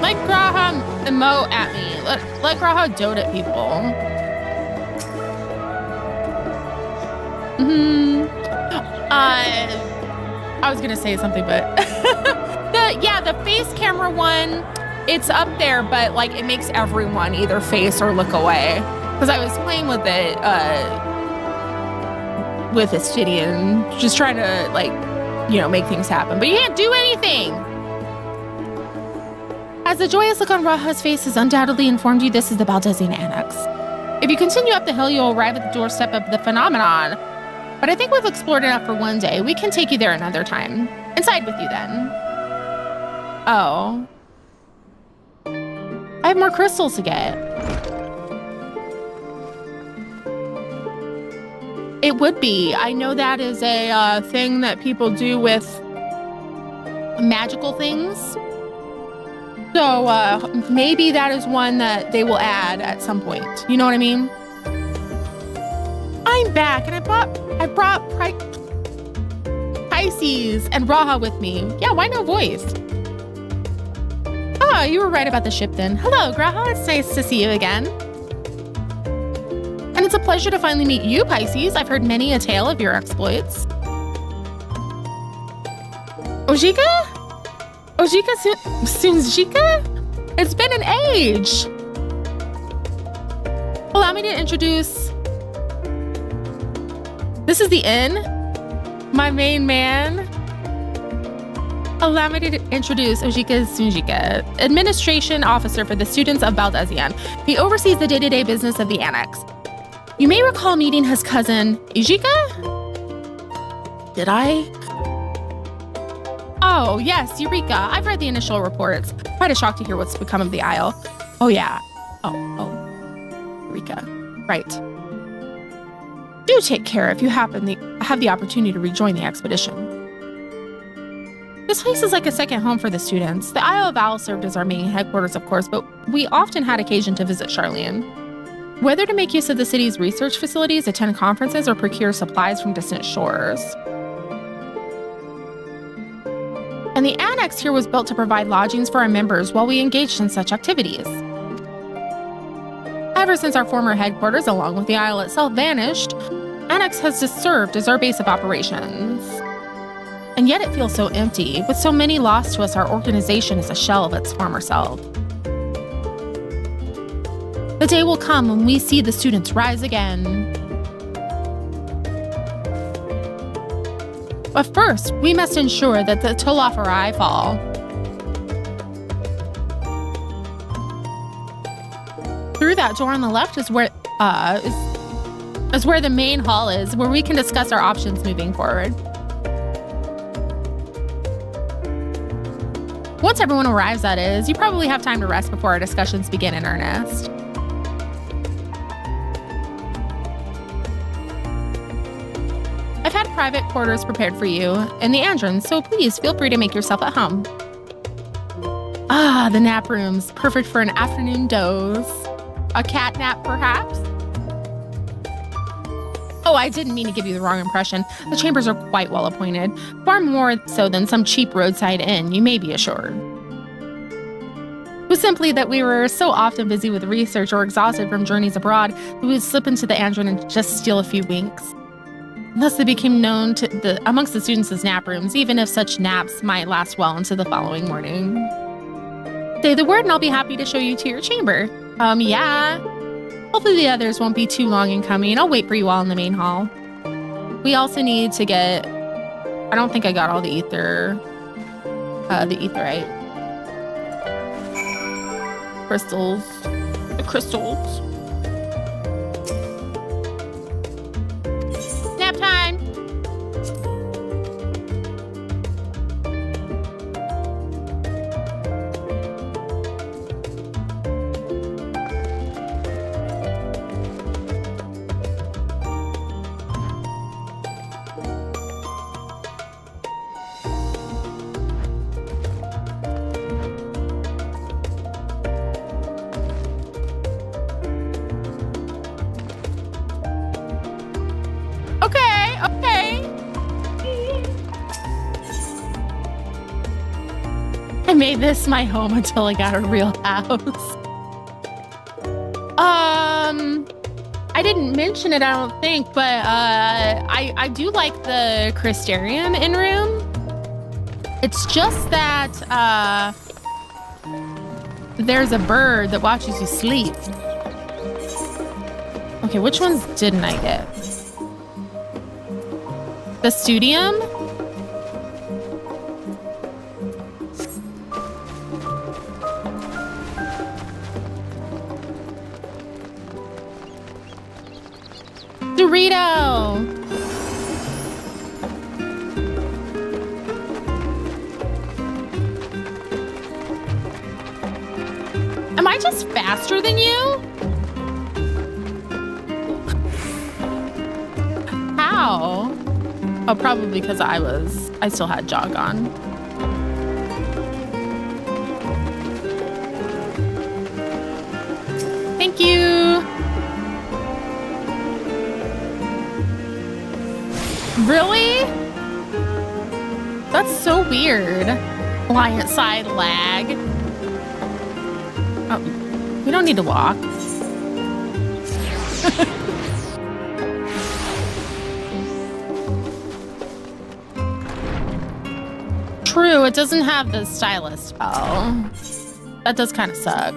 Let Graha emote at me. Let Graha dote at people. I was gonna say something, but the face camera one, it's up there, but like it makes everyone either face or look away. Because I was playing with it with Astidian, just trying to like, make things happen. But you can't do anything. As the joyous look on Raha's face has undoubtedly informed you, this is the Baldesian Annex. If you continue up the hill, you'll arrive at the doorstep of the phenomenon. But I think we've explored enough for one day. We can take you there another time. Inside with you then. Oh. I have more crystals to get. It would be. I know that is a thing that people do with magical things. So maybe that is one that they will add at some point. You know what I mean? I'm back, and I brought Pisces and Raha with me. Yeah, why no voice? Oh, you were right about the ship then. Hello, Graha. It's nice to see you again. And it's a pleasure to finally meet you, Pisces. I've heard many a tale of your exploits. Ojika? Sunjika? It's been an age. Allow me to introduce... This is the inn. My main man. Allow me to introduce Ojika Sunjika, administration officer for the students of Baldesian. He oversees the day-to-day business of the annex. You may recall meeting his cousin, Ijika? Did I? Oh, yes, Eureka. I've read the initial reports. Quite a shock to hear what's become of the Isle. Oh, yeah. Oh. Eureka. Right. Do take care if you have the opportunity to rejoin the expedition. This place is like a second home for the students. The Isle of Owl served as our main headquarters, of course, but we often had occasion to visit Charlian. Whether to make use of the city's research facilities, attend conferences, or procure supplies from distant shores. And the annex here was built to provide lodgings for our members while we engaged in such activities. Ever since our former headquarters, along with the Isle itself, vanished, Annex has just served as our base of operations. And yet it feels so empty. With so many lost to us, our organization is a shell of its former self. The day will come when we see the students rise again. But first, we must ensure that the Tulafarai fall. Through that door on the left is where the main hall is, where we can discuss our options moving forward. Once everyone arrives, that is, you probably have time to rest before our discussions begin in earnest. I've had private quarters prepared for you in the Androns, so please feel free to make yourself at home. Ah, the nap rooms, perfect for an afternoon doze. A cat nap, perhaps? Oh, I didn't mean to give you the wrong impression. The chambers are quite well appointed, far more so than some cheap roadside inn, you may be assured. It was simply that we were so often busy with research or exhausted from journeys abroad that we would slip into the Andron and just steal a few winks. Thus, they became known amongst the students as nap rooms, even if such naps might last well into the following morning. Say the word and I'll be happy to show you to your chamber. Yeah. Hopefully the others won't be too long in coming. I'll wait for you all in the main hall. We also need to get... I don't think I got all the ether... the etherite. Crystals. The crystals. Nap time! made this my home until I got a real house. I didn't mention it, I don't think, but I do like the Crystarium in room. It's just that there's a bird that watches you sleep. Okay, which ones didn't I get? The Studium? Dorito! Am I just faster than you? How? Oh, probably because I still had jog on. Thank you. Really? That's so weird. Client side lag. Oh, we don't need to walk. True, it doesn't have the stylus spell. That does kind of suck.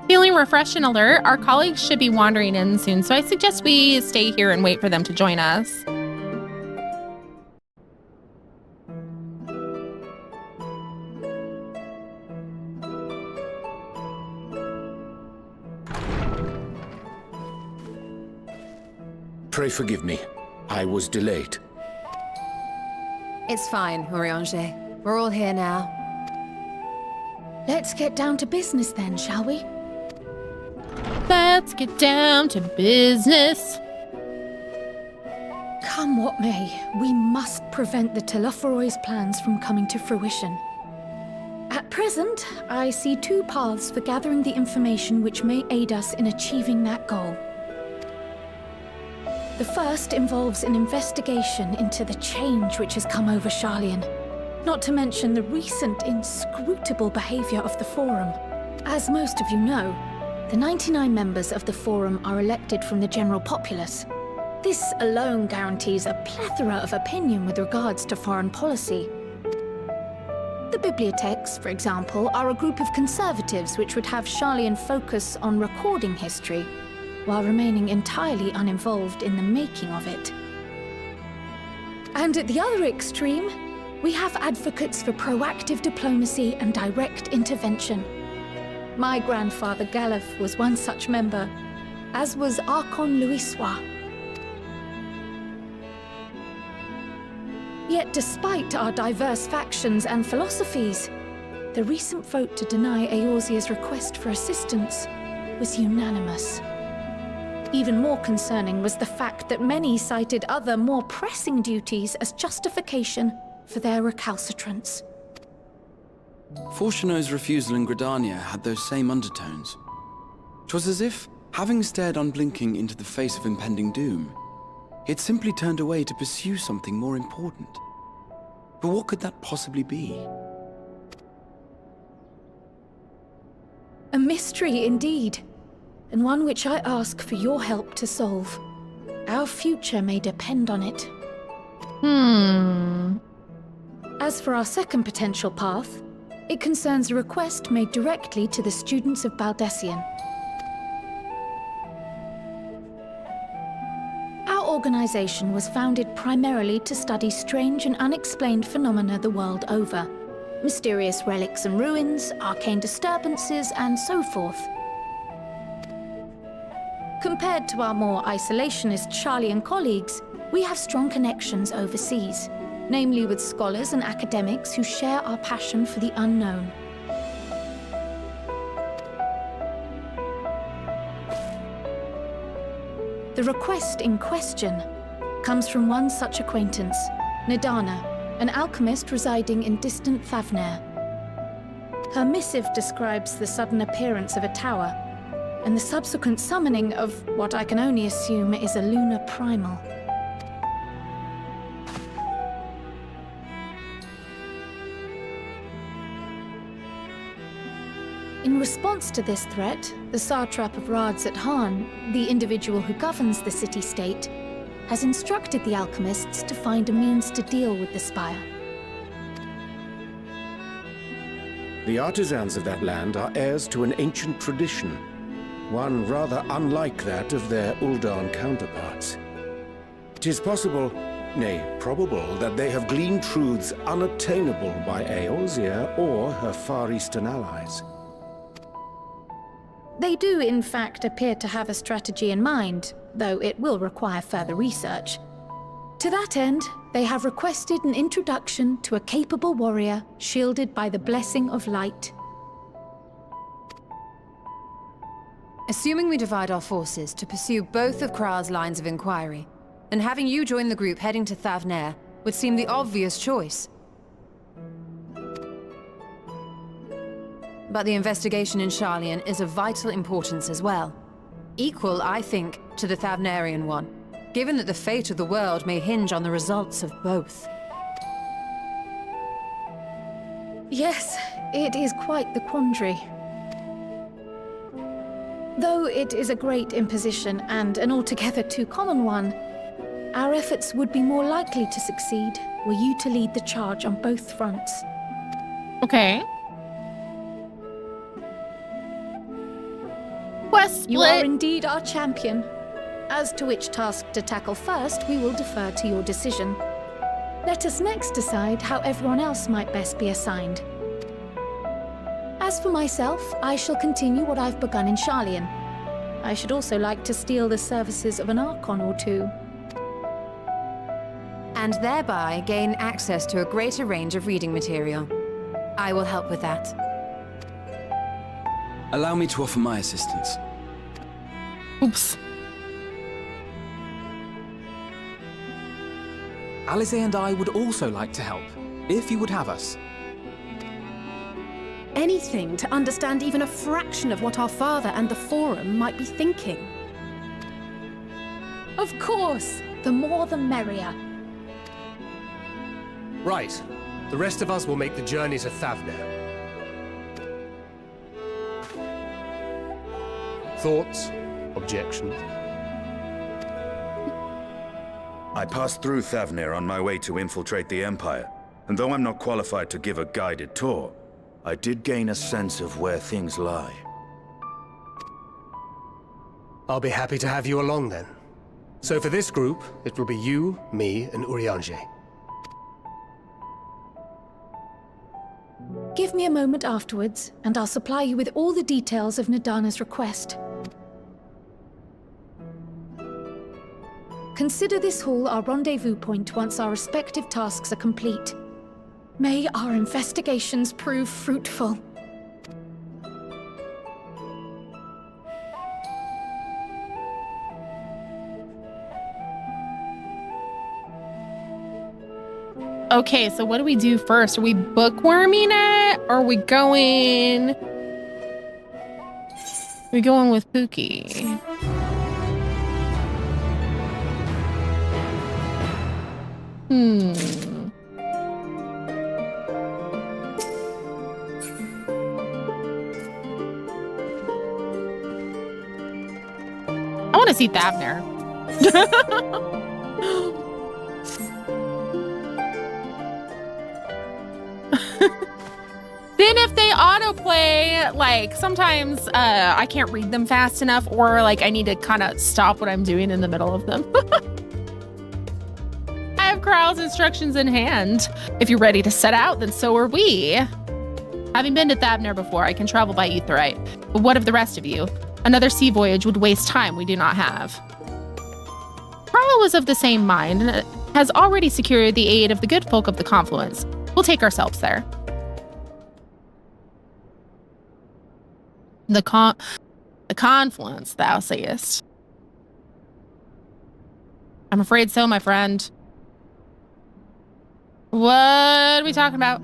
Feeling refreshed and alert, our colleagues should be wandering in soon, so I suggest we stay here and wait for them to join us. Pray forgive me. I was delayed. It's fine, Urianger. We're all here now. Let's get down to business then, shall we? Let's get down to business. Come what may, we must prevent the Telophoroid's plans from coming to fruition. At present, I see two paths for gathering the information which may aid us in achieving that goal. The first involves an investigation into the change which has come over Sharlayan, not to mention the recent inscrutable behavior of the Forum. As most of you know, the 99 members of the Forum are elected from the general populace. This alone guarantees a plethora of opinion with regards to foreign policy. The bibliotheques, for example, are a group of conservatives which would have Sharlayan focus on recording history, while remaining entirely uninvolved in the making of it. And at the other extreme, we have advocates for proactive diplomacy and direct intervention. My grandfather Galef was one such member, as was Archon Louisois. Yet despite our diverse factions and philosophies, the recent vote to deny Eorzea's request for assistance was unanimous. Even more concerning was the fact that many cited other, more pressing duties as justification for their recalcitrance. Fortuno's refusal in Gridania had those same undertones. It was as if, having stared unblinking into the face of impending doom, it simply turned away to pursue something more important. But what could that possibly be? A mystery indeed, and one which I ask for your help to solve. Our future may depend on it. As for our second potential path, it concerns a request made directly to the students of Baldessian. Our organization was founded primarily to study strange and unexplained phenomena the world over. Mysterious relics and ruins, arcane disturbances, and so forth. Compared to our more isolationist Sharlayan colleagues, we have strong connections overseas, namely with scholars and academics who share our passion for the unknown. The request in question comes from one such acquaintance, Nadana, an alchemist residing in distant Thavnair. Her missive describes the sudden appearance of a tower, and the subsequent summoning of what I can only assume is a lunar primal. In response to this threat, the satrap of Radzat-Han, the individual who governs the city-state, has instructed the alchemists to find a means to deal with the spire. The artisans of that land are heirs to an ancient tradition, one rather unlike that of their Uldan counterparts. It is possible, nay, probable, that they have gleaned truths unattainable by Eorzea or her Far Eastern allies. They do, in fact, appear to have a strategy in mind, though it will require further research. To that end, they have requested an introduction to a capable warrior shielded by the blessing of light. Assuming we divide our forces to pursue both of Kral's lines of inquiry, then having you join the group heading to Thavnair would seem the obvious choice. But the investigation in Sharlayan is of vital importance as well. Equal, I think, to the Thavnarian one, given that the fate of the world may hinge on the results of both. Yes, it is quite the quandary. Though it is a great imposition and an altogether too common one, our efforts would be more likely to succeed were you to lead the charge on both fronts. Okay. Quest split. You are indeed our champion. As to which task to tackle first, we will defer to your decision. Let us next decide how everyone else might best be assigned. As for myself, I shall continue what I've begun in Sharlayan. I should also like to steal the services of an Archon or two. And thereby gain access to a greater range of reading material. I will help with that. Allow me to offer my assistance. Oops. Alize and I would also like to help, if you would have us. Anything to understand even a fraction of what our father and the Forum might be thinking. Of course! The more the merrier. Right. The rest of us will make the journey to Thavnair. Thoughts? Objections? I passed through Thavnair on my way to infiltrate the Empire, and though I'm not qualified to give a guided tour, I did gain a sense of where things lie. I'll be happy to have you along then. So for this group, it will be you, me, and Urianger. Give me a moment afterwards, and I'll supply you with all the details of Nadana's request. Consider this hall our rendezvous point once our respective tasks are complete. May our investigations prove fruitful. Okay, so what do we do first? Are we bookworming it? Or are we going... We're going with Pookie. I want to see Thavnair. Then if they autoplay, like sometimes I can't read them fast enough, or like I need to kind of stop what I'm doing in the middle of them. I have Kral's instructions in hand. If you're ready to set out, then so are we. Having been to Thavnair before, I can travel by Aetheryte. But what of the rest of you? Another sea voyage would waste time we do not have. Kral was of the same mind and has already secured the aid of the good folk of the Confluence. We'll take ourselves there. The Confluence, thou sayest. I'm afraid so, my friend. What are we talking about?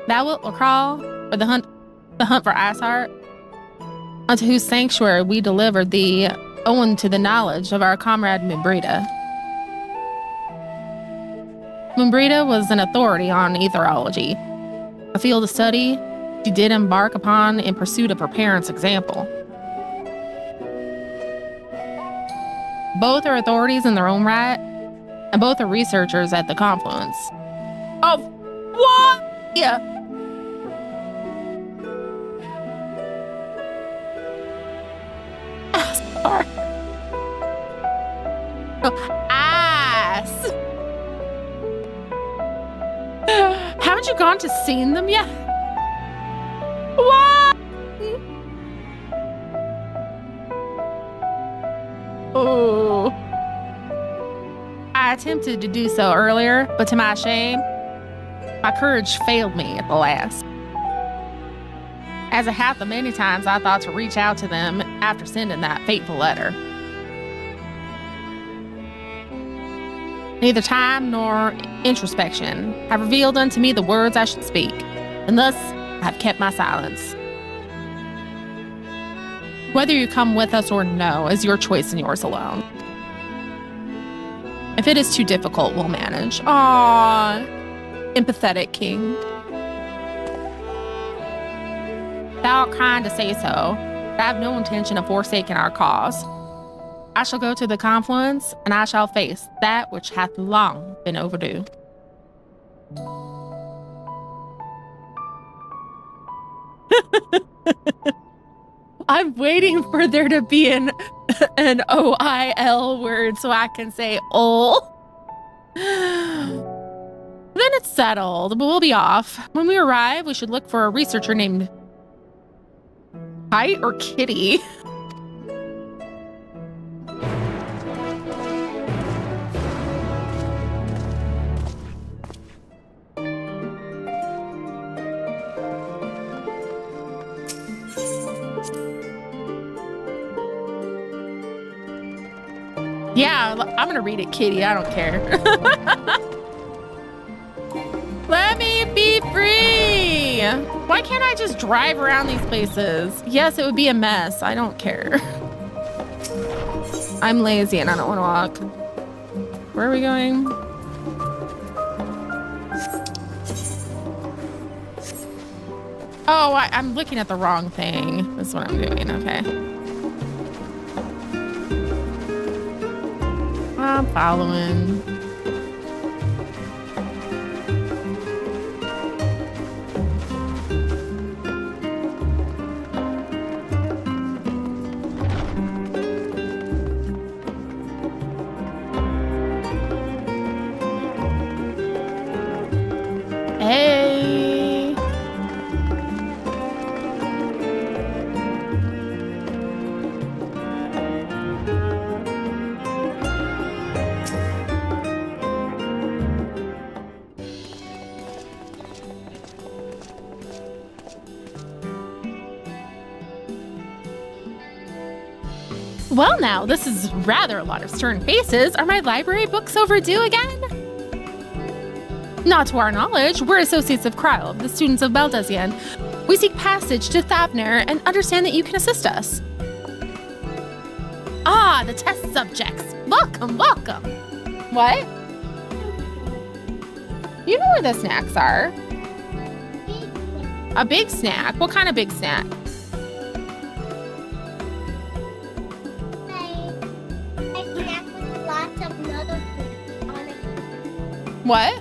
Thou wilt crawl for the hunt for Ashart, unto whose sanctuary we delivered thee, owing to the knowledge of our comrade Mumbrita. Mumbrita was an authority on etherology. a field of study she did embark upon in pursuit of her parents' example. Both are authorities in their own right, and both are researchers at the confluence of what? Yeah. Sorry. Ass. Haven't you gone to seen them yet? What? Oh. I attempted to do so earlier, but to my shame, my courage failed me at the last. As it hath the many times I thought to reach out to them after sending that fateful letter. Neither time nor introspection have revealed unto me the words I should speak, and thus I have kept my silence. Whether you come with us or no is your choice and yours alone. If it is too difficult, we'll manage. Aww, empathetic king. Thou art kind to say so, but I have no intention of forsaking our cause. I shall go to the confluence, and I shall face that which hath long been overdue. I'm waiting for there to be an OIL word so I can say ol. Then it's settled, but we'll be off. When we arrive, we should look for a researcher named Kite or Kitty. Yeah, I'm gonna read it, Kitty. I don't care. Let me be free. Why can't I just drive around these places? Yes, it would be a mess. I don't care. I'm lazy and I don't want to walk. Where are we going? Oh, I'm looking at the wrong thing. That's what I'm doing. Okay. I'm following. Hey. Well now, this is rather a lot of stern faces. Are my library books overdue again? Not to our knowledge. We're associates of Kryle, the students of Baldesion. We seek passage to Thavner and understand that you can assist us. Ah, the test subjects. Welcome, welcome. What? You know where the snacks are. A big snack? What kind of big snack? What?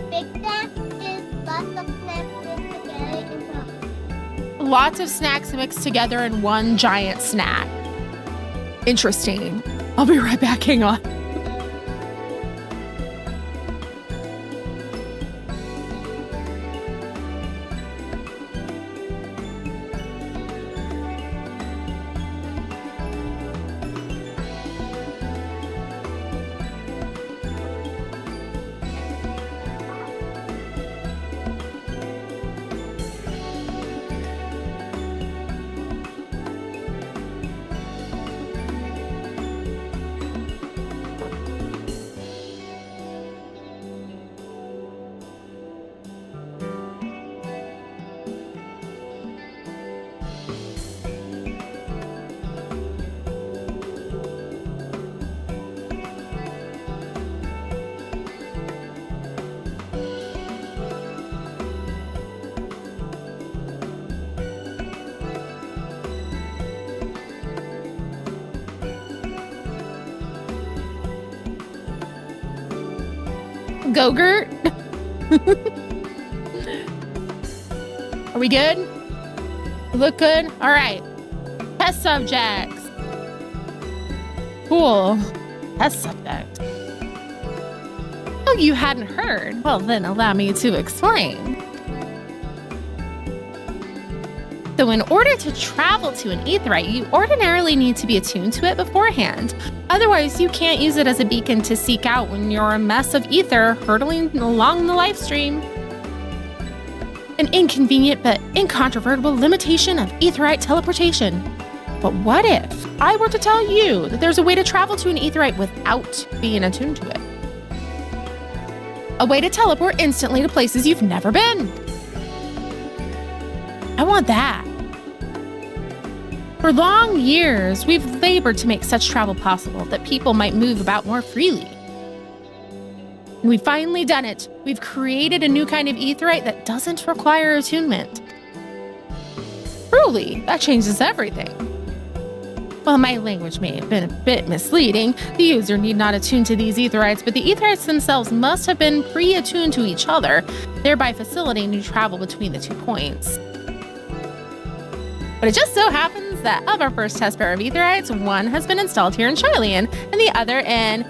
Big snack is lots of snacks mixed together in one. Lots of snacks mixed together in one giant snack. Interesting. I'll be right back. Hang on. Gogurt? Are we good? We look good? All right. Test subjects. Cool. Test subject. Oh, you hadn't heard? Well, then allow me to explain. So in order to travel to an aetheryte, you ordinarily need to be attuned to it beforehand. Otherwise, you can't use it as a beacon to seek out when you're a mess of ether hurtling along the life stream. An inconvenient but incontrovertible limitation of aetheryte teleportation. But what if I were to tell you that there's a way to travel to an aetheryte without being attuned to it? A way to teleport instantly to places you've never been. I want that. For long years, we've labored to make such travel possible that people might move about more freely. And we've finally done it. We've created a new kind of aetheryte that doesn't require attunement. Truly, that changes everything. While my language may have been a bit misleading, the user need not attune to these aetherites, but the aetherites themselves must have been pre-attuned to each other, thereby facilitating travel between the 2 points. But it just so happens that of our first test pair of aetherites, one has been installed here in Shylian, and the other in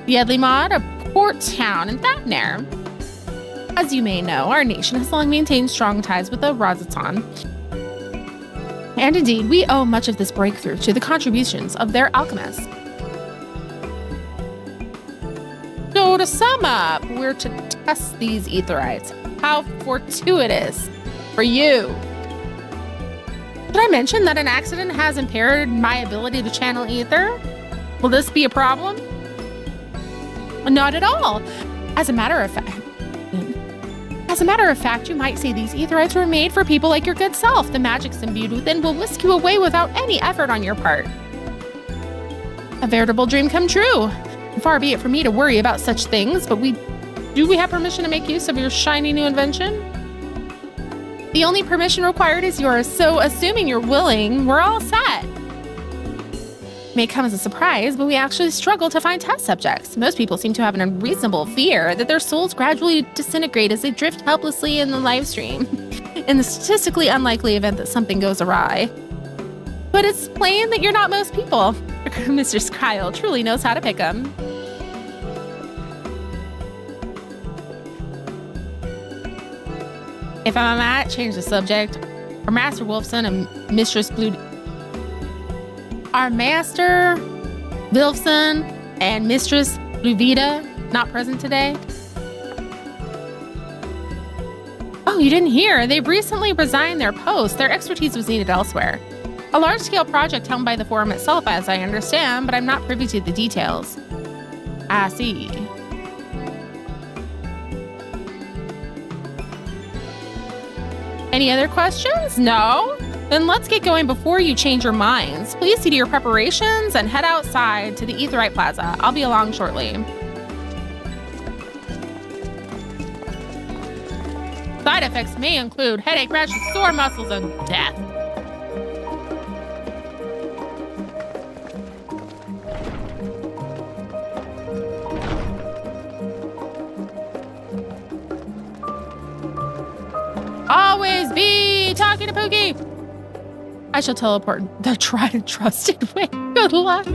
Yedlimod, a port town in Thavnair. As you may know, our nation has long maintained strong ties with the Razatan. And indeed, we owe much of this breakthrough to the contributions of their alchemists. So to sum up, we're to test these aetherites. How fortuitous for you. Did I mention that an accident has impaired my ability to channel ether? Will this be a problem? Not at all. As a matter of fact, you might say these aetherites were made for people like your good self. The magics imbued within will whisk you away without any effort on your part. A veritable dream come true. Far be it from me to worry about such things, but do we have permission to make use of your shiny new invention? The only permission required is yours, so assuming you're willing, we're all set. It may come as a surprise, but we actually struggle to find test subjects. Most people seem to have an unreasonable fear that their souls gradually disintegrate as they drift helplessly in the live stream, in the statistically unlikely event that something goes awry. But it's plain that you're not most people. Mr. Skyle truly knows how to pick them. If I might change the subject, our Master Wolfson and Mistress Blue... Our Master Wilfson and Mistress Bluvita not present today? Oh, you didn't hear? They've recently resigned their posts. Their expertise was needed elsewhere. A large-scale project helmed by the Forum itself, as I understand, but I'm not privy to the details. I see. Any other questions? No? Then let's get going before you change your minds. Please see to your preparations and head outside to the Aetherite Plaza. I'll be along shortly. Side effects may include headache, rashes, sore muscles, and death. Always be talking to Pookie. I shall teleport the tried and trusted way. Good luck.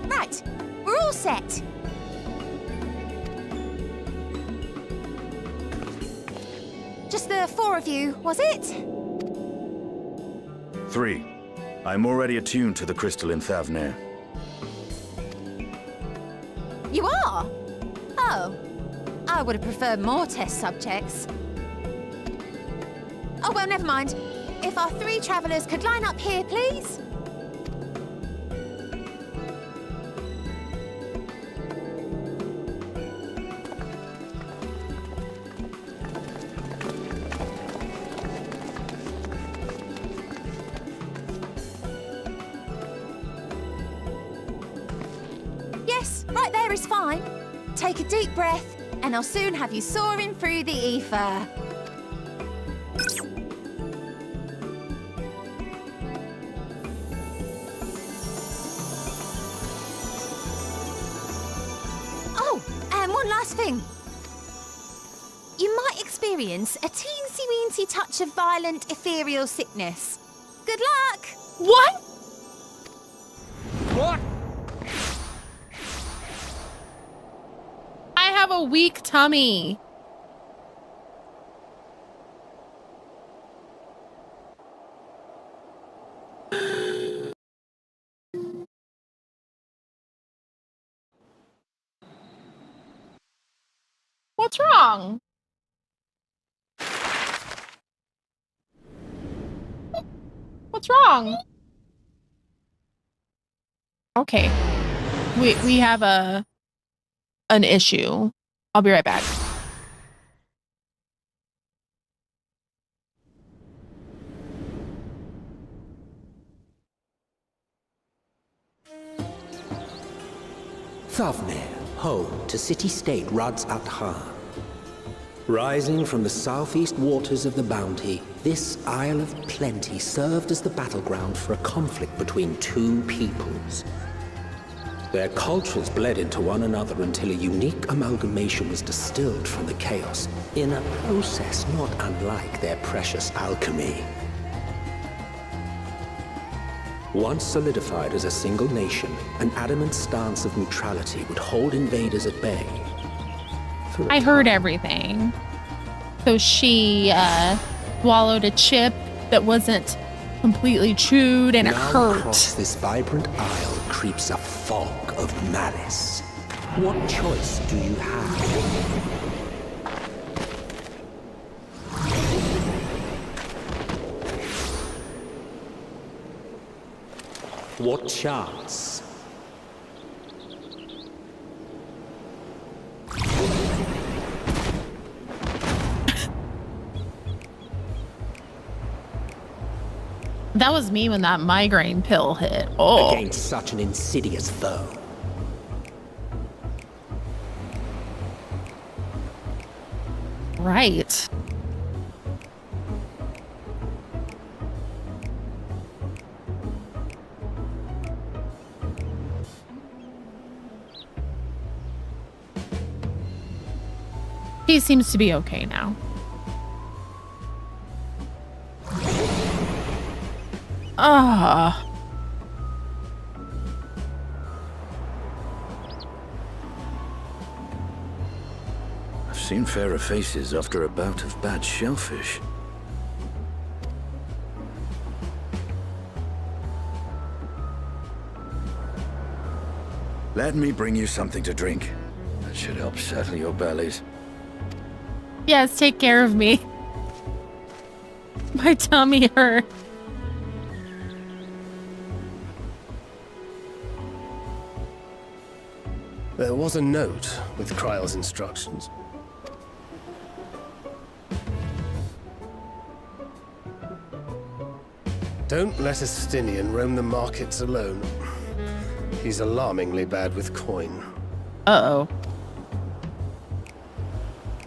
Right, we're all set. Just the 4 of you, was it? 3. I'm already attuned to the crystal in Thavnair. You are? Oh, I would have preferred more test subjects. Oh, well, never mind. If our 3 travelers could line up here, please. air is fine. Take a deep breath, and I'll soon have you soaring through the ether. Oh, and one last thing. You might experience a teensy-weensy touch of violent ethereal sickness. Good luck! What? What? I have a weak tummy. What's wrong? What's wrong? Okay. We have an issue. I'll be right back. Thavnir, home to city-state Rads at Han. Rising from the southeast waters of the Bounty, this Isle of Plenty served as the battleground for a conflict between two peoples. Their cultures bled into one another until a unique amalgamation was distilled from the chaos, in a process not unlike their precious alchemy. Once solidified as a single nation, an adamant stance of neutrality would hold invaders at bay. I heard everything. So she swallowed a chip that wasn't completely chewed and it hurt. Across this vibrant isle creeps a fog of malice. What choice do you have? What chance? That was me when that migraine pill hit. Oh. Against such an insidious foe. Right. He seems to be okay now. Ah. I've seen fairer faces after a bout of bad shellfish. Let me bring you something to drink. That should help settle your bellies. Yes, take care of me. My tummy hurt. There was a note with Kryle's instructions. Don't let a Stinian roam the markets alone. He's alarmingly bad with coin. Uh-oh.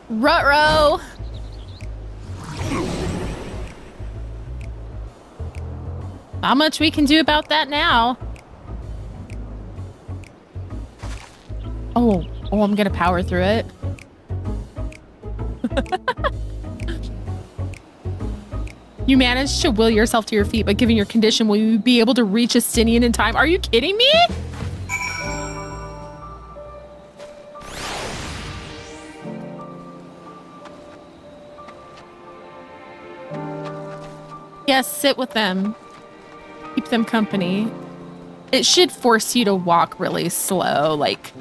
Ruh-roh! Not much we can do about that now. Oh, I'm gonna power through it. You managed to will yourself to your feet, but given your condition, will you be able to reach Estinian in time? Are you kidding me? Yes, sit with them. Keep them company. It should force you to walk really slow, like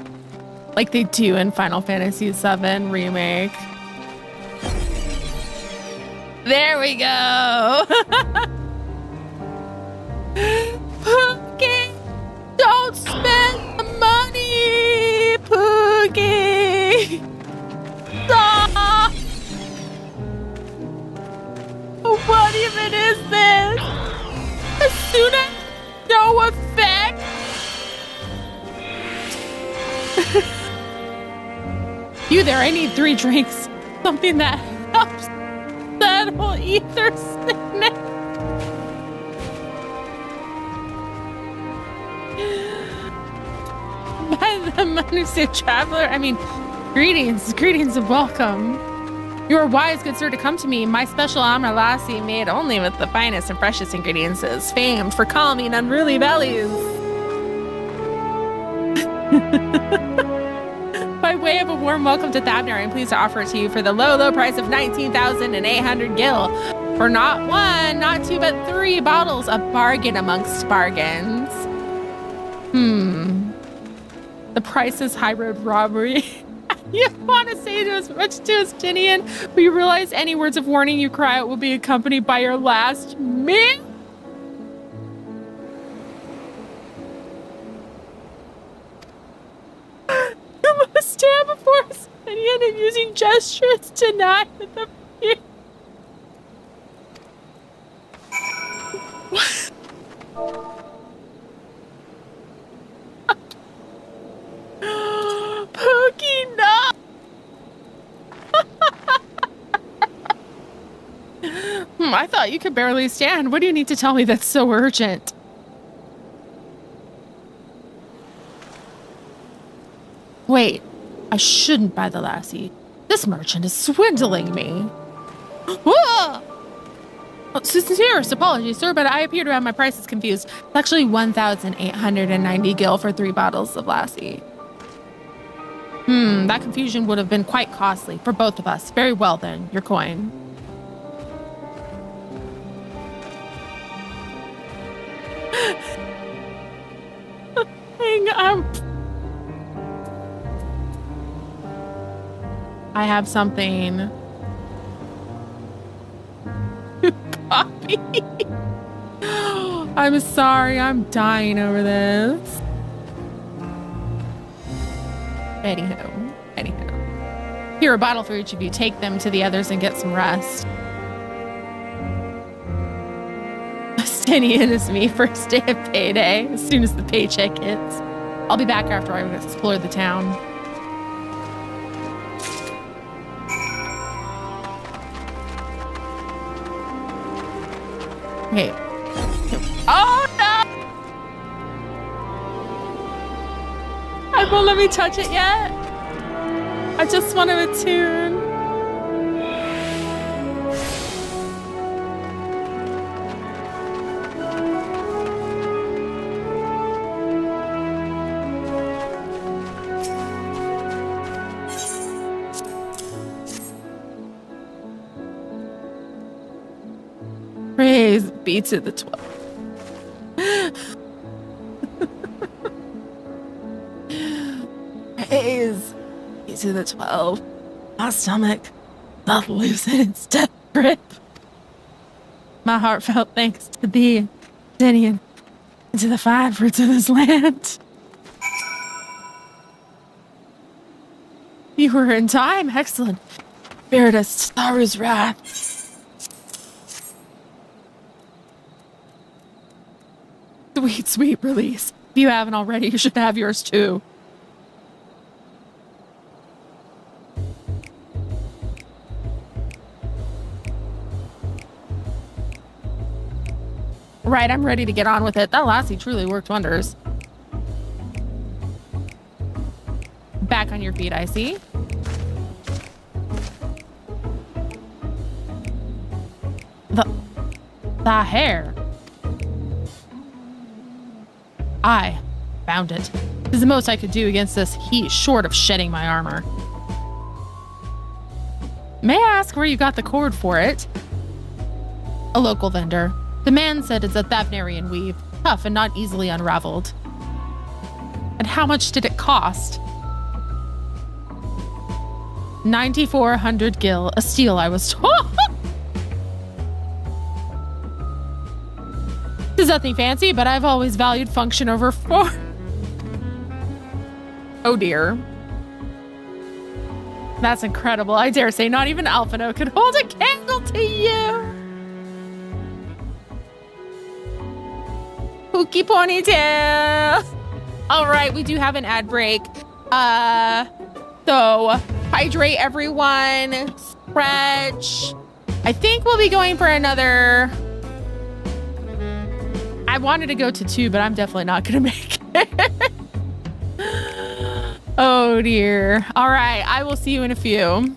they do in Final Fantasy VII Remake. There we go. Pookie, don't spend the money, Pookie. Stop. What even is this? As soon as no effect. You there, I need 3 drinks. Something that helps settle ether sickness. By the Manusir traveler, I mean, greetings and welcome. You are wise, good sir, to come to me. My special armor lassie, made only with the finest and freshest ingredients, is famed for calming unruly bellies. By way of a warm welcome to Thavner, I'm pleased to offer it to you for the low price of 19,800 gil. For not 1, not 2, but 3 bottles. A bargain amongst bargains. The price is high road robbery. You want to say to as much to Justinian, but you realize any words of warning you cry out will be accompanied by your last meal? You must stand before Justinian and using gestures tonight at the Pookie, no! I thought you could barely stand. What do you need to tell me that's so urgent? Wait, I shouldn't buy the lassie. This merchant is swindling me. Whoa! Oh, sincerest apologies, sir, but I appear to have my prices confused. It's actually 1,890 gil for 3 bottles of lassie. That confusion would have been quite costly for both of us. Very well then, your coin. Hang on. I have something. Copy. I'm sorry, I'm dying over this. Anywho. Here, a bottle for each of you. Take them to the others and get some rest. Justinian is me, first day of payday, as soon as the paycheck hits. I'll be back after I explore the town. Okay. Oh no! I won't let me touch it yet. I just want to attune. Praise be to the 12. Praise be to the 12. My stomach not loosen its death grip. My heartfelt thanks to thee, Justinian, and to the fine fruits of this land. You were in time. Excellent. Spared us Saru's wrath. Sweet, sweet release. If you haven't already, you should have yours too. Right, I'm ready to get on with it. That lassie truly worked wonders. Back on your feet, I see. The hair. I found it. This is the most I could do against this heat, short of shedding my armor. May I ask where you got the cord for it? A local vendor. The man said it's a Thavnarian weave, tough and not easily unraveled. And how much did it cost? 9,400 gil, a steal, I was told. There's nothing fancy, but I've always valued function over form. Oh dear. That's incredible. I dare say not even Alphino could hold a candle to you. Pookie ponytail. All right, we do have an ad break. So Hydrate, everyone. Stretch. I think we'll be going for another. I wanted to go to 2, but I'm definitely not going to make it. Oh, dear. All right. I will see you in a few.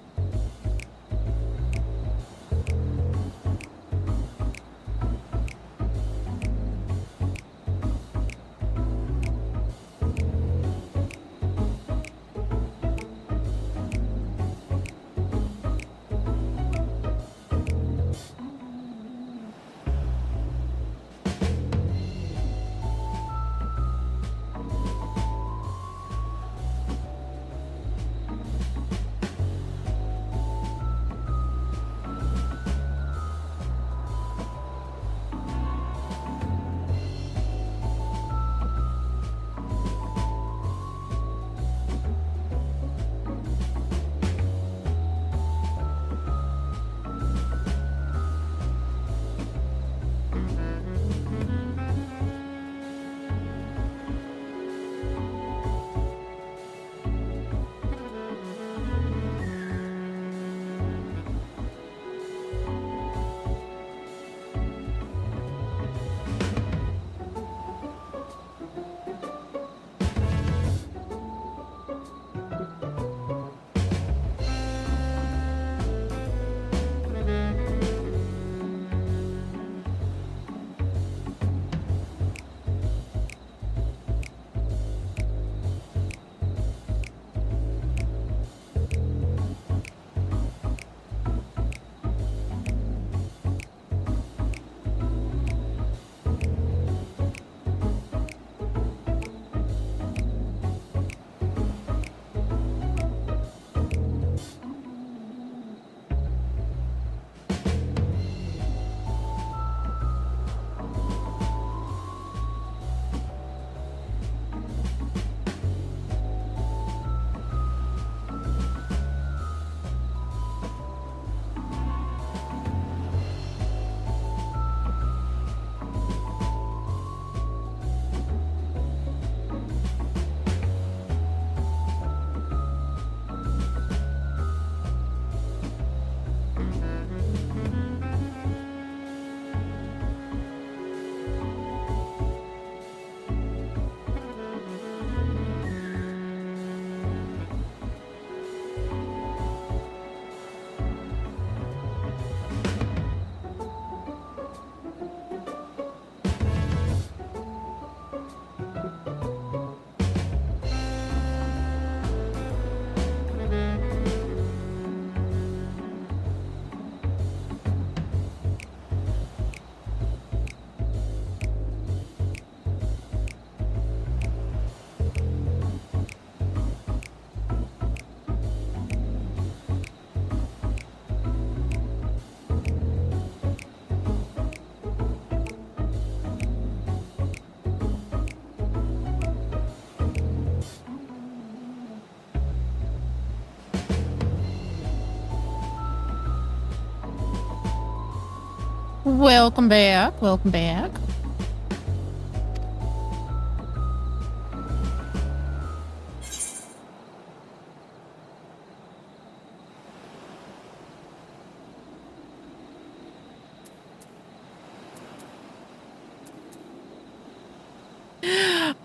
Welcome back. Welcome back.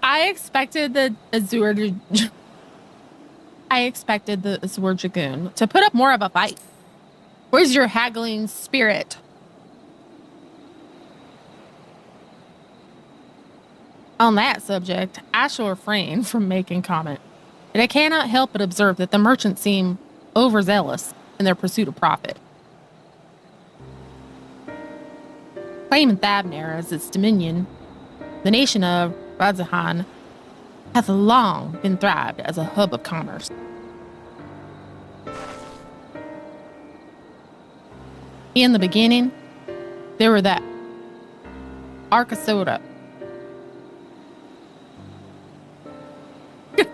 I expected the Azure Dragoon to put up more of a fight. Where's your haggling spirit? On that subject, I shall refrain from making comment, and I cannot help but observe that the merchants seem overzealous in their pursuit of profit. Claiming Thavner as its dominion, the nation of Radzahan hath long been thrived as a hub of commerce. In the beginning, there were that Arcasoda.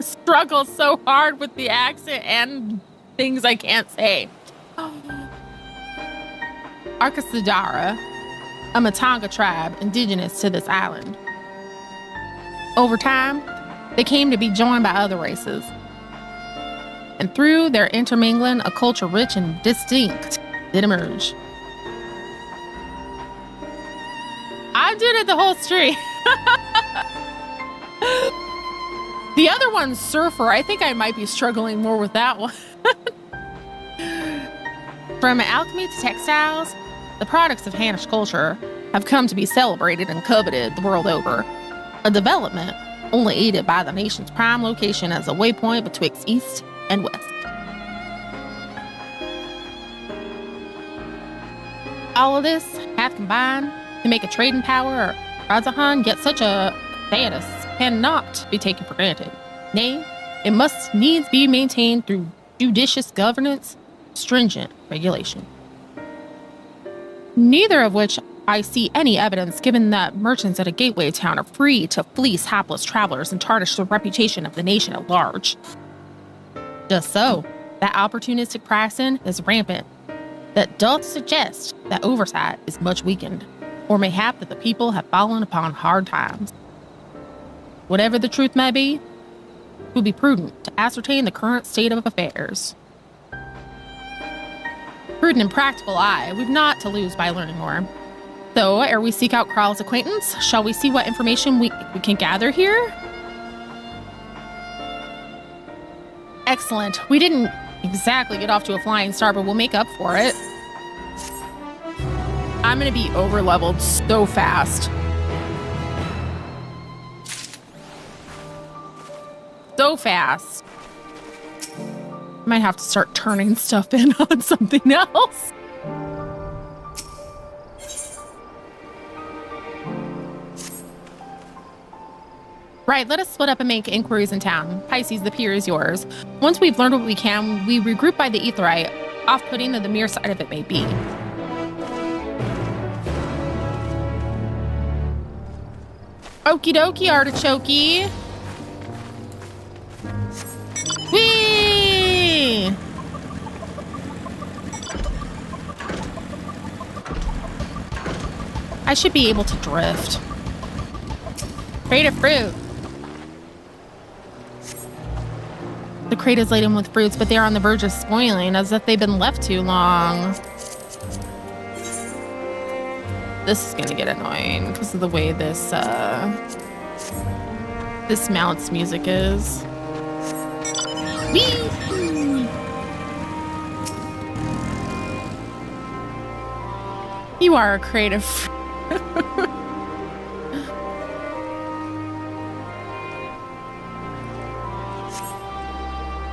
Struggle so hard with the accent and things I can't say. Arcasadara, a Matanga tribe indigenous to this island. Over time, they came to be joined by other races. and through their intermingling, a culture rich and distinct did emerge. I'm doing it the whole street. The other one's surfer. I think I might be struggling more with that one. From alchemy to textiles, the products of Hannish culture have come to be celebrated and coveted the world over. A development only aided by the nation's prime location as a waypoint betwixt east and west. All of this hath combined to make a trading power or Razahan, yet such a status cannot be taken for granted. Nay, it must needs be maintained through judicious governance, stringent regulation. Neither of which I see any evidence, given that merchants at a gateway town are free to fleece hapless travelers and tarnish the reputation of the nation at large. Just so, that opportunistic pricing is rampant, that doth suggest that oversight is much weakened, or mayhap that the people have fallen upon hard times. Whatever the truth may be, it would be prudent to ascertain the current state of affairs. Prudent and practical, we've not to lose by learning more. So, ere we seek out Kral's acquaintance, shall we see what information we can gather here? Excellent. We didn't exactly get off to a flying start, but we'll make up for it. I'm gonna be over-leveled so fast. So fast. Might have to start turning stuff in on something else. Right, let us split up and make inquiries in town. Pisces, the pier is yours. Once we've learned what we can, we regroup by the Aetheryte, off-putting though the mere sight of it may be. Okie dokie, artichoke. Whee! I should be able to drift. Crate of fruit. The crate is laden with fruits, but they are on the verge of spoiling, as if they've been left too long. This is gonna get annoying because of the way this mount's music is. Whee! You are a creative.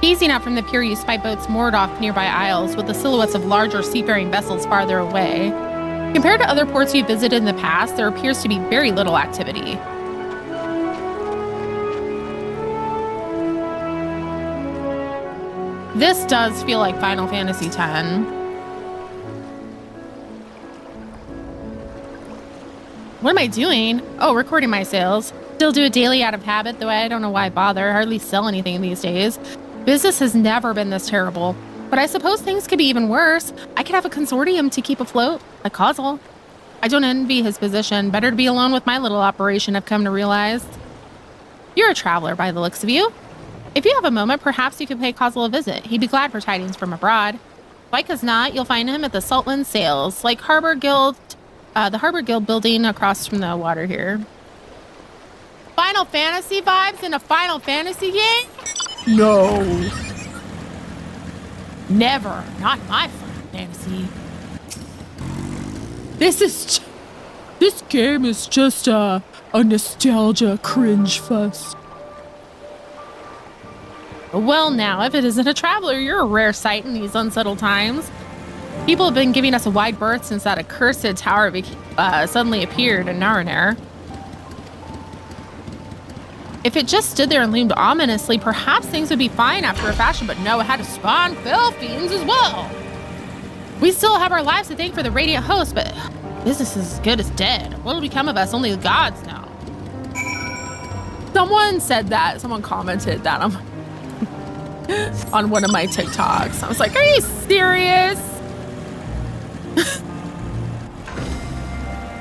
Gazing out from the pier, you spy boats moored off nearby isles with the silhouettes of larger seafaring vessels farther away. Compared to other ports you've visited in the past, there appears to be very little activity. This does feel like Final Fantasy X. What am I doing? Oh, recording my sales. Still do it daily out of habit, though I don't know why I bother. Hardly sell anything these days. Business has never been this terrible. But I suppose things could be even worse. I could have a consortium to keep afloat, like Kozil. I don't envy his position. Better to be alone with my little operation, I've come to realize. You're a traveler by the looks of you. If you have a moment, perhaps you could pay Kozil a visit. He'd be glad for tidings from abroad. Like as not, you'll find him at the Saltland Sales, like Harbor Guild, the Harbor Guild building across from the water here. Final Fantasy vibes in a Final Fantasy game? No. Never. Not my Final Fantasy. This game is just a nostalgia cringe fest. Well now, if it isn't a traveler, you're a rare sight in these unsettled times. People have been giving us a wide berth since that accursed tower suddenly appeared in Naraner. If it just stood there and loomed ominously, perhaps things would be fine after a fashion, but no, it had to spawn fell fiends as well. We still have our lives to thank for the Radiant Host, but business is as good as dead. What will become of us? Only the gods know. Someone said that. Someone commented that on one of my TikToks. I was like, are you serious?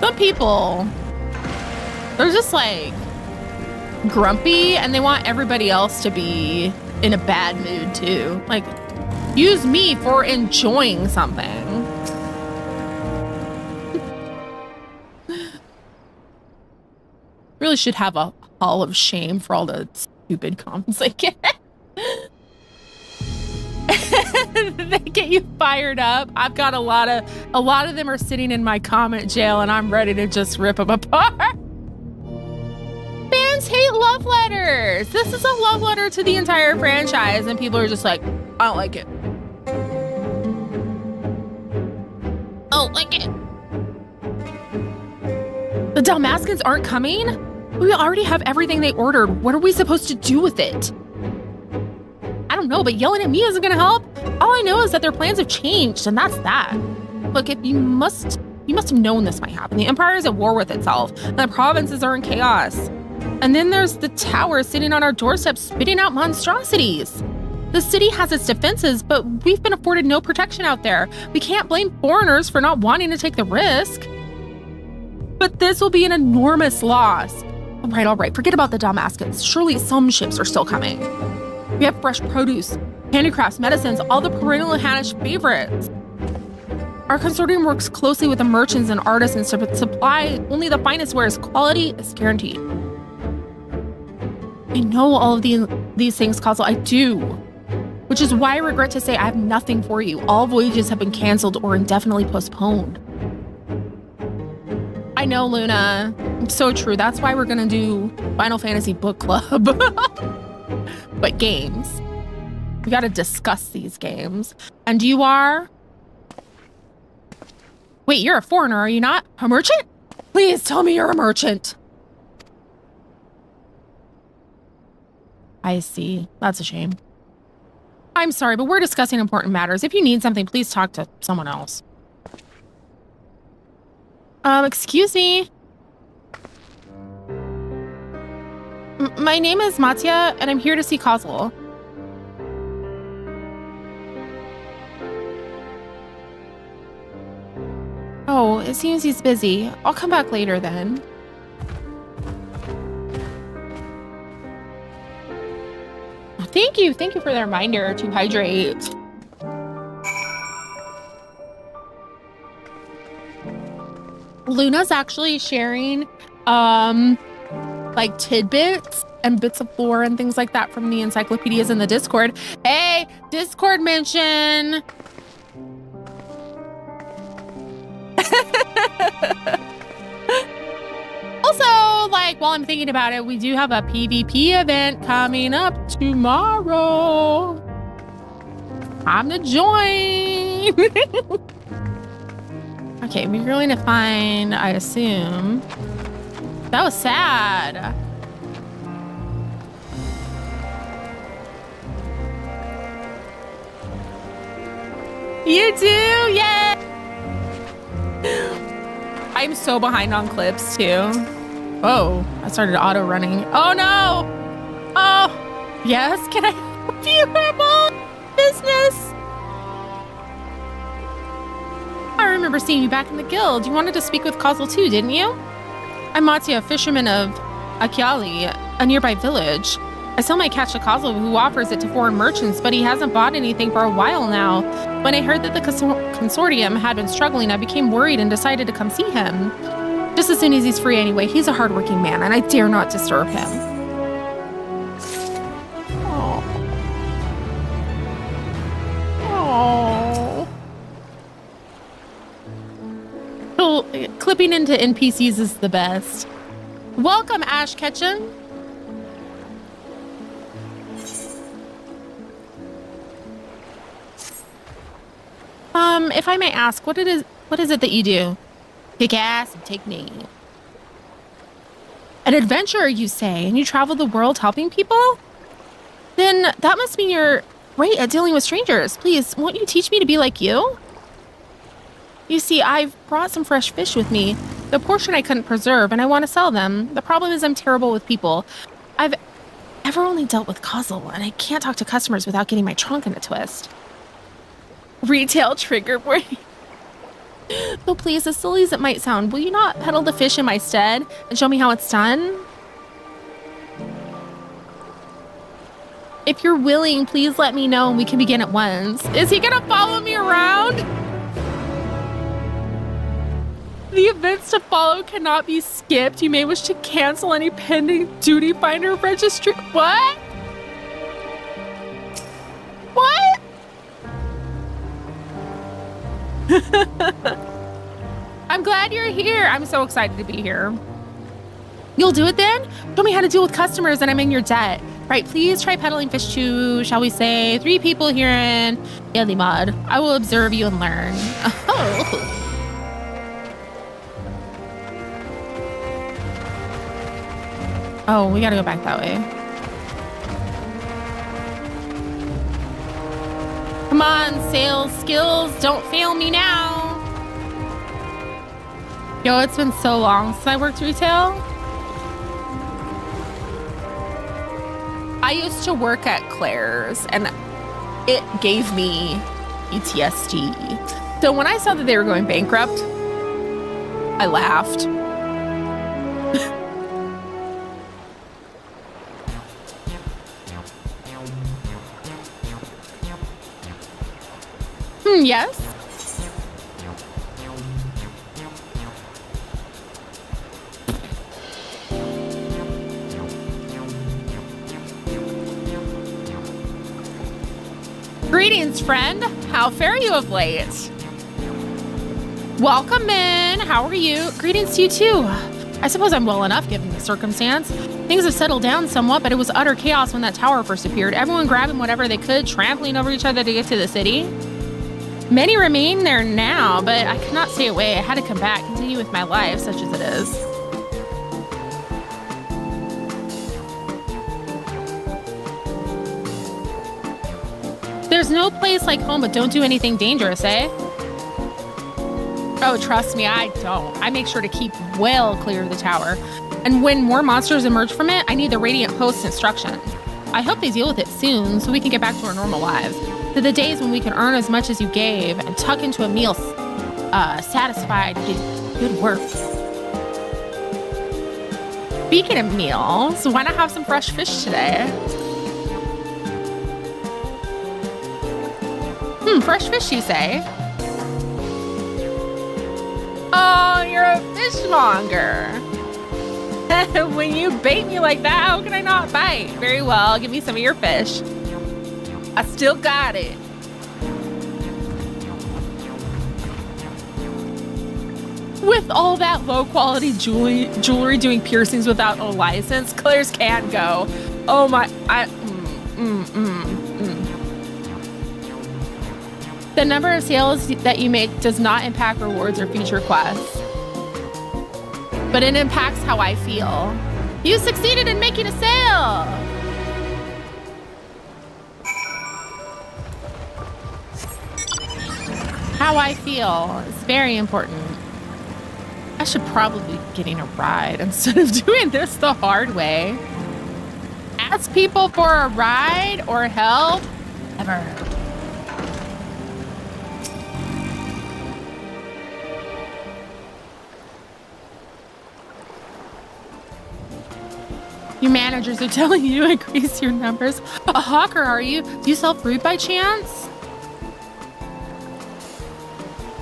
Some people, they're just like grumpy and they want everybody else to be in a bad mood too. Like, use me for enjoying something. Really should have a hall of shame for all the stupid comments I get. They get you fired up. I've got a lot of them are sitting in my comment jail, and I'm ready to just rip them apart. Fans hate love letters. This is a love letter to the entire franchise, and people are just like, I don't like it. I don't like it. The Dalmascans aren't coming? We already have everything they ordered. What are we supposed to do with it? I don't know, but yelling at me isn't gonna help. All I know is that their plans have changed, and that's that. Look, if you must have known this might happen. The Empire is at war with itself, and the provinces are in chaos. And then there's the tower sitting on our doorstep spitting out monstrosities. The city has its defenses, but we've been afforded no protection out there. We can't blame foreigners for not wanting to take the risk. But this will be an enormous loss. All right, forget about the Dalmascans. Surely some ships are still coming. We have fresh produce, handicrafts, medicines, all the perennial Hanish favorites. Our consortium works closely with the merchants and artisans to supply only the finest wares. Quality is guaranteed. I know all of these things, Kazel. I do. Which is why I regret to say I have nothing for you. All voyages have been canceled or indefinitely postponed. I know, Luna. It's so true. That's why we're gonna do Final Fantasy Book Club. But games. We gotta discuss these games. And you are? Wait, you're a foreigner, are you not? A merchant? Please tell me you're a merchant. I see. That's a shame. I'm sorry, but we're discussing important matters. If you need something, please talk to someone else. Excuse me. My name is Matya, and I'm here to see Kazel. Oh, it seems he's busy. I'll come back later then. Thank you for the reminder to hydrate. Luna's actually sharing like tidbits and bits of lore and things like that from the encyclopedias in the Discord. Hey, Discord mention. Also, like, while I'm thinking about it, we do have a PvP event coming up tomorrow. Time to join. Okay, we're going to find, I assume. That was sad. You do? Yeah. I'm so behind on clips too. Oh, I started auto running. Oh no. Oh, yes. Can I help you, Rebel? Business. I remember seeing you back in the guild. You wanted to speak with Kazel too, didn't you? I'm Matya, a fisherman of Akiali, a nearby village. I sell my catch to Kazel, who offers it to foreign merchants, but he hasn't bought anything for a while now. When I heard that the consortium had been struggling, I became worried and decided to come see him. Just as soon as he's free anyway. He's a hardworking man, and I dare not disturb him. Oh. Oh. Clipping into NPCs is the best. Welcome, Ash Ketchum. If I may ask, what is it that you do? Kick ass and take names. An adventurer, you say, and you travel the world helping people? Then that must mean you're great at dealing with strangers. Please, won't you teach me to be like you? You see, I've brought some fresh fish with me. The portion I couldn't preserve, and I want to sell them. The problem is I'm terrible with people. I've ever only dealt with Kazel, and I can't talk to customers without getting my trunk in a twist. Retail trigger warning. So please, as silly as it might sound, will you not peddle the fish in my stead and show me how it's done? If you're willing, please let me know and we can begin at once. Is he gonna follow me around? The events to follow cannot be skipped. You may wish to cancel any pending duty finder registry. What? What? I'm glad you're here. I'm so excited to be here. You'll do it then? Show me how to deal with customers and I'm in your debt. Right, please try peddling fish to, shall we say, 3 people here in Elimad. I will observe you and learn. Oh. Oh, we gotta go back that way. Come on, sales skills, don't fail me now. Yo, it's been so long since I worked retail. I used to work at Claire's and it gave me PTSD. So when I saw that they were going bankrupt, I laughed. Yes. Greetings, friend. How fare you of late? Welcome in. How are you? Greetings to you too. I suppose I'm well enough given the circumstance. Things have settled down somewhat, but it was utter chaos when that tower first appeared. Everyone grabbing whatever they could, trampling over each other to get to the city. Many remain there now, but I could not stay away. I had to come back, continue with my life, such as it is. There's no place like home, but don't do anything dangerous, eh? Oh, trust me, I don't. I make sure to keep well clear of the tower. And when more monsters emerge from it, I need the Radiant Host's instructions. I hope they deal with it soon so we can get back to our normal lives. To the days when we can earn as much as you gave and tuck into a meal satisfied you did good work. Speaking of meals, why not have some fresh fish today? Fresh fish, you say? Oh, you're a fishmonger. When you bait me like that, how can I not bite? Very well, give me some of your fish. I still got it. With all that low-quality jewelry doing piercings without a license, Claire's can go. Oh my, The number of sales that you make does not impact rewards or future quests, but it impacts how I feel. You succeeded in making a sale! How I feel is very important. I should probably be getting a ride instead of doing this the hard way. Ask people for a ride or help? Never. Your managers are telling you to increase your numbers. A hawker, are you? Do you sell fruit by chance?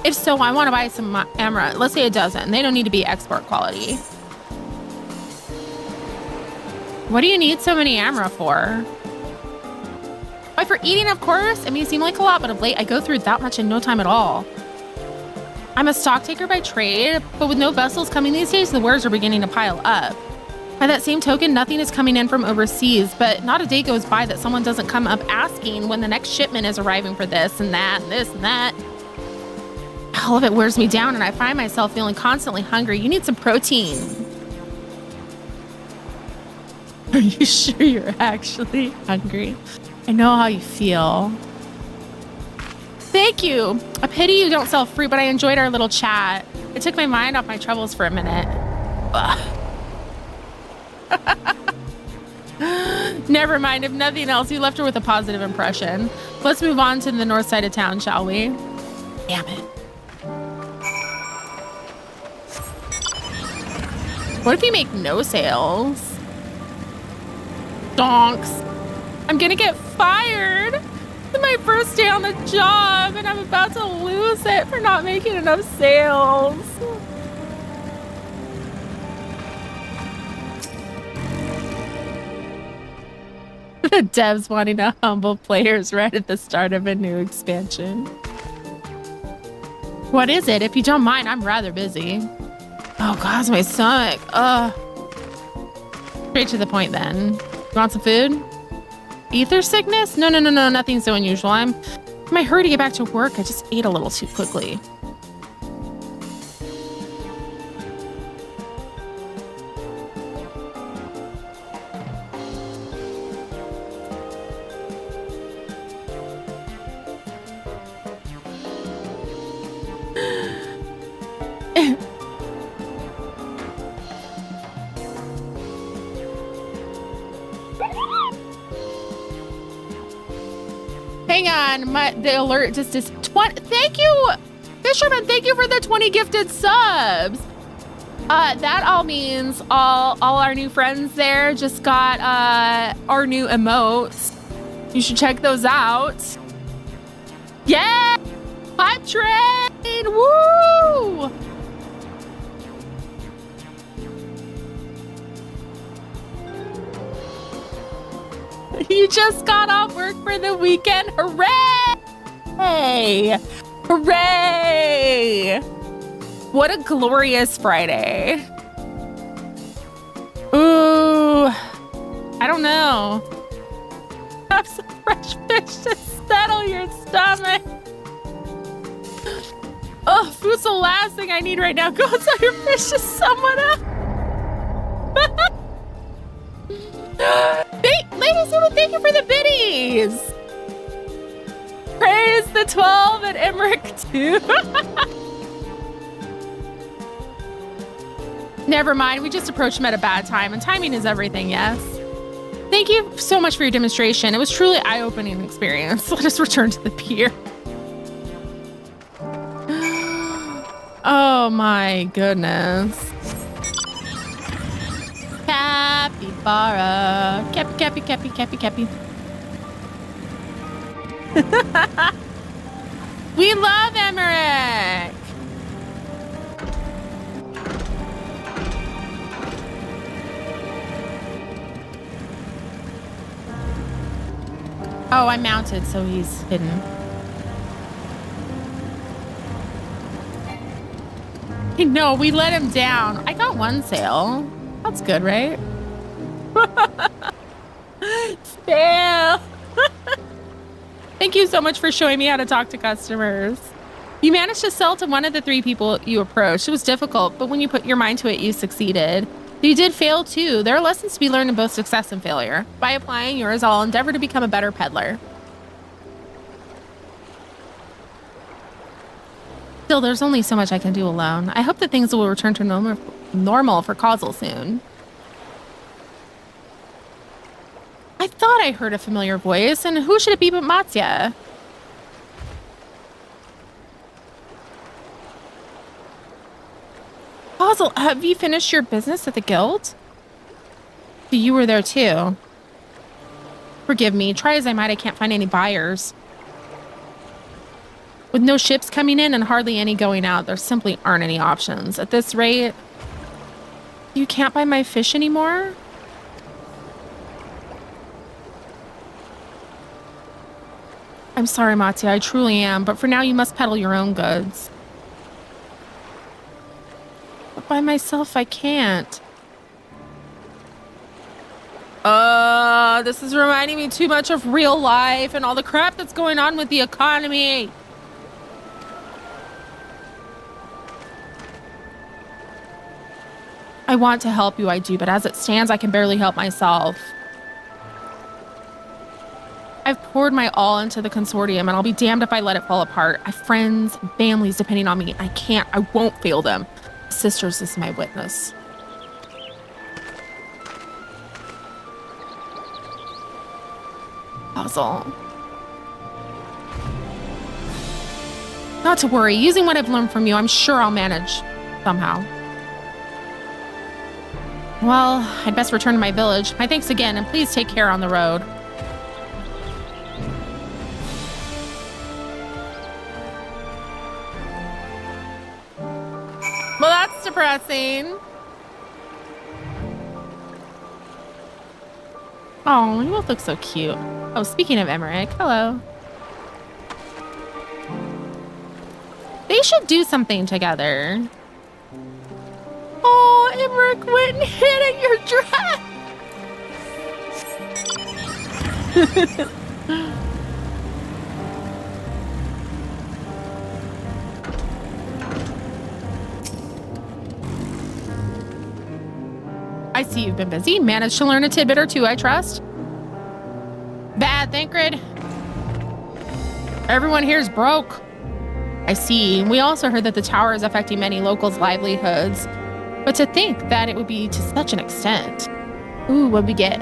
If so, I want to buy some emerald. Let's say a dozen. They don't need to be export quality. What do you need so many amra for? Why, for eating, of course. It may seem like a lot, but of late I go through that much in no time at all. I'm a stock taker by trade, but with no vessels coming these days, the wares are beginning to pile up. By that same token, nothing is coming in from overseas, but not a day goes by that someone doesn't come up asking when the next shipment is arriving for this and that and this and that. All of it wears me down and I find myself feeling constantly hungry. You need some protein. Are you sure you're actually hungry? I know how you feel. Thank you. A pity you don't sell fruit, but I enjoyed our little chat. It took my mind off my troubles for a minute. Ugh. Never mind, if nothing else, you left her with a positive impression. Let's move on to the north side of town, shall we? Damn it. What if you make no sales? Donks. I'm gonna get fired. It's my first day on the job, and I'm about to lose it for not making enough sales. The devs wanting to humble players right at the start of a new expansion. What is it? If you don't mind, I'm rather busy. Oh God, my stomach. Straight to the point then. You want some food? Ether sickness? No, nothing so unusual. I'm in my hurry to get back to work. I just ate a little too quickly. Hang on, the alert just is 20. Thank you, Fisherman. Thank you for the 20 gifted subs. That all means all our new friends there just got our new emotes. You should check those out. Yeah, Hype Train. Woo! You just got off work for the weekend. Hooray! Hey! Hooray! What a glorious Friday. Ooh. I don't know. Have some fresh fish to settle your stomach. Oh, food's the last thing I need right now. Go tell your fish to someone else. Ladies, thank you for the biddies. Praise the 12 and Emmerich 2. Never mind, we just approached him at a bad time, and timing is everything, yes. Thank you so much for your demonstration. It was truly an eye-opening experience. Let us return to the pier. Oh my goodness. Capybara. Cappy. We love Emmerich. Oh, I'm mounted, so he's hidden. No, we let him down. I got one sale. That's good, right? Fail. Thank you so much for showing me how to talk to customers. You managed to sell to one of the 3 people you approached. It was difficult, but when you put your mind to it, you succeeded. You did fail too. There are lessons to be learned in both success and failure. By applying yours, I'll endeavor to become a better peddler. Still, there's only so much I can do alone. I hope that things will return to normal for Causal soon. I thought I heard a familiar voice, and who should it be but Matzia? Causal, have you finished your business at the guild? You were there too. Forgive me, try as I might, I can't find any buyers. With no ships coming in and hardly any going out, there simply aren't any options. At this rate, you can't buy my fish anymore? I'm sorry, Matia, I truly am, but for now you must peddle your own goods. But by myself, I can't. This is reminding me too much of real life and all the crap that's going on with the economy. I want to help you, I do, but as it stands, I can barely help myself. I've poured my all into the consortium, and I'll be damned if I let it fall apart. I have friends and families depending on me. I won't fail them. Sisters is my witness. Puzzle. Not to worry. Using what I've learned from you, I'm sure I'll manage somehow. Well, I'd best return to my village. My thanks again, and please take care on the road. cutscene. Oh, you both look so cute. Oh, speaking of Emmerich, hello. They should do something together. Oh, Emmerich went and hit at your dress. I see you've been busy. Managed to learn a tidbit or two, I trust. Bad, Thancred. Everyone here's broke. I see. We also heard that the tower is affecting many locals' livelihoods. But to think that it would be to such an extent. Ooh, what'd we get?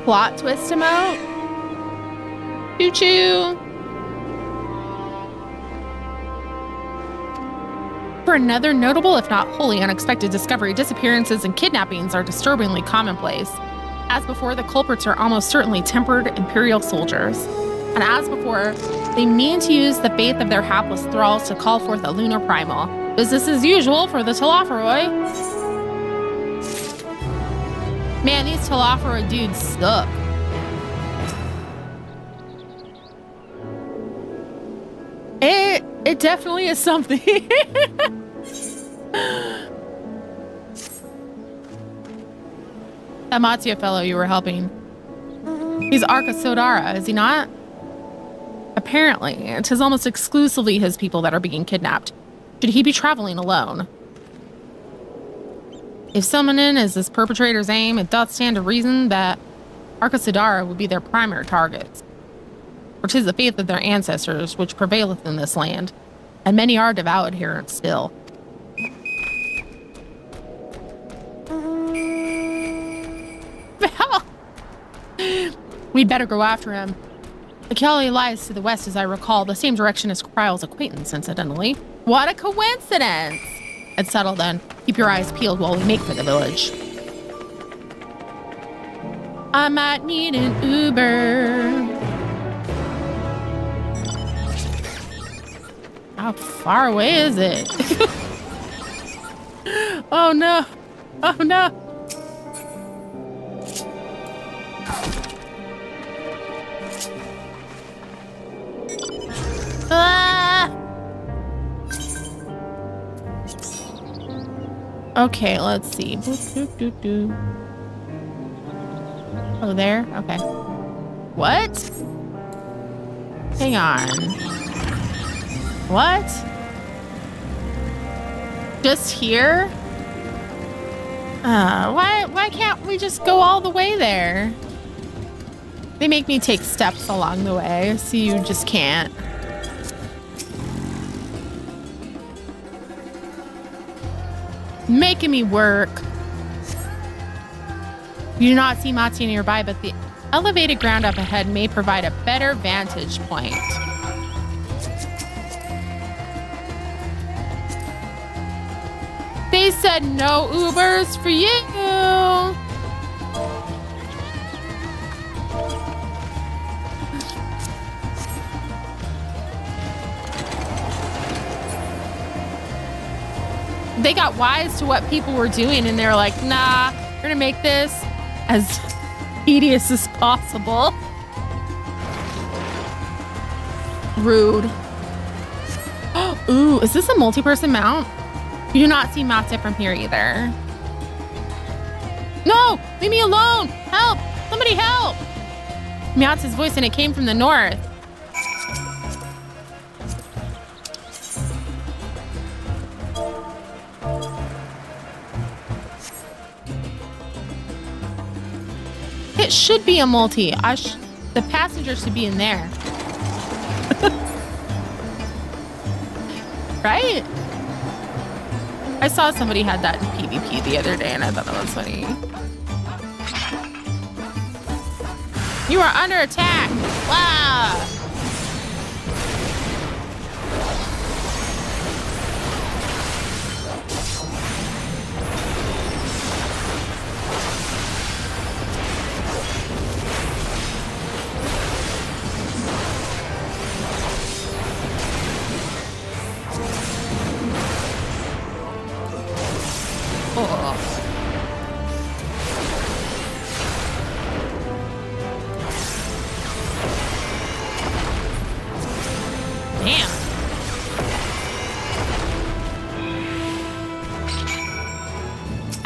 Plot twist emote. Choo-choo. For another notable, if not wholly unexpected discovery, disappearances and kidnappings are disturbingly commonplace. As before, the culprits are almost certainly tempered Imperial soldiers. And as before, they mean to use the faith of their hapless thralls to call forth a lunar primal. Business as usual for the Talaferoi. Man, these Talaferoi dudes suck. It definitely is something. That Matia fellow you were helping. He's Arca Sodara, is he not? Apparently, it is almost exclusively his people that are being kidnapped. Should he be traveling alone? If summoning is this perpetrator's aim, it doth stand to reason that Arca Sodara would be their primary targets. For 'tis the faith of their ancestors which prevaileth in this land, and many are devout adherents still. We'd better go after him. The Chiali lies to the west, as I recall, the same direction as Kryle's acquaintance, incidentally. What a coincidence! It's settled then. Keep your eyes peeled while we make for the village. I might need an Uber. How far away is it? Oh no. Oh no. Ah! Okay, let's see. Oh, there? Okay. What? Hang on. What? Just here? Why can't we just go all the way there? They make me take steps along the way, so you just can't. Making me work. You do not see Mati nearby, but the elevated ground up ahead may provide a better vantage point. They said no Ubers for you. They got wise to what people were doing, and they're like, nah, we're gonna make this as tedious as possible. Rude. Ooh, is this a multi-person mount? You do not see Mate from here either. No! Leave me alone! Help! Somebody help! Mate's voice, and it came from the north. It should be a multi. The passenger should be in there. Right? I saw somebody had that in PvP the other day, and I thought that was funny. You are under attack! Wow!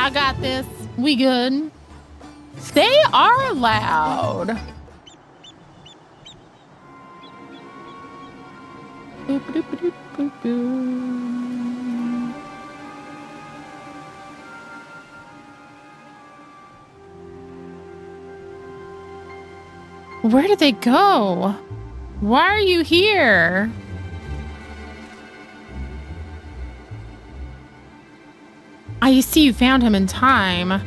I got this. We good. They are loud. Where did they go? Why are you here? I see you found him in time.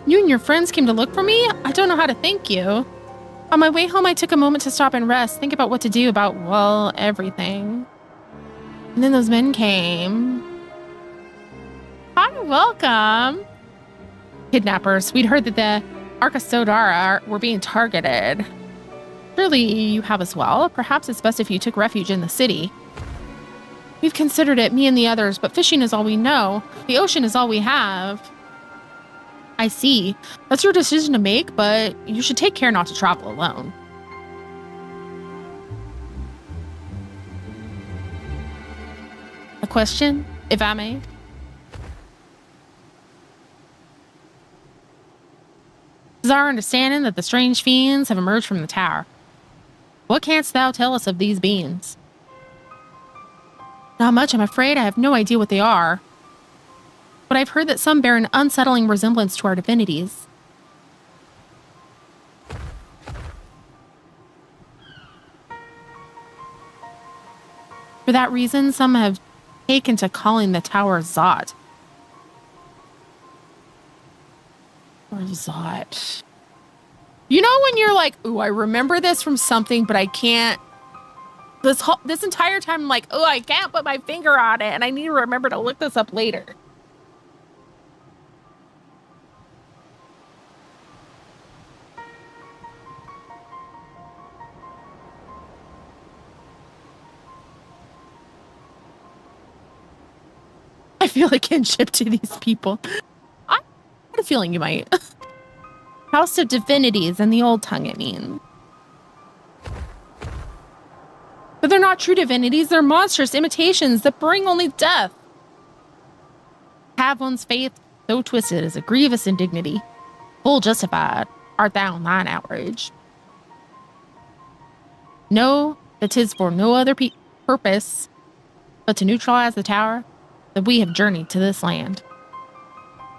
You and your friends came to look for me? I don't know how to thank you. On my way home, I took a moment to stop and rest, think about what to do about, well, everything. And then those men came. Hi, welcome. Kidnappers. We'd heard that the Arkasodara were being targeted. Surely you have as well. Perhaps it's best if you took refuge in the city. We've considered it, me and the others, but fishing is all we know. The ocean is all we have. I see. That's your decision to make, but you should take care not to travel alone. A question, if I may? It is our understanding that the strange fiends have emerged from the tower. What canst thou tell us of these beings? Not much, I'm afraid. I have no idea what they are. But I've heard that some bear an unsettling resemblance to our divinities. For that reason, some have taken to calling the tower Zot. Or Zot. You know when you're like, ooh, I remember this from something, but I can't. This entire time I'm like, oh, I can't put my finger on it, and I need to remember to look this up later. I feel a kinship to these people. I had a feeling you might. House of Divinities in the old tongue, it means. But they're not true divinities, they're monstrous imitations that bring only death. Have one's faith so twisted as a grievous indignity. Full justified art thou in thine outrage. Know that 'tis for no other purpose but to neutralize the tower that we have journeyed to this land.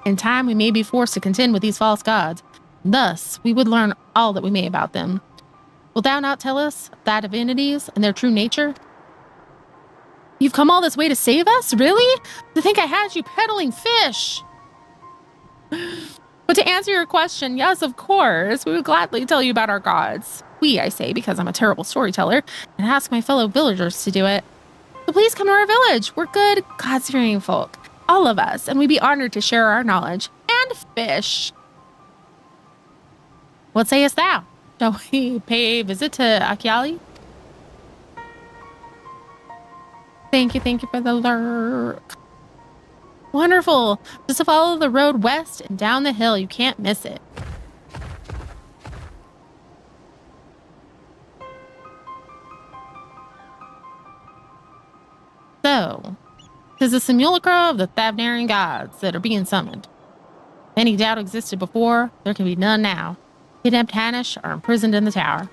In time we may be forced to contend with these false gods. Thus, we would learn all that we may about them. Wilt thou not tell us thy divinities and their true nature? You've come all this way to save us? Really? To think I had you peddling fish. But to answer your question, yes, of course, we would gladly tell you about our gods. We, I say, because I'm a terrible storyteller, and ask my fellow villagers to do it. So please come to our village. We're good, God-fearing folk. All of us, and we'd be honored to share our knowledge. And fish. What sayest thou? Shall we pay a visit to Akiali? Thank you for the lurk. Wonderful. Just to follow the road west and down the hill. You can't miss it. So, 'tis a simulacra of the Thavnarian gods that are being summoned. If any doubt existed before, there can be none now. Kidnapped Hanish are imprisoned in the tower.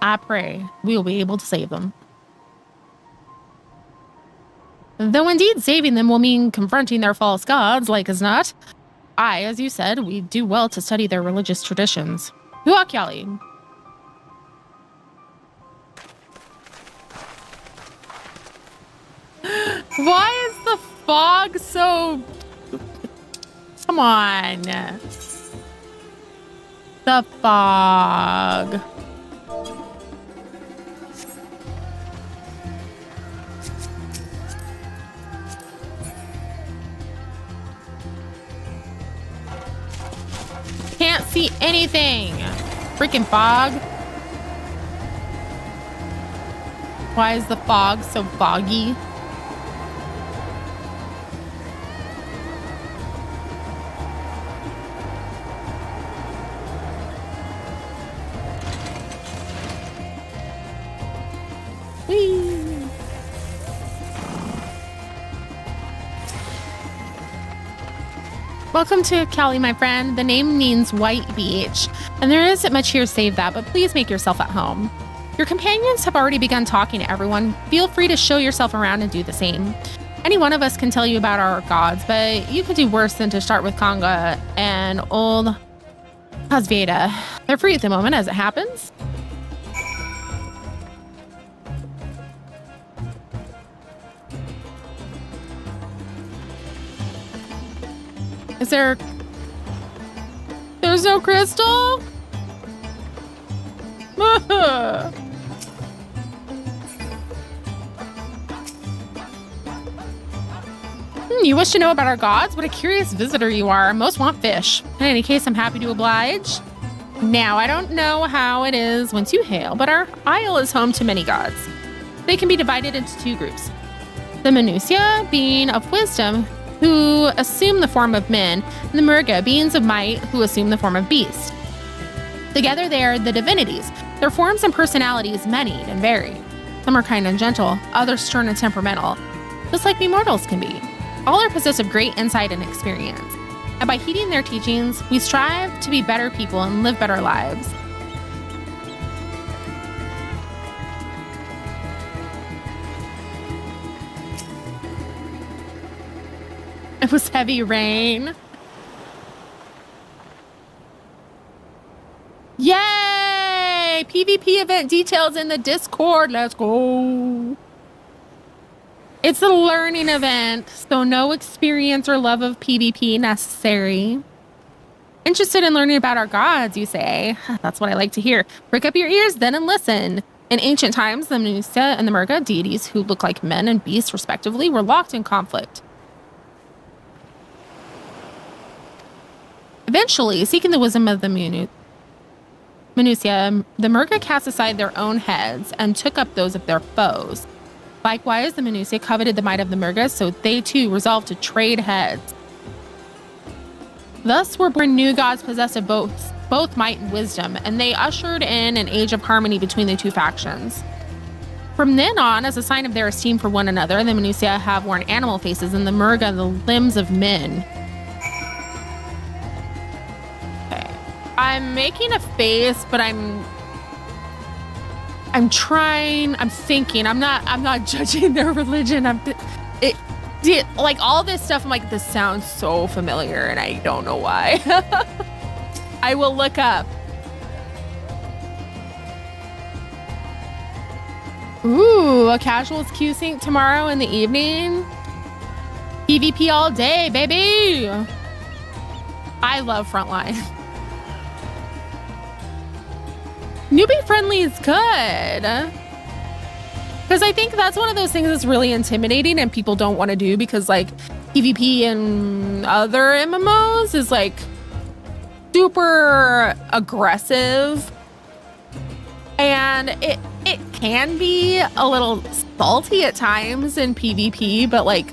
I pray we will be able to save them. Though indeed saving them will mean confronting their false gods, like as not. As you said, we do well to study their religious traditions. Huakyali. Why is the fog so... Come on. The fog. Can't see anything. Freaking fog. Why is the fog so foggy? Whee! Welcome to Cali, my friend. The name means white beach, and there isn't much here save that, but please make yourself at home. Your companions have already begun talking to everyone. Feel free to show yourself around and do the same. Any one of us can tell you about our gods, but you could do worse than to start with Conga and old Hasveda. They're free at the moment as it happens. There's no crystal? You wish to know about our gods? What a curious visitor you are. Most want fish. In any case, I'm happy to oblige. Now, I don't know how it is once you hail, but our isle is home to many gods. They can be divided into two groups. The Manusia, being of wisdom, who assume the form of men, and the Murga, beings of might, who assume the form of beasts. Together they are the divinities. Their forms and personalities many and vary. Some are kind and gentle, others stern and temperamental, just like we mortals can be. All are possessed of great insight and experience, and by heeding their teachings, we strive to be better people and live better lives. It was heavy rain. Yay! PvP event details in the Discord. Let's go. It's a learning event, so no experience or love of PvP necessary. Interested in learning about our gods, you say? That's what I like to hear. Prick up your ears then and listen. In ancient times, the Manusia and the Murga, deities who look like men and beasts respectively, were locked in conflict. Eventually, seeking the wisdom of the Manusia, the Murga cast aside their own heads and took up those of their foes. Likewise, the Manusia coveted the might of the Murga, so they too resolved to trade heads. Thus were born new gods possessed of both might and wisdom, and they ushered in an age of harmony between the two factions. From then on, as a sign of their esteem for one another, the Manusia have worn animal faces and the Murga the limbs of men. Okay. I'm making a face, but I'm thinking. I'm not judging their religion. Like all this stuff, I'm like, this sounds so familiar, and I don't know why. I will look up. Ooh, a casuals queue sync tomorrow in the evening. PvP all day, baby. I love Frontline. Newbie friendly is good. Because I think that's one of those things that's really intimidating and people don't want to do because like PvP and other MMOs is like super aggressive. And it can be a little salty at times in PvP, but like,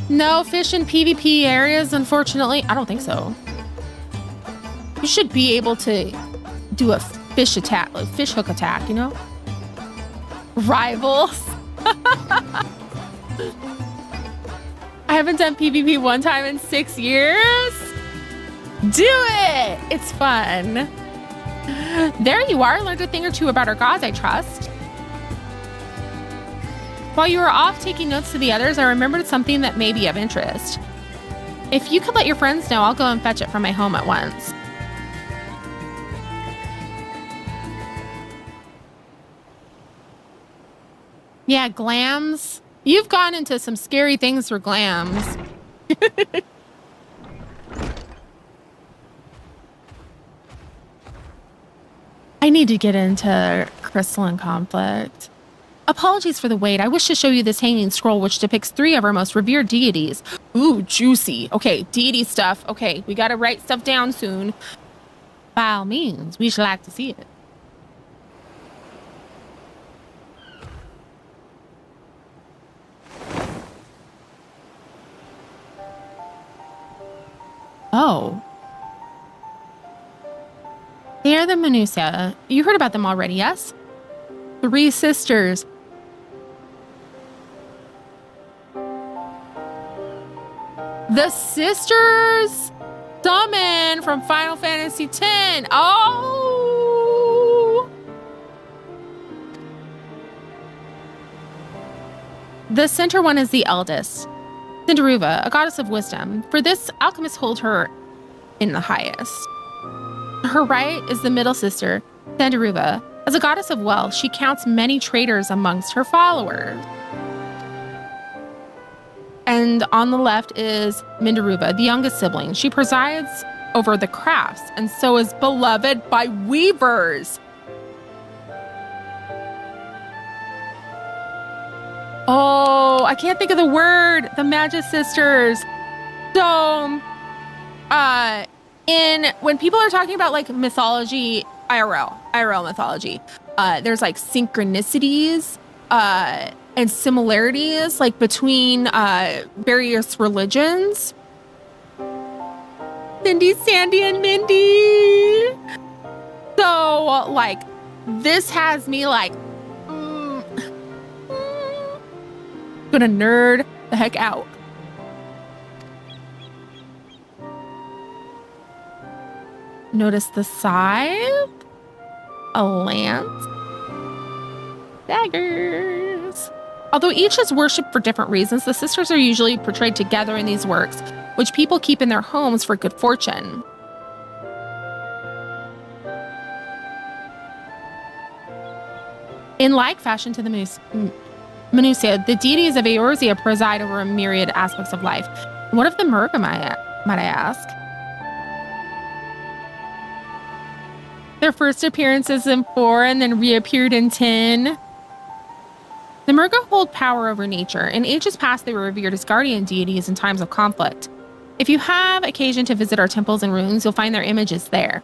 No fish in PvP areas, unfortunately. I don't think so. You should be able to do a fish attack, like fish hook attack, you know? Rivals. I haven't done PvP one time in 6 years. Do it! It's fun. There you are. Learned a thing or two about our gods, I trust. While you were off taking notes to the others, I remembered something that may be of interest. If you could let your friends know, I'll go and fetch it from my home at once. Yeah, glams. You've gone into some scary things for glams. I need to get into crystalline conflict. Apologies for the wait. I wish to show you this hanging scroll which depicts 3 of our most revered deities. Ooh, juicy. Okay, deity stuff. Okay, we gotta write stuff down soon. By all means, we should like to see it. Oh. They are the Manusia. You heard about them already, yes? 3 sisters. The sisters summon from Final Fantasy X. Oh! The center one is the eldest, Cinderuva, a goddess of wisdom. For this, alchemists hold her in the highest. Her right is the middle sister, Cinderuva. As a goddess of wealth, she counts many traders amongst her followers. And on the left is Minderuva, the youngest sibling. She presides over the crafts and so is beloved by weavers. Oh, I can't think of the word. The Magus Sisters. So, when people are talking about like mythology, IRL mythology, there's like synchronicities, and similarities like between various religions. Cindy, Sandy, and Mindy. So like this has me like gonna nerd the heck out. Notice the scythe, a lance, daggers. Although each is worshipped for different reasons, the sisters are usually portrayed together in these works, which people keep in their homes for good fortune. In like fashion to the Minucia, the deities of Eorzea preside over a myriad aspects of life. What of the Murga, might I ask? Their first appearances in 4 and then reappeared in 10. The Murga hold power over nature. In ages past, they were revered as guardian deities in times of conflict. If you have occasion to visit our temples and ruins, you'll find their images there.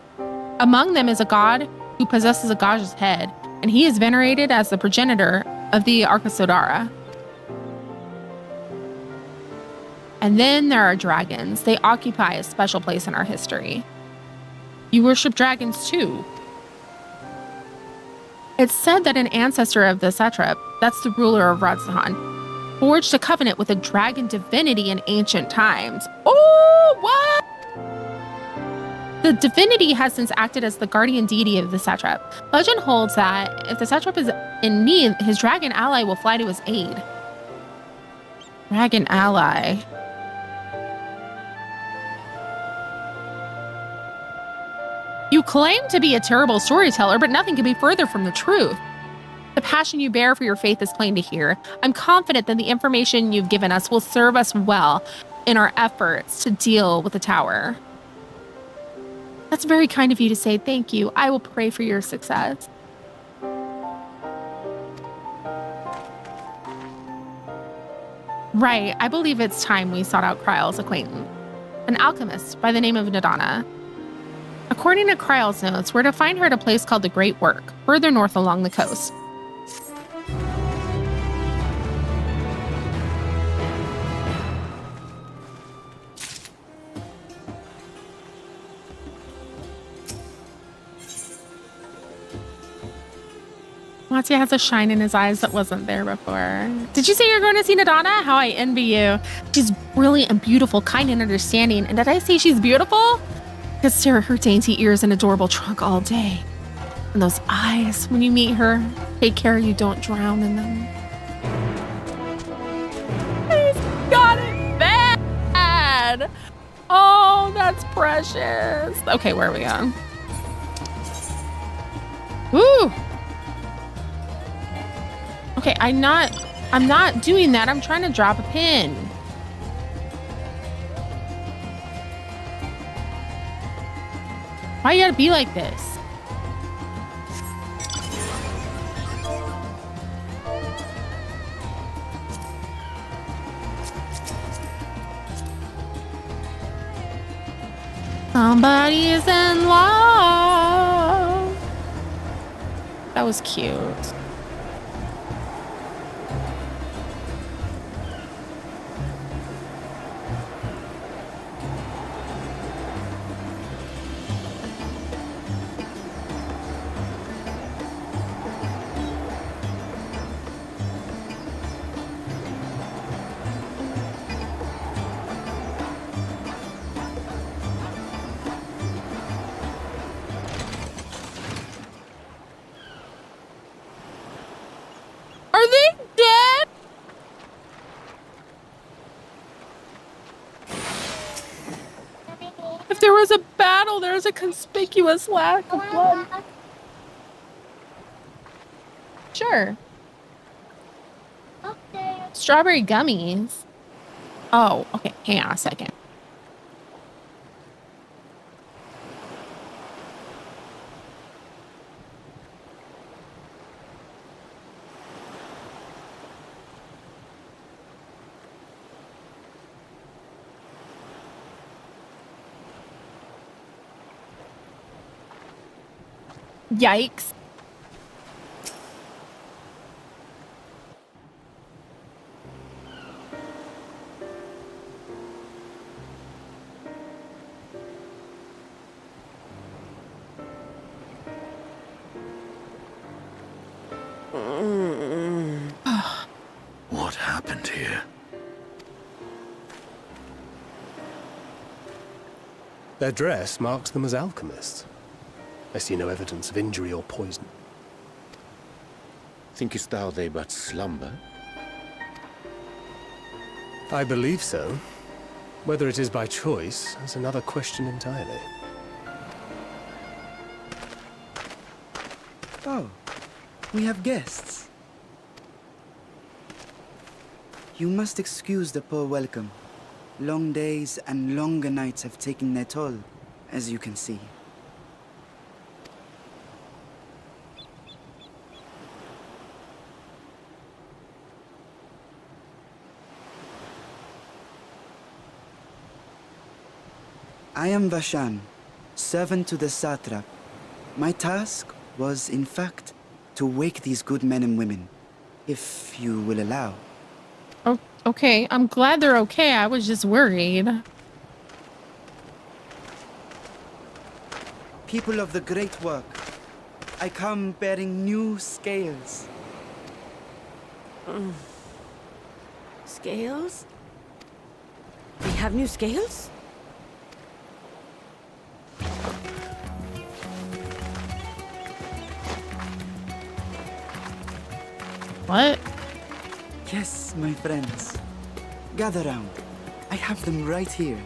Among them is a god who possesses a god's head, and he is venerated as the progenitor of the Arcosodara. And then there are dragons. They occupy a special place in our history. You worship dragons too. It's said that an ancestor of the satrap, that's the ruler of Radzahan, forged a covenant with a dragon divinity in ancient times. Oh, what? The divinity has since acted as the guardian deity of the satrap. Legend holds that if the satrap is in need, his dragon ally will fly to his aid. Dragon ally. You claim to be a terrible storyteller, but nothing could be further from the truth. The passion you bear for your faith is plain to hear. I'm confident that the information you've given us will serve us well in our efforts to deal with the tower. That's very kind of you to say. Thank you. I will pray for your success. Right, I believe it's time we sought out Kryle's acquaintance, an alchemist by the name of Nadana. According to Kryle's notes, we're to find her at a place called the Great Work, further north along the coast. Mattia has a shine in his eyes that wasn't there before. Did you say you're going to see Nadana? How I envy you. She's brilliant and beautiful, kind and understanding. And did I say she's beautiful? Could stare at her dainty ears and adorable trunk all day. And those eyes, when you meet her, take care you don't drown in them. He's got it bad. Oh, that's precious. Okay, where are we going? Woo. Okay, I'm not doing that. I'm trying to drop a pin. Why you gotta be like this? Somebody's in love. That was cute. they dead? If there was a battle, there's a conspicuous lack of blood. Sure. Strawberry gummies. Oh, okay. Hang on a second. Yikes. What happened here? Their dress marks them as alchemists. I see no evidence of injury or poison. Thinkest thou they but slumber? I believe so. Whether it is by choice is another question entirely. Oh, we have guests. You must excuse the poor welcome. Long days and longer nights have taken their toll, as you can see. I am Vashan, servant to the satrap. My task was, in fact, to wake these good men and women, if you will allow. Oh, okay. I'm glad they're okay. I was just worried. People of the great work, I come bearing new scales. Scales? We have new scales? What? Yes, my friends. Gather round. I have them right here.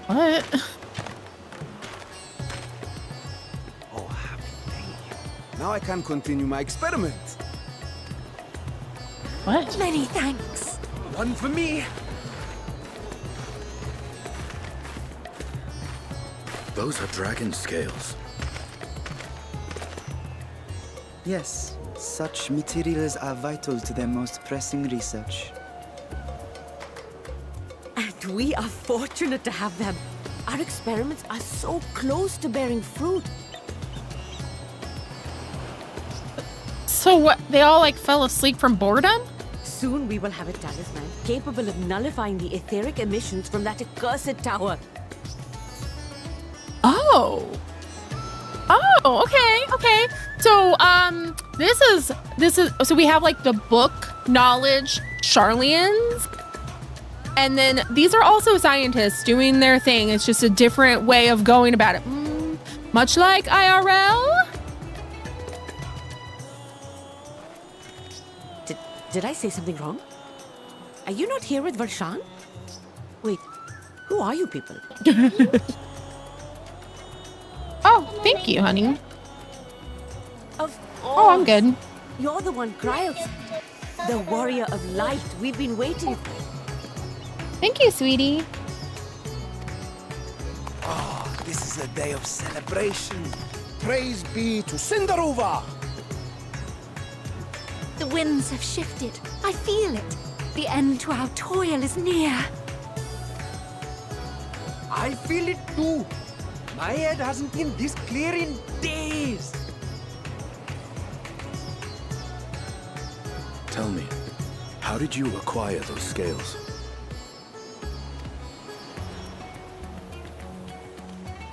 What? Oh, happy day. Now I can continue my experiment. What? Many thanks. One for me. Those are dragon scales. Yes, such materials are vital to their most pressing research. And we are fortunate to have them. Our experiments are so close to bearing fruit. So what? They all like fell asleep from boredom? Soon we will have a talisman capable of nullifying the etheric emissions from that accursed tower. Oh. Oh, okay. So, this is, so we have like the book knowledge Charlians. And then these are also scientists doing their thing. It's just a different way of going about it. Much like IRL. Did I say something wrong? Are you not here with Varshan? Wait, who are you people? Oh, thank you, honey. Oh, I'm good. You're the one, Kryles. The warrior of light we've been waiting for. Thank you, sweetie. Oh, this is a day of celebration. Praise be to Cinderova. The winds have shifted. I feel it. The end to our toil is near. I feel it too. My head hasn't been this clear in days. Tell me, how did you acquire those scales?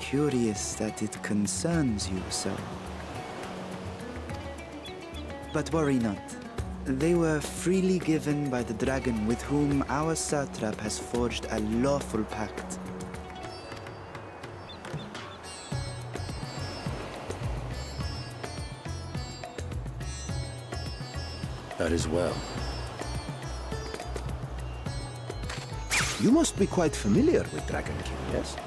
Curious that it concerns you so. But worry not. They were freely given by the dragon with whom our satrap has forged a lawful pact. That is well. You must be quite familiar with Dragon King, yes?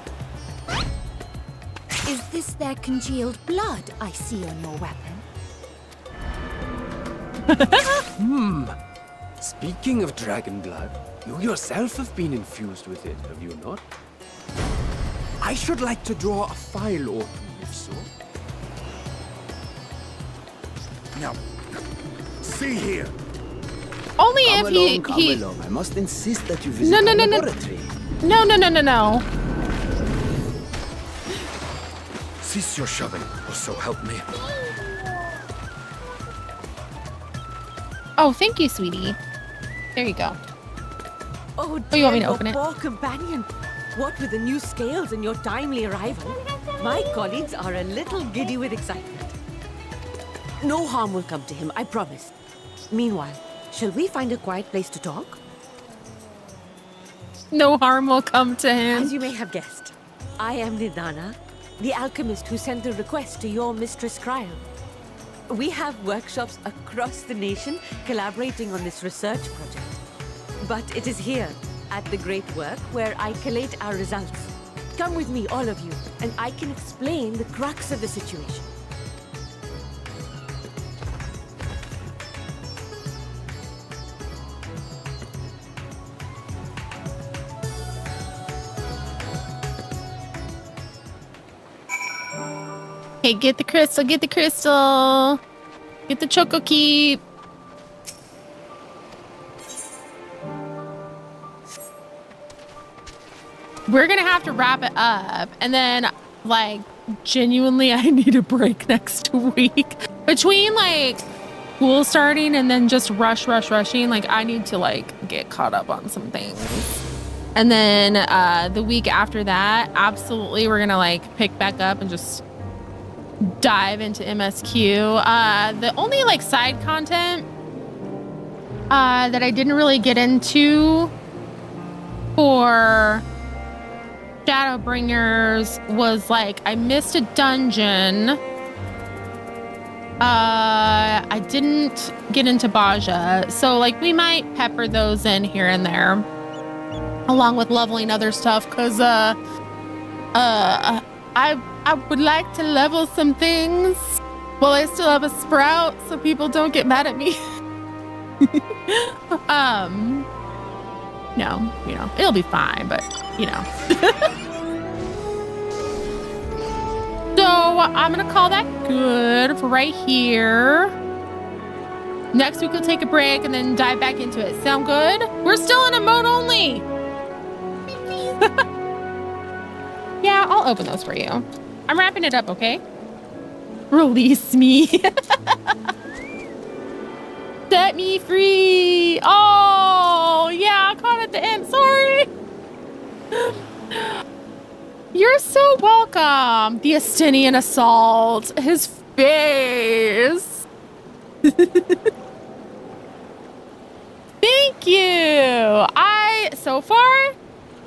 Is this their congealed blood I see on your weapon? Speaking of dragon blood, you yourself have been infused with it, have you not? I should like to draw a file or two, if so. Now, see here. Only Come if along, come he along. I must insist that you visit No, the no, no, no. laboratory. No. Cease your shoving, or so help me. Oh, thank you, sweetie. There you go. Oh, Oh, you want me to dear, open it? your poor companion. What with the new scales and your timely arrival, my colleagues are a little giddy with excitement. No harm will come to him, I promise. Meanwhile, shall we find a quiet place to talk? No harm will come to him. As you may have guessed, I am Nidana, the alchemist who sent the request to your mistress Cryo. We have workshops across the nation collaborating on this research project. But it is here, at the Great Work, where I collate our results. Come with me, all of you, and I can explain the crux of the situation. Hey, get the crystal, get the crystal. Get the Choco Keep. We're gonna have to wrap it up. And then, like, genuinely, I need a break next week. Between, like, school starting and then just rushing, like, I need to, like, get caught up on some things. And then the week after that, absolutely, we're gonna, like, pick back up and just dive into MSQ. The only like side content that I didn't really get into for Shadowbringers was like I missed a dungeon. I didn't get into Baja, so like we might pepper those in here and there along with leveling other stuff because I would like to level some things while I still have a sprout so people don't get mad at me. No, you know, it'll be fine, but you know. So I'm gonna call that good for right here. Next week we'll take a break and then dive back into it. Sound good? We're still in a mode only. Yeah, I'll open those for you. I'm wrapping it up, okay? Release me. Set me free. Oh, yeah, I caught at the end. Sorry. You're so welcome. The Estinian assault. His face. Thank you. So far,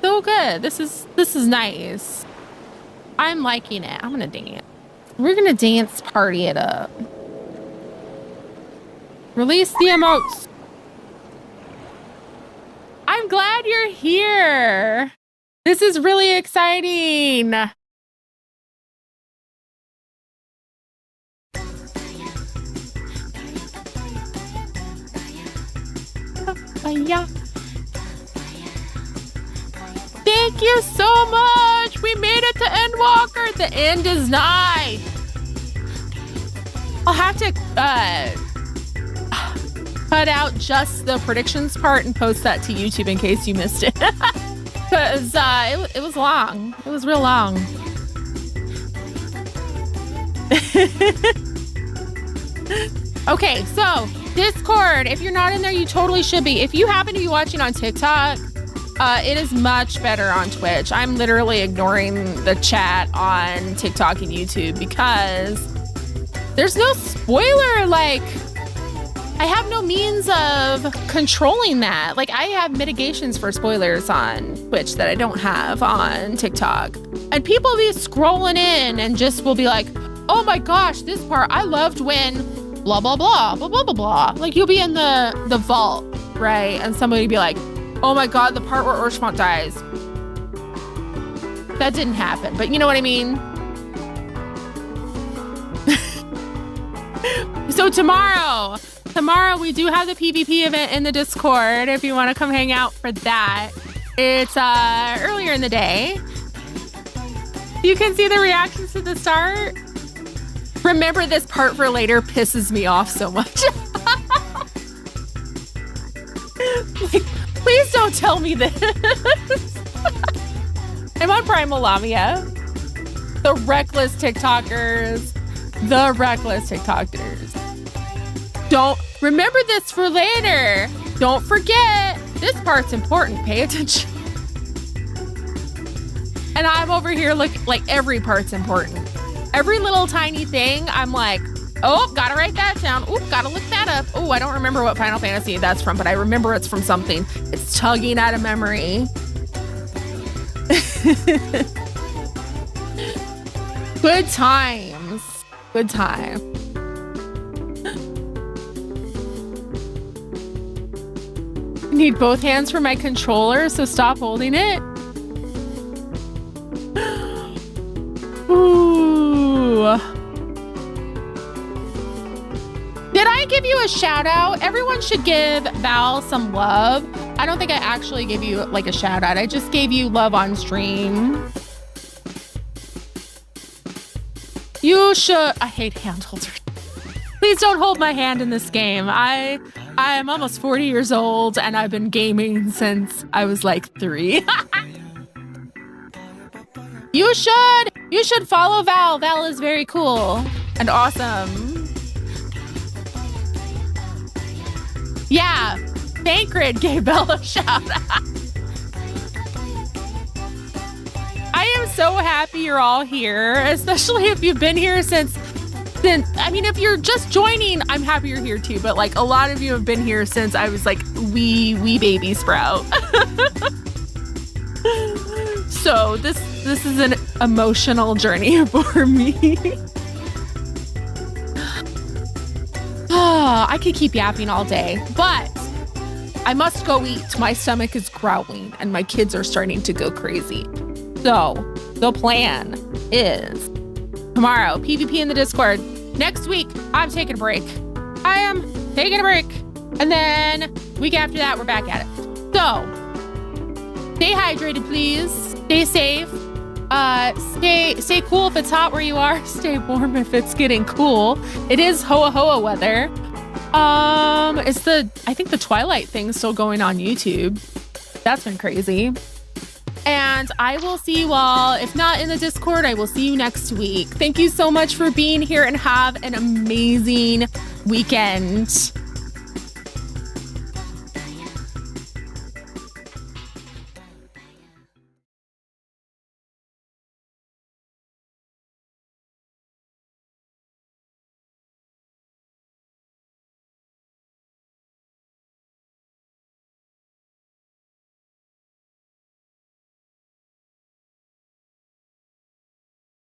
so good. This is nice. I'm liking it. I'm gonna dance. We're gonna dance party it up. Release the emotes. I'm glad you're here. This is really exciting. Yeah. Thank you so much. We made it to Endwalker. The end is nigh. I'll have to cut out just the predictions part and post that to YouTube in case you missed it. Because it was long. It was real long. Okay, so Discord. If you're not in there, you totally should be. If you happen to be watching on TikTok, it is much better on Twitch. I'm literally ignoring the chat on TikTok and YouTube because there's no spoiler. Like, I have no means of controlling that. Like, I have mitigations for spoilers on Twitch that I don't have on TikTok. And people be scrolling in and just will be like, oh my gosh, this part, I loved when blah, blah, blah, blah, blah, blah, blah. Like, you'll be in the vault, right? And somebody will be like, oh my God, the part where Urshmont dies. That didn't happen, but you know what I mean? So tomorrow we do have the PvP event in the Discord if you want to come hang out for that. It's earlier in the day. You can see the reactions to the start. Remember this part for later pisses me off so much. Like, please don't tell me this. I'm on Primal Lamia. The reckless TikTokers. Don't remember this for later. Don't forget. This part's important. Pay attention. And I'm over here looking like every part's important. Every little tiny thing, I'm like, oh, gotta write that down. Oh, gotta look that up. Oh, I don't remember what Final Fantasy that's from, but I remember it's from something. It's tugging at a memory. Good times. Good time. Need both hands for my controller, so stop holding it. Ooh. Did I give you a shout out? Everyone should give Val some love. I don't think I actually gave you like a shout out. I just gave you love on stream. You should. I hate hand holders. Please don't hold my hand in this game. I am almost 40 years old and I've been gaming since I was like 3. You should follow Val. Val is very cool and awesome. Yeah, Thancred gave Val a shout out. I am so happy you're all here, especially if you've been here since, I mean, if you're just joining, I'm happy you're here too, but like a lot of you have been here since I was like wee baby Sprout. So this is an emotional journey for me. I could keep yapping all day, but I must go eat. My stomach is growling and my kids are starting to go crazy. So the plan is tomorrow, PvP in the Discord. Next week, I'm taking a break. I am taking a break. And then week after that, we're back at it. So stay hydrated, please. Stay safe. Stay cool if it's hot where you are. Stay warm if it's getting cool. It is Hoa Hoa weather. I think the Twilight thing's still going on YouTube. That's been crazy. And I will see you all, if not in the Discord, I will see you next week. Thank you so much for being here and have an amazing weekend.